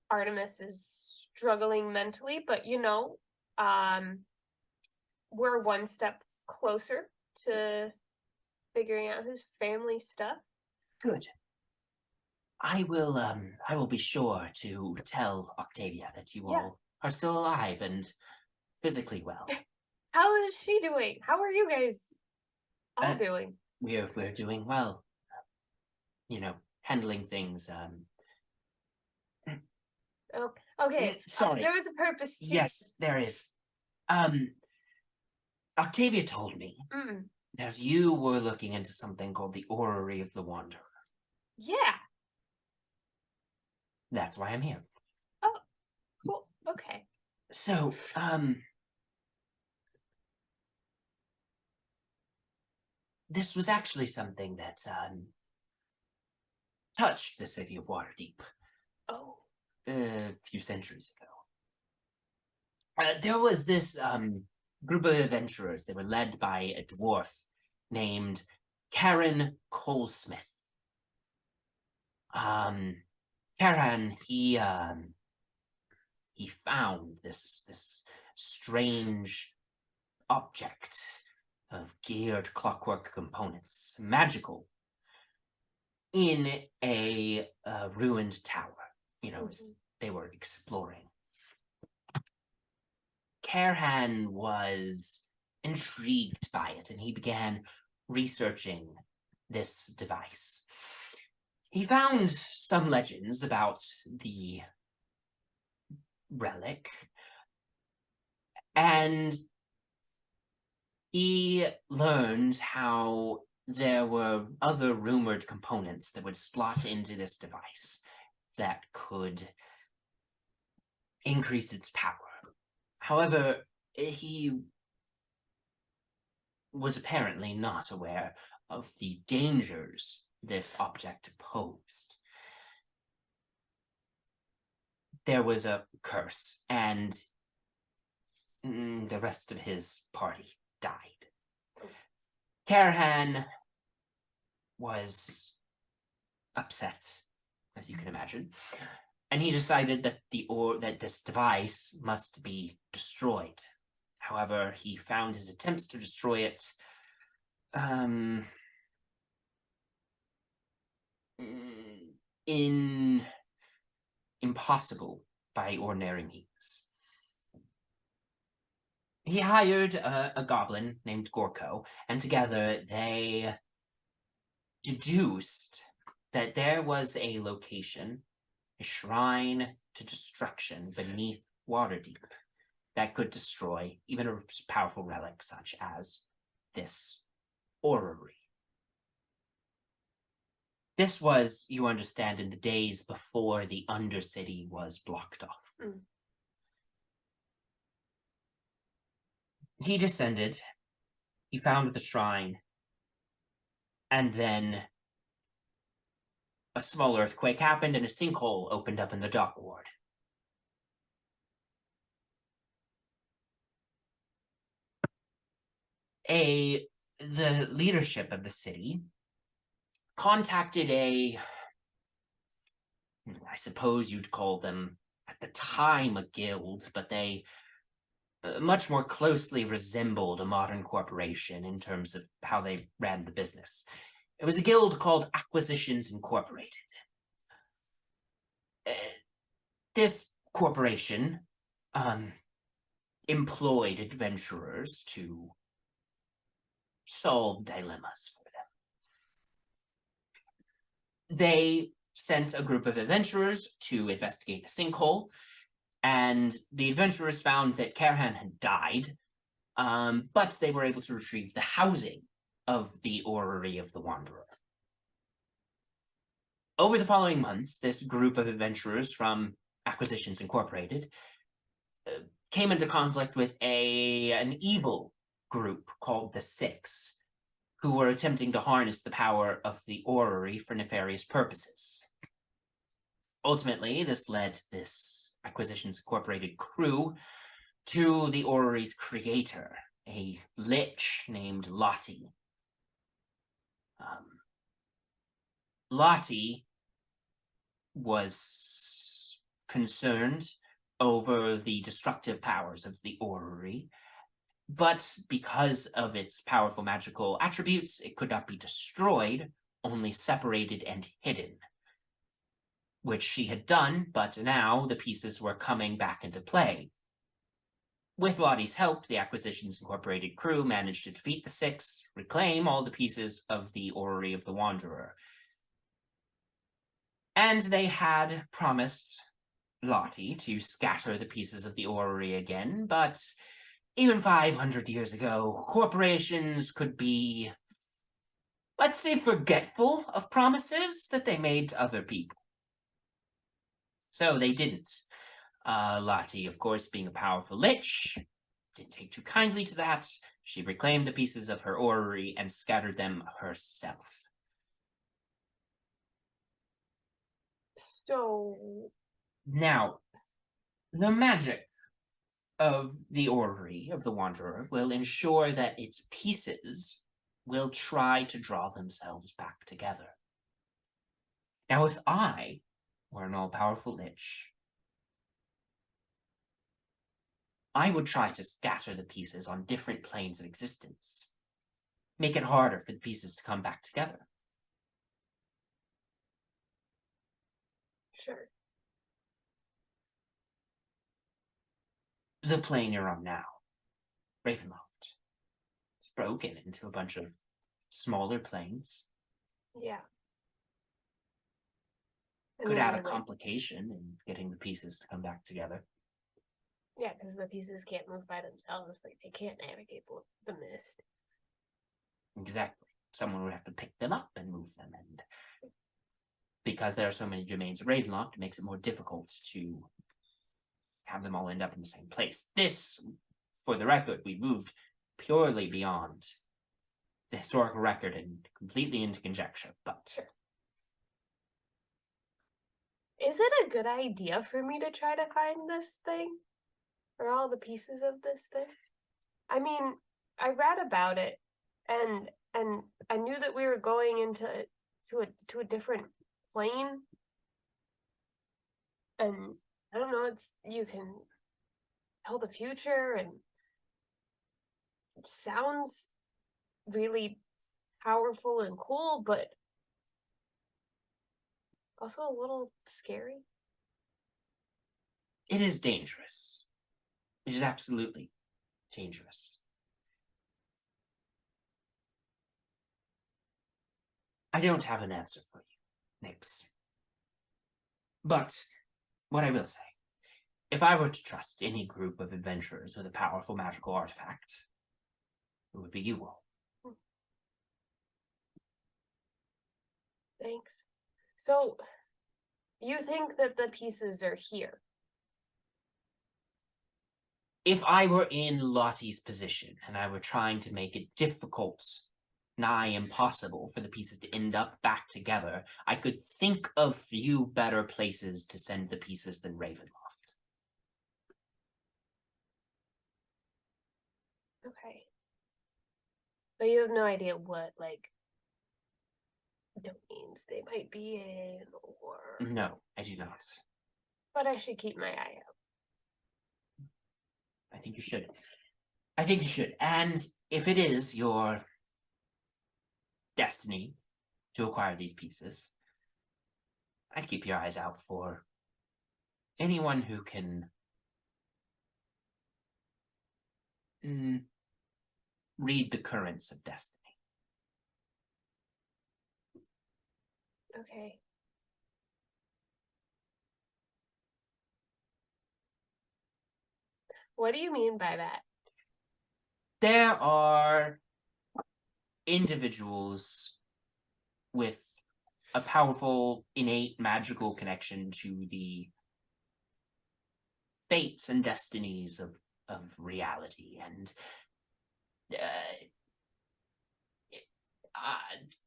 Artemis is struggling mentally, but we're one step closer to figuring out his family stuff. Good. I will be sure to tell Octavia that you all are still alive and physically well. How is she doing? How are you guys all doing? We're doing well. Handling things. Okay. Sorry. There was a purpose to. Yes, there is. Octavia told me that you were looking into something called the Orrery of the Wanderer. Yeah. That's why I'm here. Oh, cool. Okay. So, this was actually something that touched the city of Waterdeep. Oh. A few centuries ago. There was this group of adventurers. They were led by a dwarf named Karen Colesmith. Karen, he found this strange object of geared clockwork components, magical, in a ruined tower. As they were exploring. Kerhan was intrigued by it, and he began researching this device. He found some legends about the relic, and he learned how there were other rumored components that would slot into this device that could increase its power. However, he was apparently not aware of the dangers this object posed. There was a curse, and the rest of his party died. Carahan was upset, as you can imagine, and he decided that that this device must be destroyed. However, he found his attempts to destroy it impossible by ordinary means. He hired a goblin named Gorko, and together they deduced that there was a location, a shrine to destruction beneath Waterdeep, that could destroy even a powerful relic such as this orrery. This was, you understand, in the days before the Undercity was blocked off. Mm. He descended, he found the shrine, and then a small earthquake happened and a sinkhole opened up in the dock ward. The leadership of the city contacted I suppose you'd call them at the time a guild, but they much more closely resembled a modern corporation in terms of how they ran the business. It was a guild called Acquisitions Incorporated. This corporation employed adventurers to solve dilemmas for them. They sent a group of adventurers to investigate the sinkhole, and the adventurers found that Carahan had died, but they were able to retrieve the housing of the Orrery of the Wanderer. Over the following months, this group of adventurers from Acquisitions Incorporated came into conflict with an evil group called the Six, who were attempting to harness the power of the Orrery for nefarious purposes. Ultimately, this led this Acquisitions Incorporated crew to the Orrery's creator, a lich named Lottie. Lottie was concerned over the destructive powers of the Orrery, but because of its powerful magical attributes, it could not be destroyed, only separated and hidden, which she had done, but now the pieces were coming back into play. With Lottie's help, the Acquisitions Incorporated crew managed to defeat the Six, reclaim all the pieces of the Orrery of the Wanderer. And they had promised Lottie to scatter the pieces of the Orrery again, but even 500 years ago, corporations could be, let's say, forgetful of promises that they made to other people. So they didn't. Lottie, of course, being a powerful lich, didn't take too kindly to that. She reclaimed the pieces of her orrery and scattered them herself. So Now, the magic of the orrery of the Wanderer will ensure that its pieces will try to draw themselves back together. Now, if I were an all-powerful lich, I would try to scatter the pieces on different planes of existence, make it harder for the pieces to come back together. sure. The plane you're on now, Ravenloft. broken into a bunch of smaller planes. Yeah. Could add a complication in getting the pieces to come back together. Yeah, because the pieces can't move by themselves. Like, they can't navigate the mist. Exactly. Someone would have to pick them up and move them, and because there are so many domains of Ravenloft, it makes it more difficult to have them all end up in the same place. This, for the record, we moved purely beyond the historical record and completely into conjecture, but... Is it a good idea for me to try to find this thing? Or all the pieces of this thing? I mean, I read about it, and I knew that we were going into to a different plane. And I don't know, it's you can tell the future, and it sounds really powerful and cool, but also a little scary. It is dangerous. It is absolutely dangerous. I don't have an answer for you, Nyx. But what I will say, if I were to trust any group of adventurers with a powerful magical artifact, it would be you all. Thanks. So, you think that the pieces are here? If I were in Lottie's position and I were trying to make it difficult, nigh impossible, for the pieces to end up back together, I could think of few better places to send the pieces than Ravenloft. Okay. But you have no idea what, like, domains they might be in, or... No, I do not. But I should keep my eye out. I think you should. I think you should. And if it is your destiny to acquire these pieces, I'd keep your eyes out for anyone who can read the currents of destiny. Okay. What do you mean by that? There are individuals with a powerful, innate, magical connection to the fates and destinies of reality, and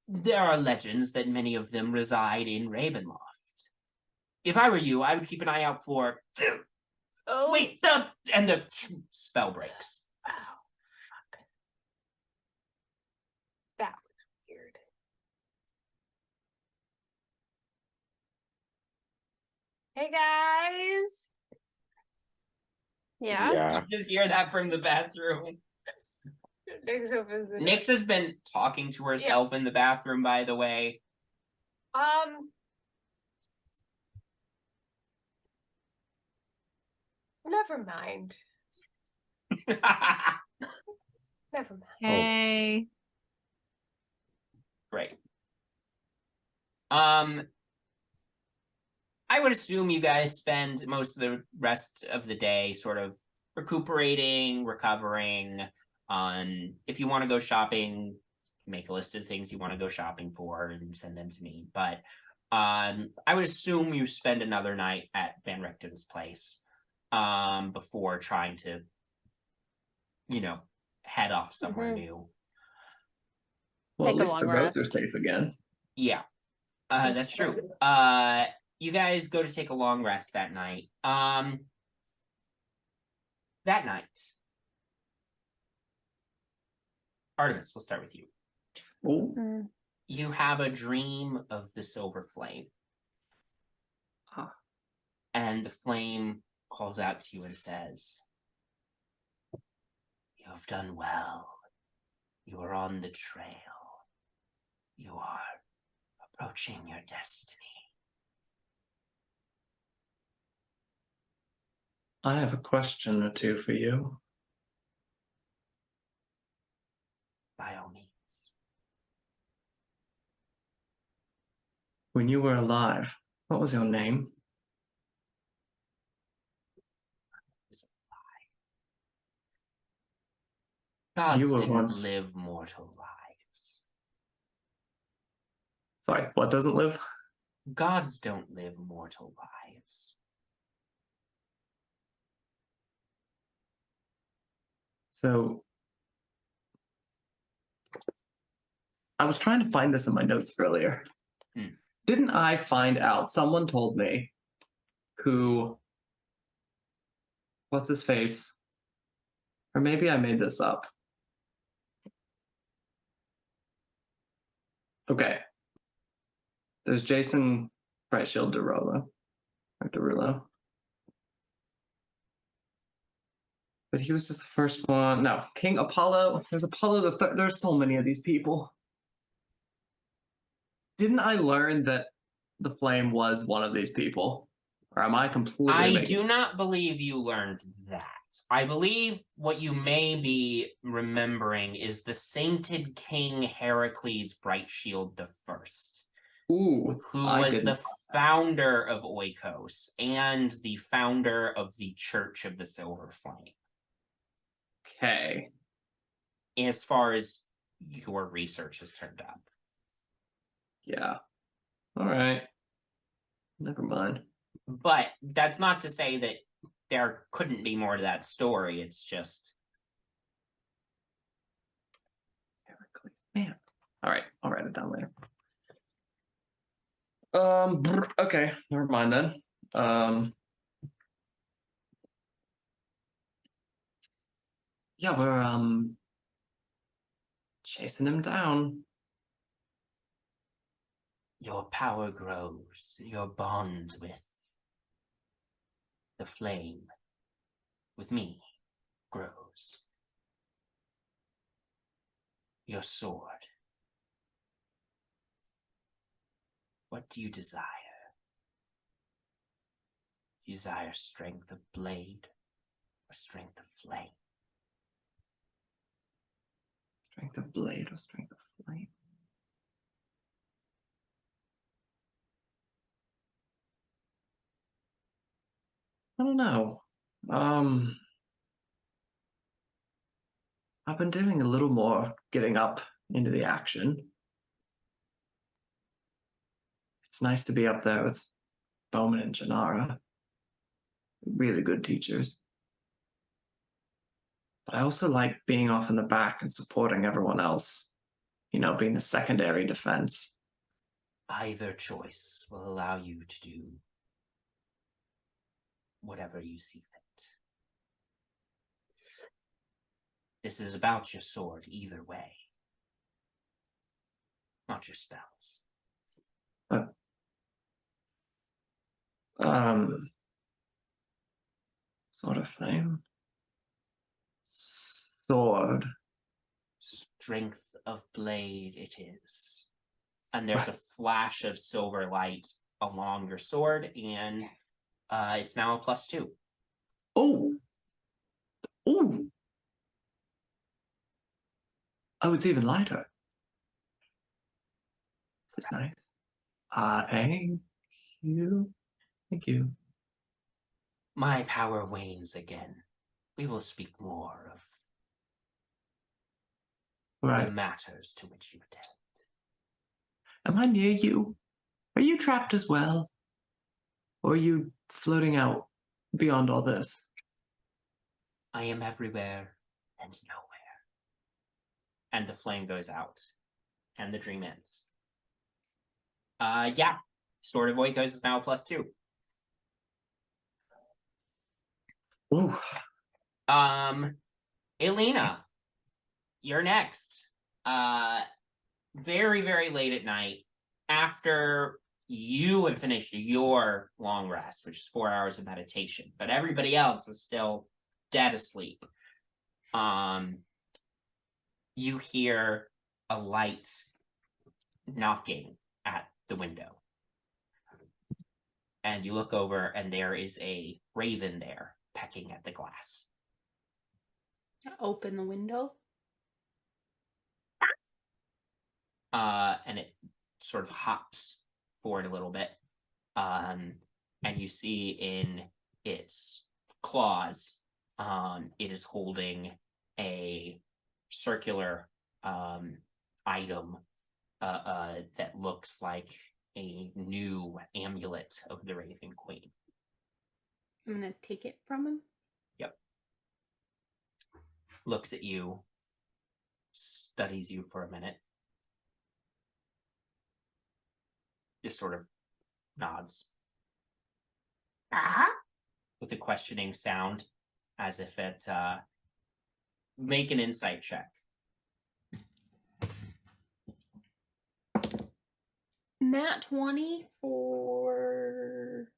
there are legends that many of them reside in Ravenloft. If I were you, I would keep an eye out for... Oh, Wait, and the spell breaks. Oh, fuck. That was weird. Hey, guys! Yeah. Yeah. You just hear that from the bathroom. Nyx has been talking to herself in the bathroom, by the way. Never mind. Never mind. Hey. Great. I would assume you guys spend most of the rest of the day sort of recuperating, recovering. If you want to go shopping, make a list of things you want to go shopping for and send them to me. But I would assume you spend another night at Van Richten's place before trying to, head off somewhere new. Well, Take at a least long the roads are rest. safe again. Yeah, that's true. You guys go to take a long rest that night. That night, Artemis, we'll start with you. Oh, You have a dream of the silver flame. And the flame calls out to you and says, "You have done well. You are on the trail. You are approaching your destiny." I have a question or two for you. when you were alive, what was your name? Gods You were didn't once- live mortal lives. Sorry, what doesn't live? Gods don't live mortal lives. So, I was trying to find this in my notes earlier. Didn't I find out? Someone told me who. What's his face? Or maybe I made this up. Okay. There's Jason Brightshield Derulo. But he was just the first one. No, King Apollo. There's Apollo the Third. There's so many of these people. Didn't I learn that the flame was one of these people? Or am I completely I making... do not believe you learned that. I believe what you may be remembering is the sainted King Heracles Brightshield the First. Ooh, who I was didn't the know that. founder of Oikos and the founder of the Church of the Silver Flame. Okay. As far as your research has turned up. Yeah. All right. Never mind. But that's not to say that there couldn't be more to that story. It's just... Heracles. Man. All right. I'll write it down later. Okay. Never mind then. Yeah, we're chasing him down. Your power grows. Your bond with the flame, with me, grows. Your sword. What do you desire? Do you desire strength of blade or strength of flame? Strength of blade or strength of flame? I don't know. I've been doing a little more getting up into the action. It's nice to be up there with Bowmin and Jinarra. Really good teachers. But I also like being off in the back and supporting everyone else. You know, being the secondary defense. Either choice will allow you to do whatever you see fit. This is about your sword either way, not your spells. Sort of flame. Sword. Strength of blade it is. And there's a flash of silver light along your sword, and it's now a +2. Oh! Oh! Oh, it's even lighter. This is nice. Thank you. Thank you. My power wanes again. We will speak more of the matters to which you attend. Am I near you? Are you trapped as well? Or are you floating out beyond all this? I am everywhere and nowhere. And the flame goes out. And the dream ends. Yeah. Sword of Oikos is now a +2. Ooh. Elina, you're next. Very, very late at night, after you have finished your long rest, which is 4 hours of meditation, but everybody else is still dead asleep. You hear a light knocking at the window. And you look over, and there is a raven there, pecking at the glass. Open the window. And it sort of hops forward a little bit. And you see in its claws, it is holding a circular item that looks like a new amulet of the Raven Queen. I'm gonna take it from him. Yep. Looks at you, studies you for a minute, just sort of nods with a questioning sound, as if it make an insight check. Nat 20 for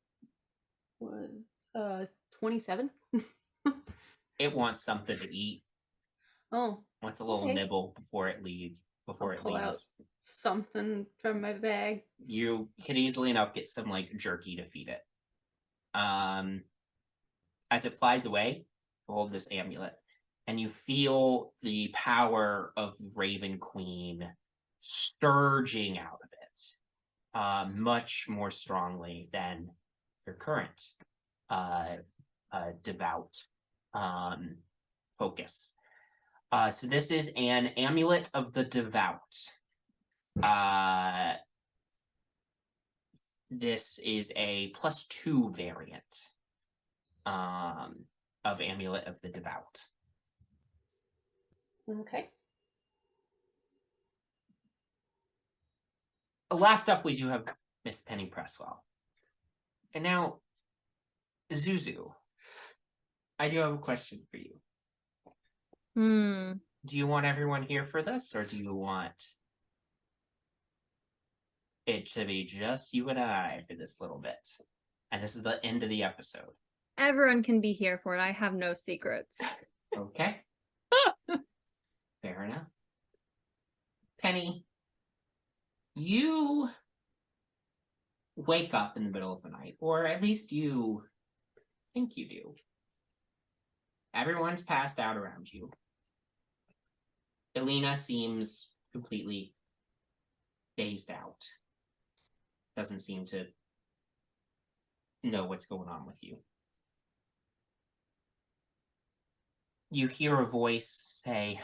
was 27. It wants something to eat. Oh, Wants a little okay. nibble before it leaves. Before I'll it pull out leaves, something from my bag. you can easily enough get some like jerky to feed it. As it flies away, hold this amulet, and you feel the power of Raven Queen surging out of it, much more strongly than your current devout focus. So this is an amulet of the devout. This is a +2 variant of Amulet of the Devout. Okay. Last up, we do have Miss Penny Presswell. And now, Zuzu, I do have a question for you. Do you want everyone here for this, or do you want it to be just you and I for this little bit? And this is the end of the episode. Everyone can be here for it. I have no secrets. Okay. Fair enough. Penny, you wake up in the middle of the night, or at least you think you do. Everyone's passed out around you. Elina seems completely dazed out. Doesn't seem to know what's going on with you. You hear a voice say,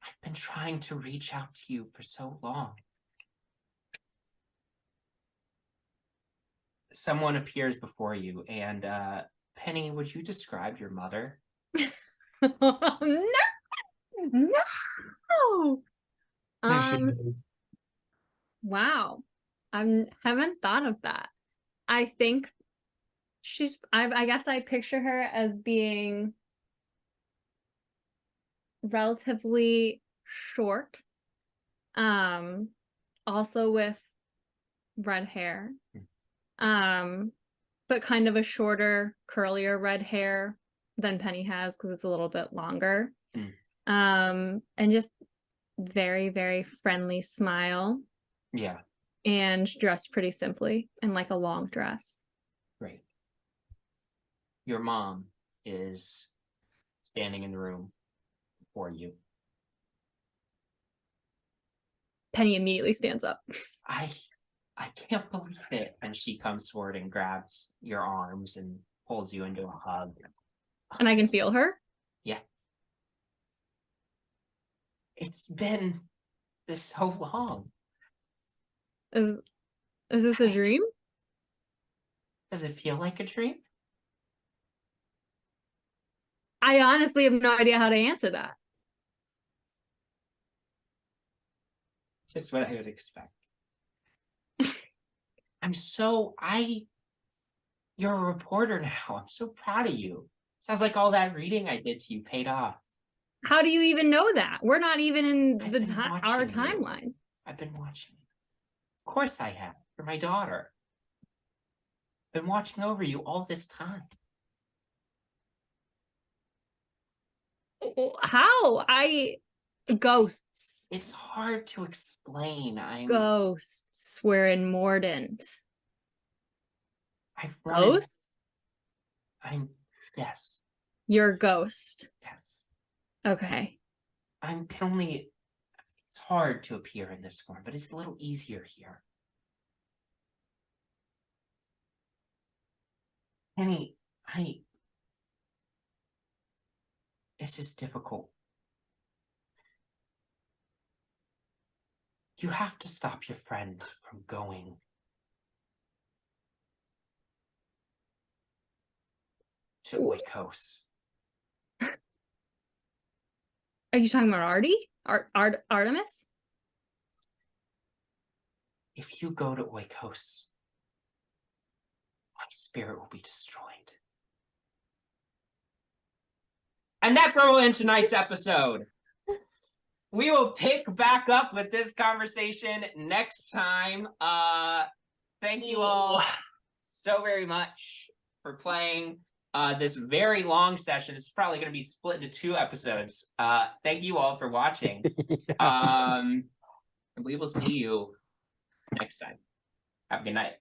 "I've been trying to reach out to you for so long." Someone appears before you, and Penny, would you describe your mother? No! Wow. I haven't thought of that. I think I guess I picture her as being relatively short. Also with red hair. But kind of a shorter, curlier red hair than Penny has because it's a little bit longer. And just very, very friendly smile. Yeah. And dressed pretty simply in like a long dress. Great. Your mom is standing in the room before you. Penny immediately stands up. I can't believe it. And she comes forward and grabs your arms and pulls you into a hug. And I can feel her? Yeah. It's been so long. Is this a dream? Does it feel like a dream? I honestly have no idea how to answer that. Just what I would expect. You're a reporter now. I'm so proud of you. Sounds like all that reading I did to you paid off. How do you even know that? We're not even in I've the been our watching you. timeline. I've been watching you. Of course I have. You're my daughter. Been watching over you all this time. How? Ghosts. It's hard to explain. Ghosts. We're in Mordant. Ghosts? Yes. You're a ghost. Yes. Okay. It's hard to appear in this form, but it's a little easier here. Penny, this is difficult. You have to stop your friend from going. To Oikos. Are you talking about Artemis? If you go to Oikos, my spirit will be destroyed. And that's where we'll end tonight's episode. We will pick back up with this conversation next time. Thank you all so very much for playing this very long session. This is probably going to be split into 2 episodes. Thank you all for watching. We will see you next time. Have a good night.